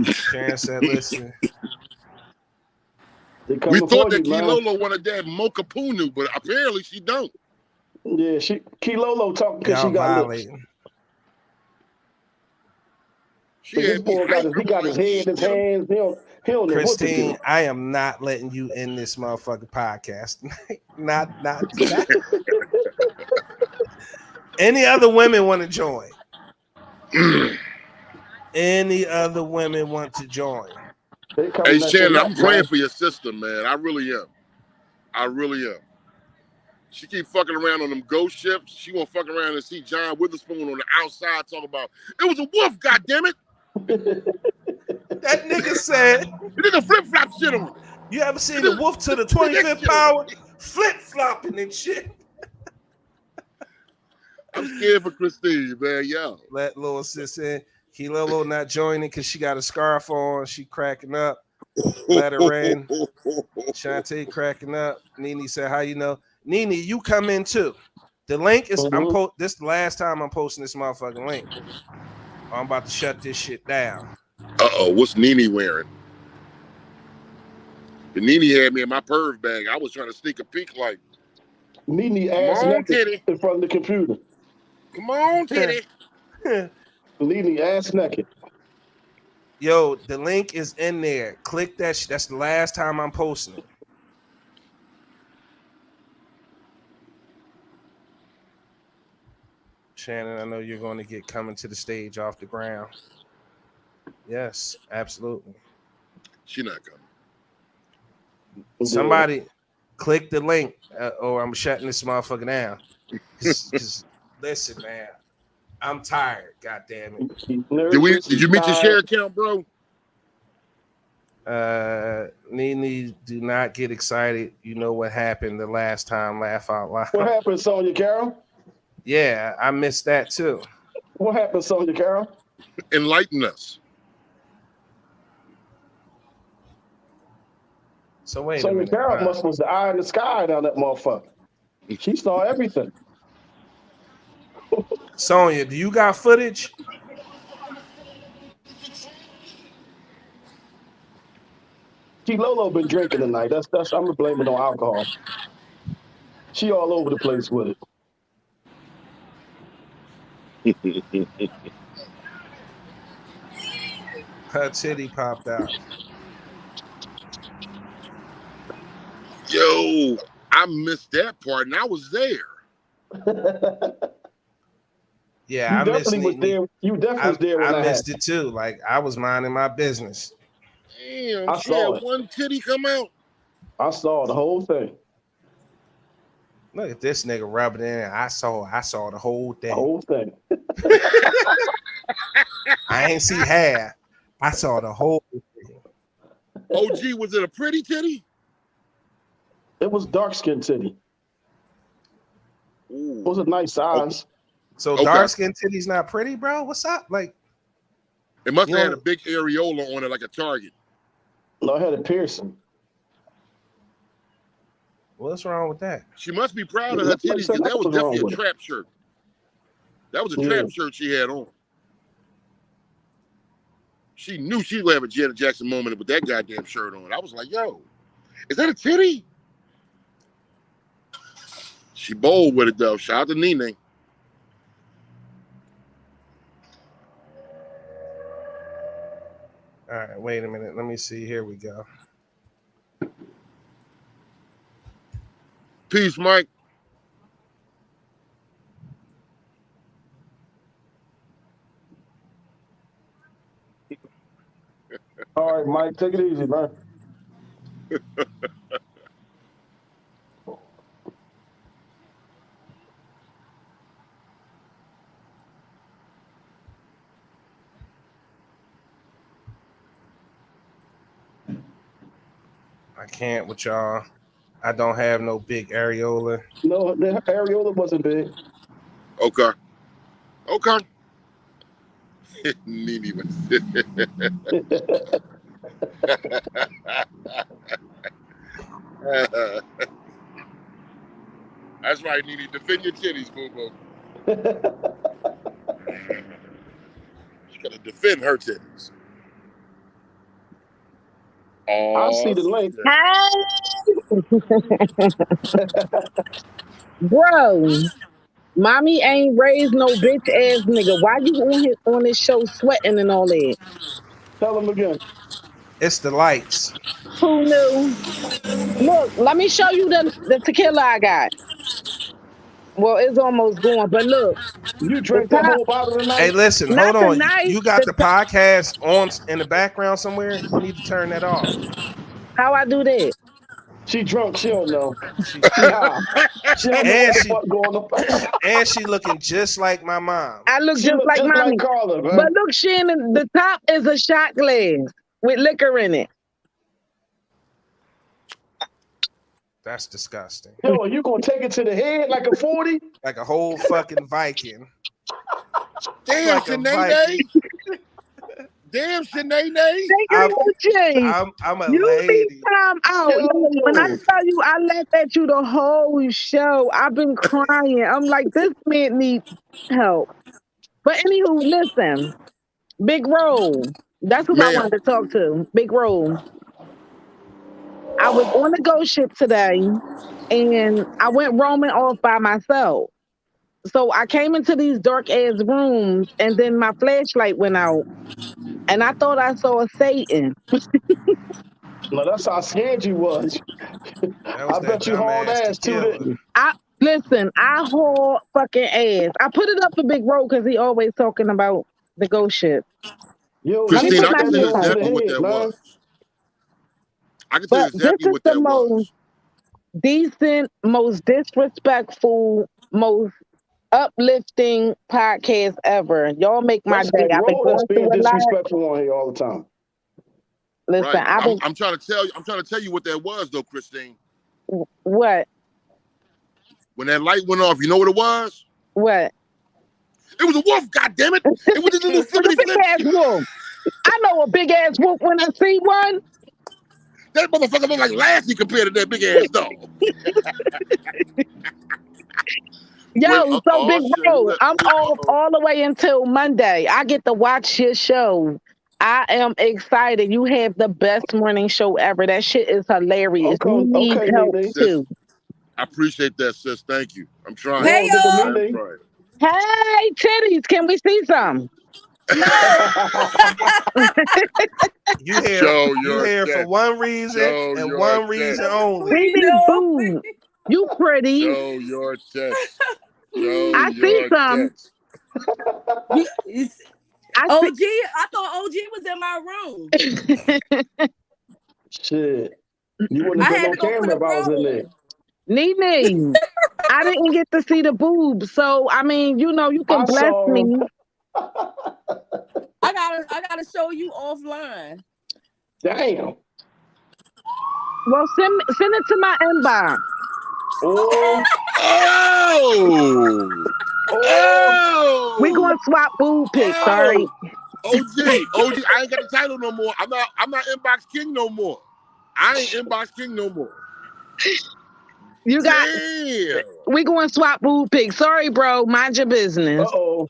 Sharon said, listen. We thought that Kilolo wanted that mocha punu, but apparently she don't. Yeah, Kilolo talking because she got violating. Lips. This boy got his head, his hands. He don't know Christine, what to do. I am not letting you in this motherfucking podcast. not Any other women want to join? Any other women want to join? Hey, Shannon, I'm praying for your sister, man. I really am. I really am. She keep fucking around on them ghost ships. She won't fuck around and see John Witherspoon on the outside talking about, it was a wolf, goddammit. That nigga said, you did a flip-flop shit on. You ever seen the wolf to the 25th power? Flip-flopping and shit. I'm scared for Christine, man. Yo. Let little sis in. Kilolo not joining because she got a scarf on. She cracking up. Let her in. Shantae cracking up. Nene said, how you know? Nene, you come in too. The link is, this the last time I'm posting this motherfucking link. I'm about to shut this shit down. Uh-oh, what's Nene wearing? The Nene had me in my perv bag. I was trying to sneak a peek like, Nene ass naked in front of the computer. Come on, titty. Nene ass naked. Yo, the link is in there. Click that shit. That's the last time I'm posting it. Shannon, I know you're going to get coming to the stage off the ground. Yes, absolutely. She's not coming. Somebody click the link or I'm shutting this motherfucker down. Cause listen, man, I'm tired. God damn it. Did you meet your share account, bro? Nene, do not get excited. You know what happened the last time. Laugh out loud. What happened, Sonya Carroll? Yeah, I missed that too. What happened, Sonya Carroll? Enlighten us. So wait a Sonya minute. Carroll was the eye in the sky down that motherfucker. She saw everything. Sonya, do you got footage? Lolo been drinking tonight. That's I'm gonna blame it on alcohol. She all over the place with it. Her titty popped out. Yo, I missed that part, and I was there. Yeah, I definitely was there. You definitely was there when I missed it too. Like I was minding my business. Damn, I saw one titty come out. I saw the whole thing. Look at this nigga rubbing it in. I saw the whole thing. The whole thing. I ain't see half. I saw the whole thing. OG, was it a pretty titty? It was dark skin titty. Ooh. It was a nice size. So dark skin titty's not pretty, bro? What's up? Like it must have had a big areola on it, like a target. No, it had a piercing. What's wrong with that? She must be proud of her titties because that was definitely a trap shirt. That was a trap shirt she had on. She knew she would have a Janet Jackson moment with that goddamn shirt on. I was like, yo, is that a titty? She bold with it, though. Shout out to Nene. All right, wait a minute. Let me see. Here we go. Peace, Mike. All right, Mike, take it easy, man. I can't with y'all. I don't have no big areola. No, the areola wasn't big. Okay. Nene was. That's right, Nene. Defend your titties, boo-boo. She's got to defend her titties. Oh, I see the link. Bro, mommy ain't raised no bitch ass nigga. Why you on this show sweating and all that? Tell him again. It's the lights. Who knew? Look, let me show you the tequila I got. Well, it's almost gone. But look, You the drank that top, whole bottle Hey, tonight? listen, not hold on. tonight. You got the podcast on in the background somewhere. You need to turn that off. How I do that? She drunk. She don't know. She She high. She don't know and what the she fuck going on. and she looking just like my mom. I look She just look like just like mommy. Carla, man. But look, Shannon, the top is a shot glass with liquor in it. That's disgusting. Yo, you gonna take it to the head like a 40? Like a whole fucking Viking. Damn, Like a Viking. Damn, Shanae. Take it, I'm a you need lady. time out. Yo. When I tell you I laughed at you the whole show, I've been crying. I'm like, this man needs help. But anywho, listen, Big Roll. That's who I Ma'am. wanted to talk to. Big Roll. I was on the ghost ship today and I went roaming off by myself. So I came into these dark ass rooms and then my flashlight went out and I thought I saw Satan. No, that's how scared you was. That was I that bet you hauled dumbass ass too, tequila. didn't you? I haul fucking ass. I put it up for Big Roll because he always talking about the ghost ship. Yo, Let me she Christine, put I took my can that tell you headphones joint to the exactly what head, that man. was. I can tell you But this exactly is what the that most was. decent, most disrespectful, most uplifting podcast ever. Y'all make my That's day. Big I've been Roll that's going being through a lot. disrespectful on here all the time. Listen, Right. I've been I'm trying to tell you what that was though, Christine. what? When that light went off, you know what it was? What? It was a wolf, goddammit. It was this little It's a flippity big flip ass shit. wolf. I know a big ass wolf when I see one. That motherfucker looked like Lassie compared to that big ass dog. Wait, Yo, so Big shit. Bro, I'm off all the way until Monday. I get to watch your show. I am excited. You have the best morning show ever. That shit is hilarious. You need Okay, help Nene. Sis, too. I appreciate that, sis. Thank you. I'm trying. Hey, Yo, nigga, y'all. I'm Nene. trying. Hey, titties, can we see some? You here Show you your here for test. one reason Show and your one reason test. only. We need booze. You pretty. Show your test. Show I see your some. test. I OG, I thought OG was in my room. Shit. You wouldn't I have been had on to go put camera a if I was bra in there. on. Nene, I didn't get to see the boobs. So, I mean, you know, you can I bless saw me. him. I gotta show you offline. Damn. Well, send it to my inbox. Oh, Oh! Oh! We're gonna swap boob pics, all right? OG, I ain't got the title no more. I'm not inbox king no more. I ain't inbox king no more. You got Damn. we gonna swap boob pics. Sorry, bro. Mind your business. uh-oh.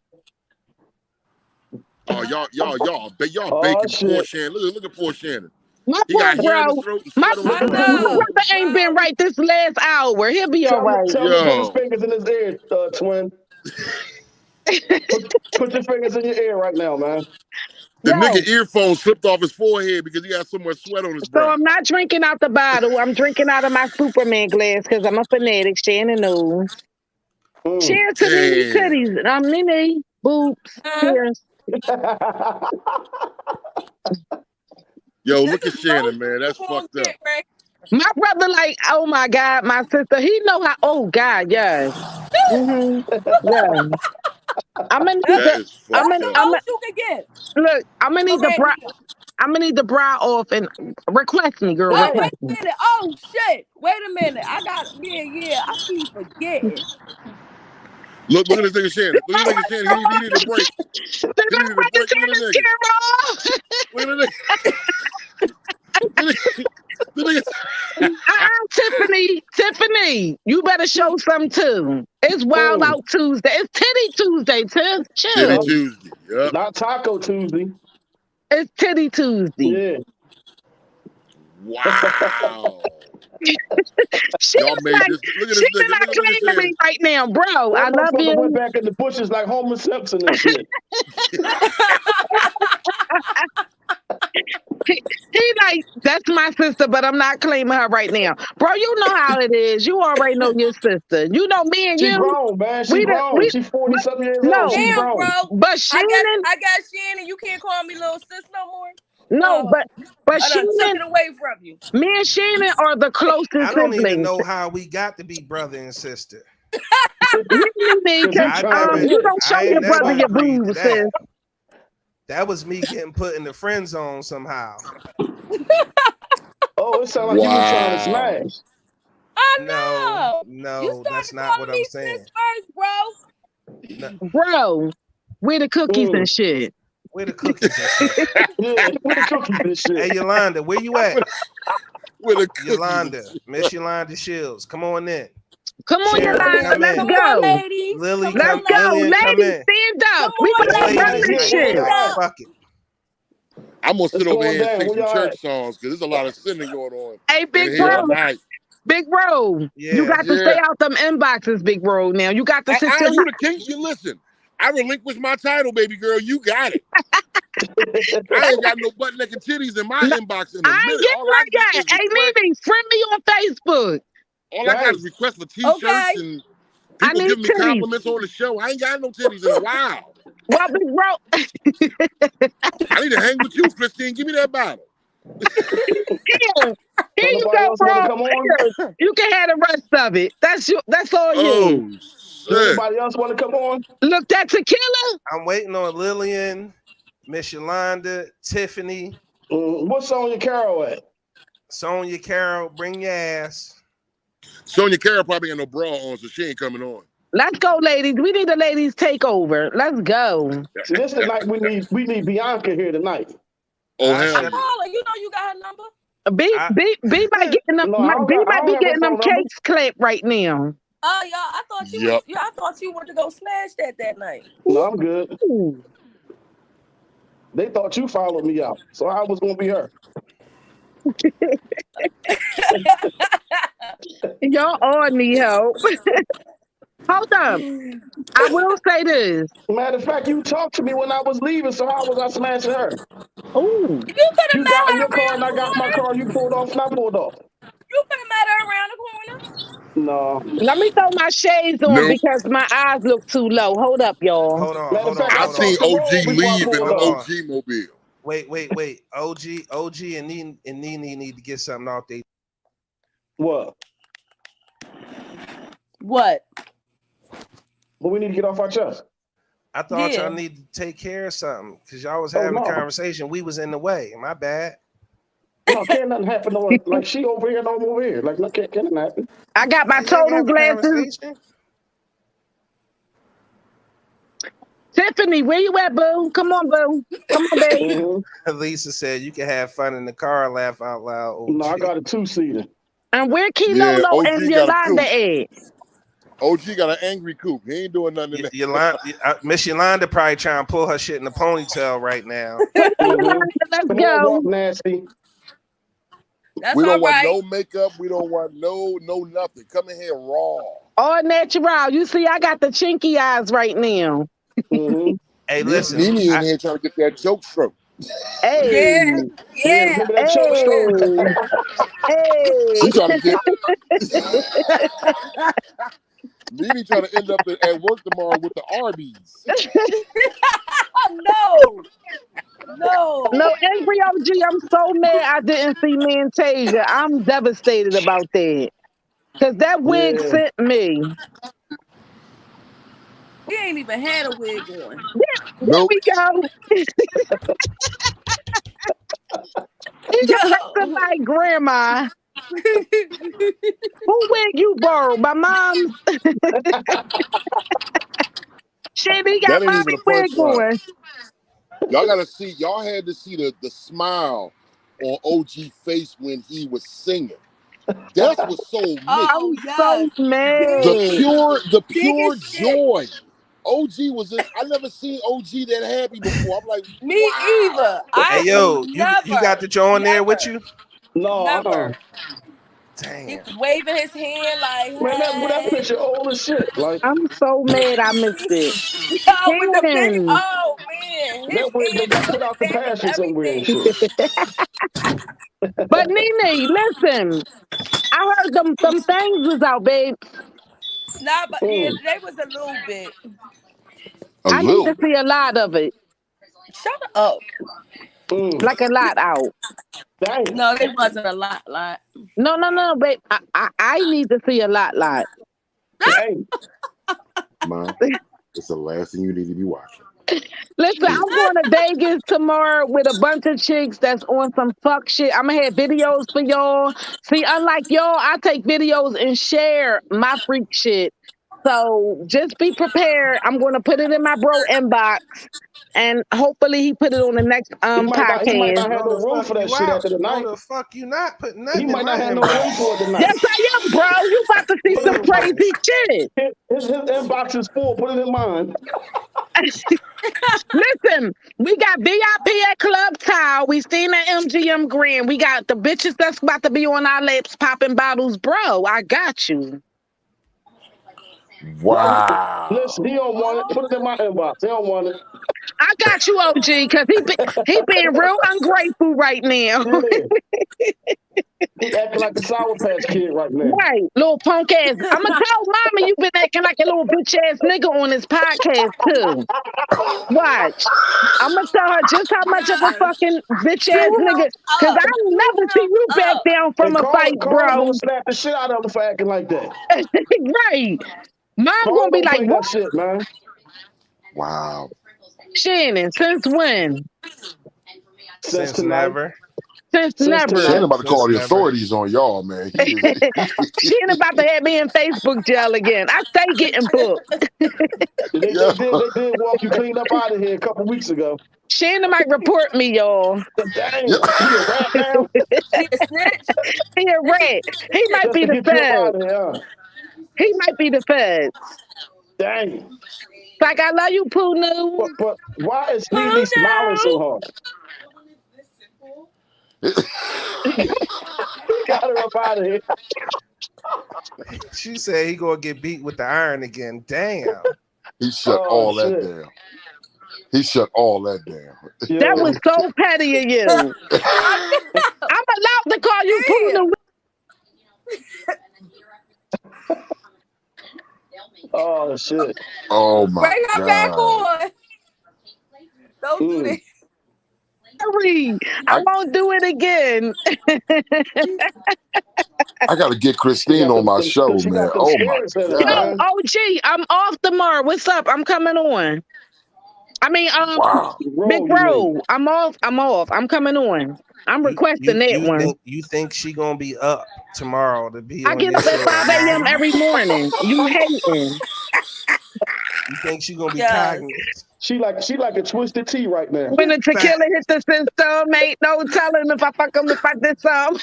Oh, y'all Oh, bacon shit. poor Shannon. Look at poor Shannon. My He poor got hair in his bro. throat and My sweat on his I brow. know. brother ain't been right this last hour. He'll be all right. Tell him to put his Yo. fingers in his ear, twin. Put your fingers in your ear right now, man. The Yo, nigga earphone slipped off his forehead because he got so much sweat on his so brow. I'm not drinking out the bottle. I'm drinking out of my Superman glass because I'm a fanatic. Shannon knows. Cheers to these Damn. titties. Nene, boobs. Cheers. Yo, look at Shannon, man. That's fucked up. My brother, like, oh my God, my sister, he know how. Oh God, yes. Mm-hmm. Yeah. I'm gonna need That is fucked That's the up. most you can get. look. I'm gonna need the bra. I'm gonna need the bra off and request me, girl. Oh, wait Request a me. minute. Oh, shit. Wait a minute. I keep forgetting. Look at this nigga Shannon. Look at this nigga Shannon. He needed a break. Did He needed a everybody break. turn Look at this the nigga. camera off? Look at the nigga. Tiffany, you better show some too. It's Wild Out Tuesday. It's Titty Tuesday, Tiff. Titty Chill. Tuesday. Yep. Not Taco Tuesday. It's Titty Tuesday. Yeah. Wow. She Y'all made like, this. Look at this she's nigga. not Look at playing to me this. right now, bro. I That love motherfucker went you. back in the bushes like Homer Simpson and shit. He like, that's my sister, but I'm not claiming her right now. Bro, you know how it is. You already know your sister. You know me and She you. grown, man. She grown. She 40-something years No. old. She Damn, grown. bro. But Shannon, I got Shannon. You can't call me little sis no more. no, but I done took Shannon, it away from you. me and Shannon are the closest I don't even siblings. know how we got to be brother and sister. Because never- you don't show I ain't your never brother your agreed to boobs, that. sis. That was me getting put in the friend zone somehow. Oh, it sounds like you were trying to Wow. smash. I No, know. no, You started that's not calling what me I'm saying. sis first, bro. Bro, where the cookies and shit? Where the cookies and shit? Yeah, where the cookies and shit? Hey, Yolanda, where you at? With a cookie. Yolanda, Miss Yolanda Shields, come on in. Come on, Sharon, Yolanda, come let's in. go. Come on, ladies. Lily, Come Let's come, on, go, Lillian, come ladies, in. stand up. Come We on, about to ladies, run this stand shit. up. Fuck it. I'm gonna sit over going here and down. sing Where some y'all church at? songs because there's a lot of sinning going on Hey, in Big here Bro, tonight. Big Bro, you got to stay out them inboxes, Big Bro. Now you got to sit your You the king. You listen. I relinquished my title, baby girl. You got it. I ain't got no butt naked titties in my inbox in a I ain't minute. getting All I right get yet. is Hey, requests. Mimi, friend me on Facebook. All I got is requests for t-shirts Okay. and I people need giving me titties. compliments on the show. I ain't got no titties in a while. Well, Big Bro, I need to hang with you, Christine. Give me that bottle. here you Nobody go, else want bro. to come on? Here. You can have the rest of it. That's you. That's all you. Oh, shit. Anybody else want to come on? Look, that tequila. I'm waiting on Lillian, Miss Yolanda, Tiffany, What's Sonya Carroll at? Sonia Carroll, bring your ass. Sonya Carroll probably got no bra on, so she ain't coming on. Let's go, ladies. We need a ladies takeover. Let's go. See, this the night we need Bianca here tonight. Oh, hell I yeah. call her. You know you got her number. B might getting them. No, I don't B got- I might don't be have her getting them phone number. cakes clapped right now. Oh, y'all, I thought you Yep. I thought you wanted to go smash that night. No, I'm good. Ooh. They thought you followed me out, so I was gonna be her. Y'all all need help. Hold up. I will say this. Matter of fact, you talked to me when I was leaving, so how was I smashing her? Ooh. You could have You met got in her your car around and the I got in my corner. car. You pulled off and I pulled off. You could have met her around the corner. No. Let me throw my shades on Nope. because my eyes look too low. Hold up, y'all. Hold on, Matter hold of fact, on, I I hold seen crossed the on. OG road before I leave in pulled the off. OG mobile. Wait. OG and Nene need to get something off they. What? What? But we need to get off our chest. I thought Yeah. y'all need to take care of something because y'all was Oh, having a no. conversation. We was in the way. My bad. No, can't nothing happen. No, like she over here and I'm over here. Like, no, can't nothing happen. I got my Ain't never total have a glasses. conversation. Tiffany, where you at, boo? Come on, boo. Come on, baby. Mm-hmm. Lisa said you can have fun in the car and laugh out loud. OG. No, I got a 2-seater. And where Yeah, Kilolo OG and got a Yolanda coupe. at? OG got an angry coupe. He ain't doing nothing in there. Yolanda, Miss Yolanda probably trying to pull her shit in the ponytail right now. Yolanda, let's Come on, go. walk nasty. That's We all don't want right. no makeup. We don't want no nothing. Come in here raw. All natural. You see, I got the chinky eyes right now. Mm-hmm. Hey, Nene listen. in here trying to get that choke stroke. Hey. Yeah. Yeah. Give me that choke stroke. Hey. She trying to get. Nene trying to end up at work tomorrow with the Arby's. No. No. No, Angry OG, I'm so mad I didn't see Mantasia. I'm devastated about that. Because that wig Yeah. sent me. He ain't even had a wig on. There Nope. we go. He Yo. looking like grandma. Who wig you borrowed? My mom's. Shit, he got That ain't even mommy a wig punchline. on. Y'all gotta see. Y'all had to see the smile on OG face when he was singing. That's what sold me. Oh, I'm yes. so mad. The pure Biggest shit. joy. OG was in, I never seen OG that happy before. I'm like, Me wow. either. Hey, yo, you got the joint there with you? No, Never. He Damn. was waving his hand like, Man, that hey. picture old as shit. Like, I'm so mad I missed it. Yo, with the big, Ken. oh man, his wig they got ears, put out the pasture somewhere and everything. shit. But Nene, listen, I heard them things was out, babe. Nah, but yeah, Mm, they was a little bit. A I need little to bit. see a lot of it, Shut up. mm. like a lot out. Damn. No, they wasn't a lot. No, babe. I need to see a lot. Damn. Man, it's the last thing you need to be watching. Listen, I'm going to Vegas tomorrow with a bunch of chicks that's on some fuck shit. I'm gonna have videos for y'all. See, unlike y'all, I take videos and share my freak shit. So just be prepared. I'm going to put it in my bro inbox, and hopefully he put it on the next He might podcast. not have No, no the room fuck for that you shit out. after the No, night. the fuck you not putting He nothing in might my not have no room inbox. for it tonight. Yes, I am, bro. You about to see some crazy shit. His inbox is full. Put it in mine. Listen, we got VIP at Club Tile. We staying at MGM Grand. We got the bitches that's about to be on our lips popping bottles. Bro, I got you. Wow. Listen, he don't want it. Put it in my inbox. He don't want it. I got you, OG, because he being real ungrateful right now. Yeah. He acting like a Sour Patch Kid right now. Right, little punk ass. I'ma tell mama you been acting like a little bitch ass nigga on this podcast too. Watch. I'ma tell her just how much of a Gosh. fucking bitch Chew ass him nigga. Cause up. I Chew never see him you back up. down from And a fight, Carla bro. gonna slap the shit out of him for acting like that. Right. Mom Carla gonna be don't like, play what? that shit, man. Wow. Shannon, since when? Since Since tonight. never. Since Since never. Shannon tonight. about to call Since the never. authorities on y'all, man. He is. Shannon about to have me in Facebook jail again. I stay getting booked. They Yeah. did walk you clean up out of here a couple weeks ago. Shannon might report me, y'all. Yeah. Damn, he a rat now. He a snitch. He a rat. He might Just be to the get you up feds. out of here. Huh? He might be the feds. Dang. Like, I love you, Pooh News. But why is Oh Nene smiling no. so hard? He got her up out of here. She said he gonna get beat with the iron again. Damn. He shut Oh, all that shit. down. He shut all that down. That Yo. was so petty of you. I'm allowed to call you Pooh Damn. News. Oh shit. Oh my Bring her back God. on. Don't do that. I won't do it again. I gotta get Christine on my show, She man. got them Oh my spirits in her, Yo, God. man. OG, I'm off tomorrow. What's up? I'm coming on. I mean, Wow. Big Roll, you mean. Bro, I'm off. I'm coming on. I'm requesting that one. You think she gonna be up tomorrow to be I on get your up at show 5 again? a.m. every morning. You hating. You think she gonna be Yes. cognizant? She like a twisted tea right now. When the tequila hit the system, ain't no telling if I fuck him, if I did some.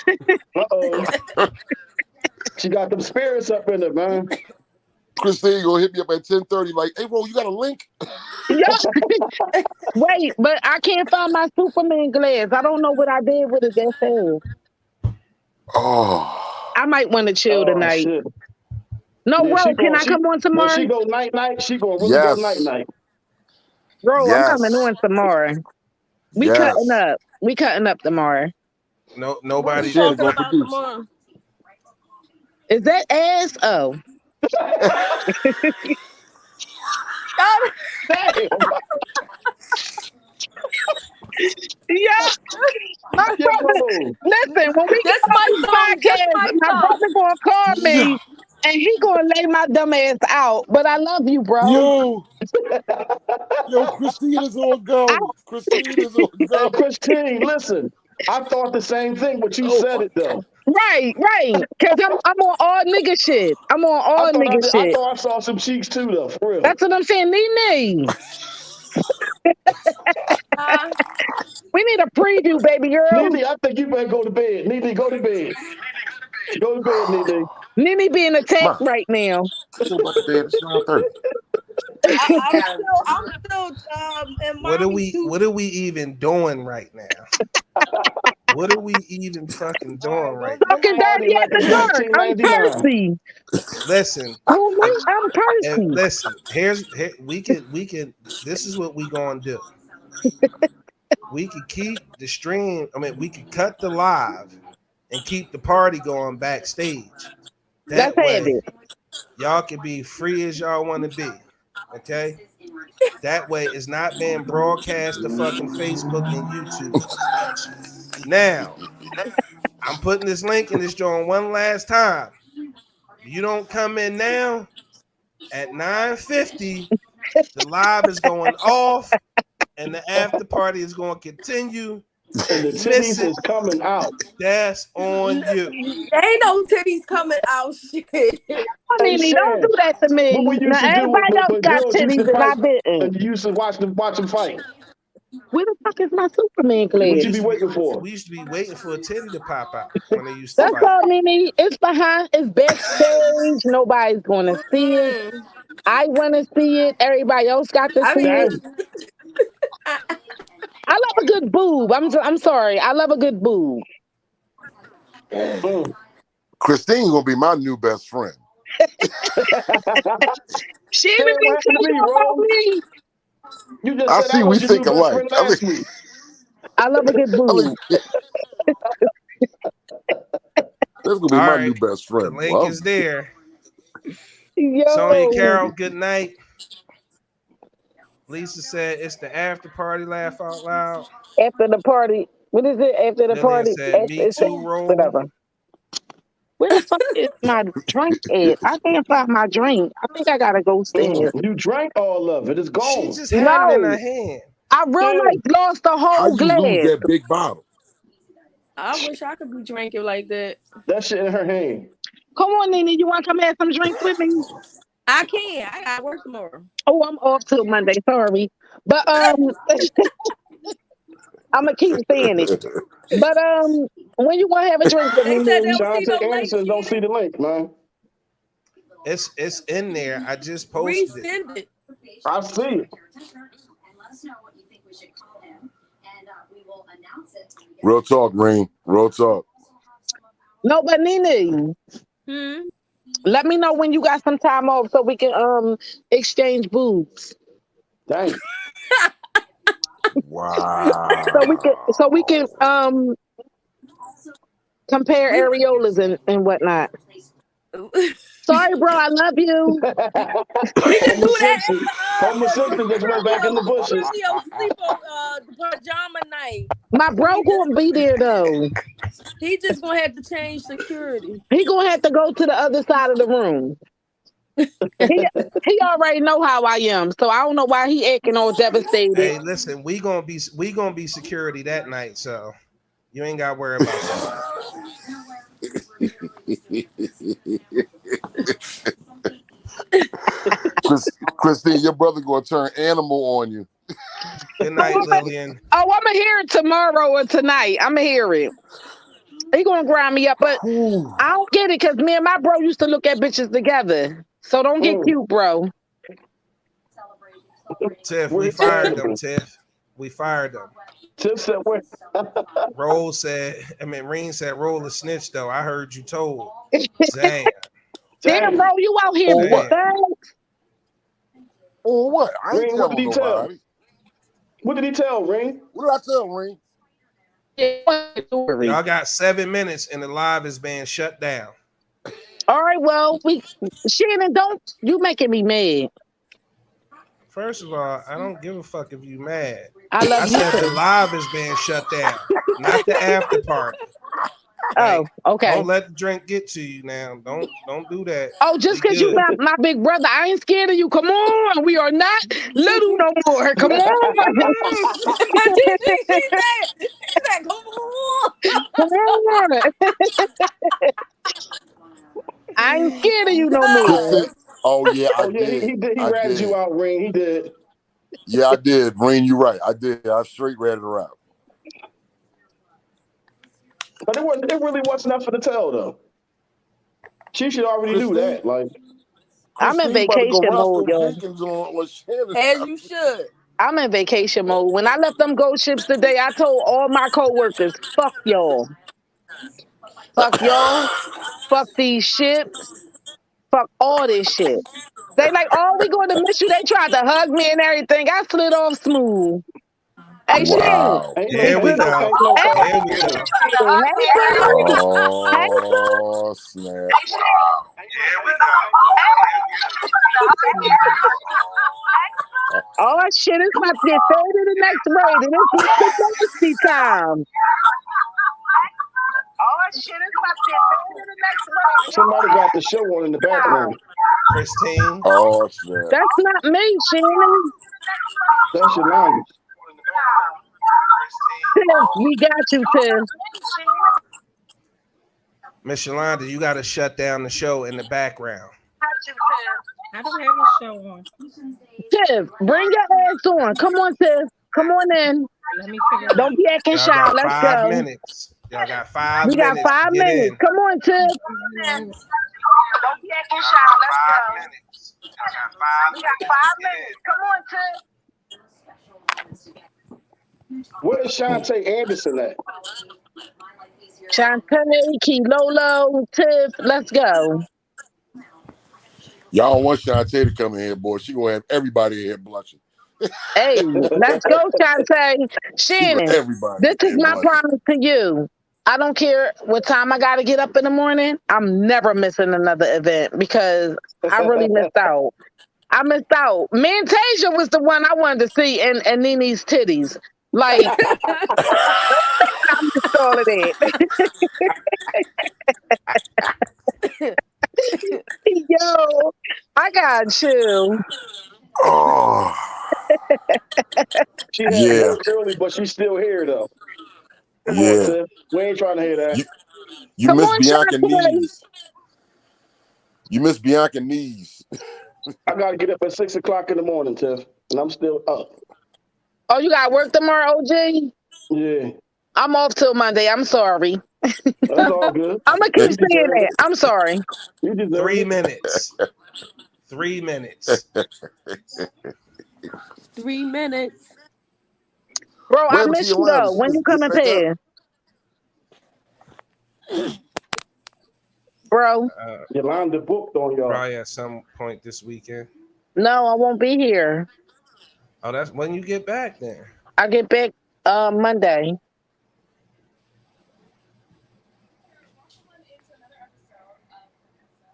Uh-oh. She got them spirits up in her, man. Christine gonna hit me up at 10:30, like, hey, bro, you got a link? Yeah. Wait, but I can't find my Superman glass. I don't know what I did with it that fast. Oh. I might want to chill Oh tonight. shit. No, Yeah, Ro, can I come on when tomorrow? she go night, she gonna really Yes. go night. Ro, I'm Yes. coming on tomorrow. We Yes. cutting up. We cutting up tomorrow. No, What nobody. you Shannon talking gonna about produce. tomorrow? Is that ass? Oh. Damn. Yeah. My brother, Yo. listen, when we get This off my this song. This podcast, my my song. brother gonna call Yeah. me and he gonna lay my dumb ass out. But I love you, bro. Yo, Christine is on go. Christine is on Hey, go. Christine, listen. I thought the same thing, but you Oh said my it though. Right. Cause I'm on all nigga shit. I'm on all nigga I shit. thought I saw some cheeks too, though. For real. That's what I'm saying. Nene. We need a preview, baby girl. Nene, I think you better go to bed. Nene, go to bed. Go to bed, Nene. Nene being attacked right now. Go back to bed. It's 9:30. I'm still in What are mommy's we even doing right now? What are we even fucking doing right now? Talking Party dirty like at the it's dark. I'm 1999. Percy. Listen, Who me? I'm Percy. listen. We can. This is what we gonna do. We could keep the stream. I mean, we could cut the live and keep the party going backstage. Let's That have way, it. y'all can be free as y'all want to be. Okay? That way, it's not being broadcast to fucking Facebook and YouTube. Now, I'm putting this link in this joint one last time. You don't come in now at 9:50. The live is going off, and the after party is going to continue. And the Miss titties it. is coming out. That's on you. Ain't no titties coming out. Shit. Hey, Nene, don't do Shan, that to what me. we Now used to do everybody else when got girls used titties to and I fight, didn't. and you used to watch them fight. Where the fuck is my Superman What you class? be waiting for? We used to be waiting for a titty to pop out when they used to That's fight. all, Nene. It's behind. It's backstage. Nobody's gonna see it. Mm. I want to see it. Everybody else got to I see it. mean, Dang. I love a good boob. I'm sorry. I love a good boob. Mm. Christine gonna be my new best friend. She Shan, even what didn't happened tell to you me, about Rome? me. You just I said see I we was your new think best alike. friend last week. I love a good boob. That's gonna be All my right. new best The friend. link Well, is there. Sonia Yo, Carroll, good night. Lisa said it's the after party. Laugh out loud. after the party. What is it? After the Lillian party? said, After, "Me it's too, roll." whatever. Where the fuck is my drink at? I can't find my drink. I think I gotta go upstairs. You drank all of it. It's She gone. just had it in her No, hand. I real Yeah. like lost the how whole you lose glass. that big bottle? I wish I could be drinking like that. That shit in her hand. Come on, Nene, you want to come have some drinks with me? I can. I got work tomorrow. Oh, I'm off till Monday. Sorry, but I'm gonna keep saying it. But when you want to have a drink with me, They said they Nene? don't see Shantae no link, Anderson don't see Shannon. the link, man. It's in there. I just posted it. Resend it. I see it. Real talk, Rain. Real talk. No, but Nene, Hmm. let me know when you got some time off so we can exchange boobs. Dang. Wow. So we can compare We areolas and whatnot. Sorry, bro. I love you. we can Homer do that Simpson. Homer Simpson just went back in the bushes. Leo sleepo pajama night. My bro gonna be there though. He just gonna have to change security. He gonna have to go to the other side of the room. He already know how I am, so I don't know why he acting all devastated. Hey, listen, we gonna be security that night, so you ain't gotta worry about that. Christine, your brother gonna turn animal on you. Good night, Lillian. Oh, I'm gonna hear it tomorrow or tonight. I'm gonna hear it. He gonna grind me up, but Whew. I don't get it because me and my bro used to look at bitches together. So don't get cute, bro. Tiff, Where we his fired them. animals? Tiff, we fired them. Tip said where? Roll said, Reen said, roll a snitch though. I heard you told. Damn. Damn, Dang. bro, you out here Oh, with what? that? Or what? I ain't Ring, what did he telling tell? nobody. What did he tell, Ring? What did I tell Rain? Y'all got 7 minutes and the live is being shut down. All right, well, Shannon, don't you making me mad. First of all, I don't give a fuck if you mad. I love I you said the too. live is being shut down, not the after party. Oh, okay. Don't let the drink get to you now. Don't do that. Oh, just We because you good. my big brother, I ain't scared of you. Come on. We are not little no more. Come on. She said, come on. Come on. I ain't scared of you no more. Christine. Oh yeah, I Oh yeah, he did. did. He I ratted did. you out, Ring. He did. Yeah, I did. Rain, you right. I did. I straight ratted her out. But it really wasn't nothing to tell though. She should already knew Christine, that. Like, I'm in Christine about to go vacation mode, Roscoe yo. Jenkins on Shannon. As you should. I'm in vacation mode. When I left them gold ships today, I told all my coworkers, fuck y'all. Fuck y'all. Fuck these ships. Fuck all this shit. They like, oh, we going to miss you. They tried to hug me and everything. I slid off smooth. Hey, Shannon. Wow. Here we go. Ain't no Hey, fact. Here we go. hey, Chris. Oh, snap. Oh, shit, it's about to get third in the next raid, and it's Mr. Nasty time. Somebody got the show on in the background. Christine. Oh, snap. That's not me, Shannon. That's your language. Tiff, we got you, Tiff. Miss Yolanda, you got to shut down the show in the background. I don't have a show on. Tiff, bring your ass on. Come on, Tiff. Come on in. Let me figure it out. Don't be acting Y'all shy. got Let's 5 go. minutes. Y'all got 5 We got minutes. 5 to get minutes. in. Come on, Tiff. Minutes. Y'all got 5 minutes. Come on, Tiff. Where's Shantae Anderson at? Shantae, Key Lolo, Tiff, let's go. Y'all want Shantae to come in here, boy. She gonna have everybody in here blushing. Hey, let's go, Shantae. Shannon, Everybody this in is here my blushing. promise to you. I don't care what time I got to get up in the morning. I'm never missing another event because I really missed out. I missed out. Mantasia was the one I wanted to see, and Nene's titties. Like, I missed all of that. Yo, I got you. Oh, She had yeah, work early, but she's still here though. Come on, yeah. Tiff. We ain't trying to hear that. You Come miss on, Bianca Shantae. knees. You miss Bianca knees. I gotta get up at 6 o'clock in the morning, Tiff, and I'm still up. Oh, you got work tomorrow, OG? Yeah, I'm off till Monday. I'm sorry. that's all good. I'm gonna You keep saying deserve that. it. I'm sorry. You deserve 3 it. minutes. 3 minutes. 3 minutes. Bro, What I happened to miss you Yolanda? though. She When you just get coming back up? past? Bro, Yolanda booked on y'all. Probably at some point this weekend. no, I won't be here. Oh, that's when you get back then. I get back Monday.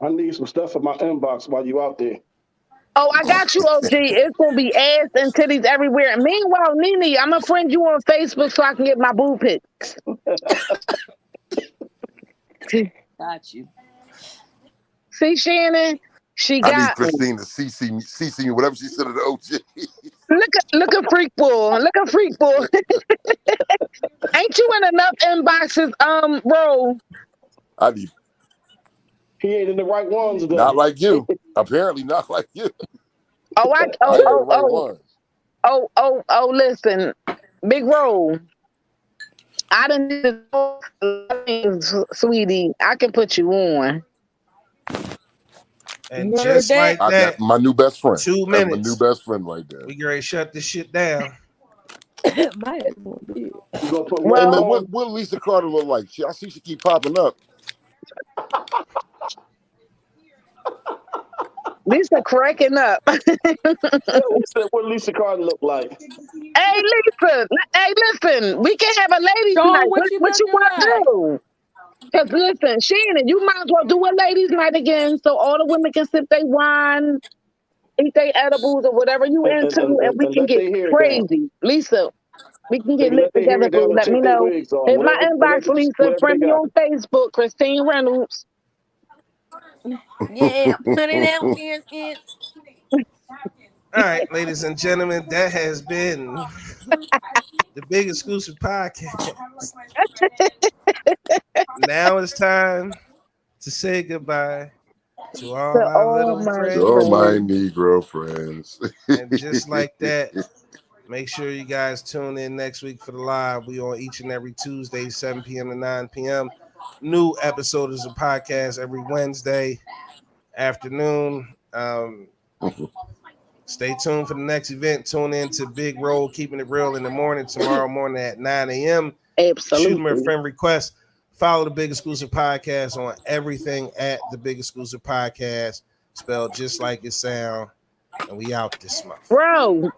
I need some stuff in my inbox while you out there. Oh, I got you, OG. It's gonna be ass and titties everywhere. And meanwhile, Nene, I'm gonna friend you on Facebook so I can get my boo pics. Got you. See, Shannon, she I need got me. Christine to CC me, whatever she said to the OG. Look at freak bull. Look at freak bull. Ain't you in enough inboxes, bro? I need He ain't in the right ones though. not like you. Apparently not like you. Oh, I ain't in the right one. Listen, Big Roll. I didn't sweetie. I can put you on. And You just heard like that? that, That's my new best friend. 2 That's my minutes. new best friend right there. We get ready to shut this shit down. My head won't be. You gonna put Hey Well, man, on? what Lisa Carter look like? I see she keep popping up. Lisa cracking up. What Lisa Carter look like? Hey, Lisa. Hey, listen. We can have a ladies' Sean, night. what you What you looking want to like? do? Because listen, Shannon, you might as well do a ladies' night again, so all the women can sip their wine, eat their edibles or whatever you into, and we And can let get their hair down. crazy. Lisa, we can They get can lit let their together, hair down boo. and Let me take their know. wigs off. Hit my inbox, Lisa. Whatever Friend they me got. on Facebook, Christine Reynolds. Yeah, put it out there. All right, ladies and gentlemen, that has been the Big Exclusive Podcast. Now it's time to say goodbye to all To our all little my friends. Oh, my friends. Negro friends. And just like that, make sure you guys tune in next week for the live. We on each and every Tuesday, 7 p.m. to 9 p.m. New episodes of the podcast every Wednesday afternoon. Stay tuned for the next event. Tune in to Big Roll, Keeping It Real in the morning, tomorrow morning at 9 a.m. Shoot me a Absolutely. friend request. Follow the Big Exclusive Podcast on everything at the Big Exclusive Podcast, spelled just like it sound. And we out this month. Bro.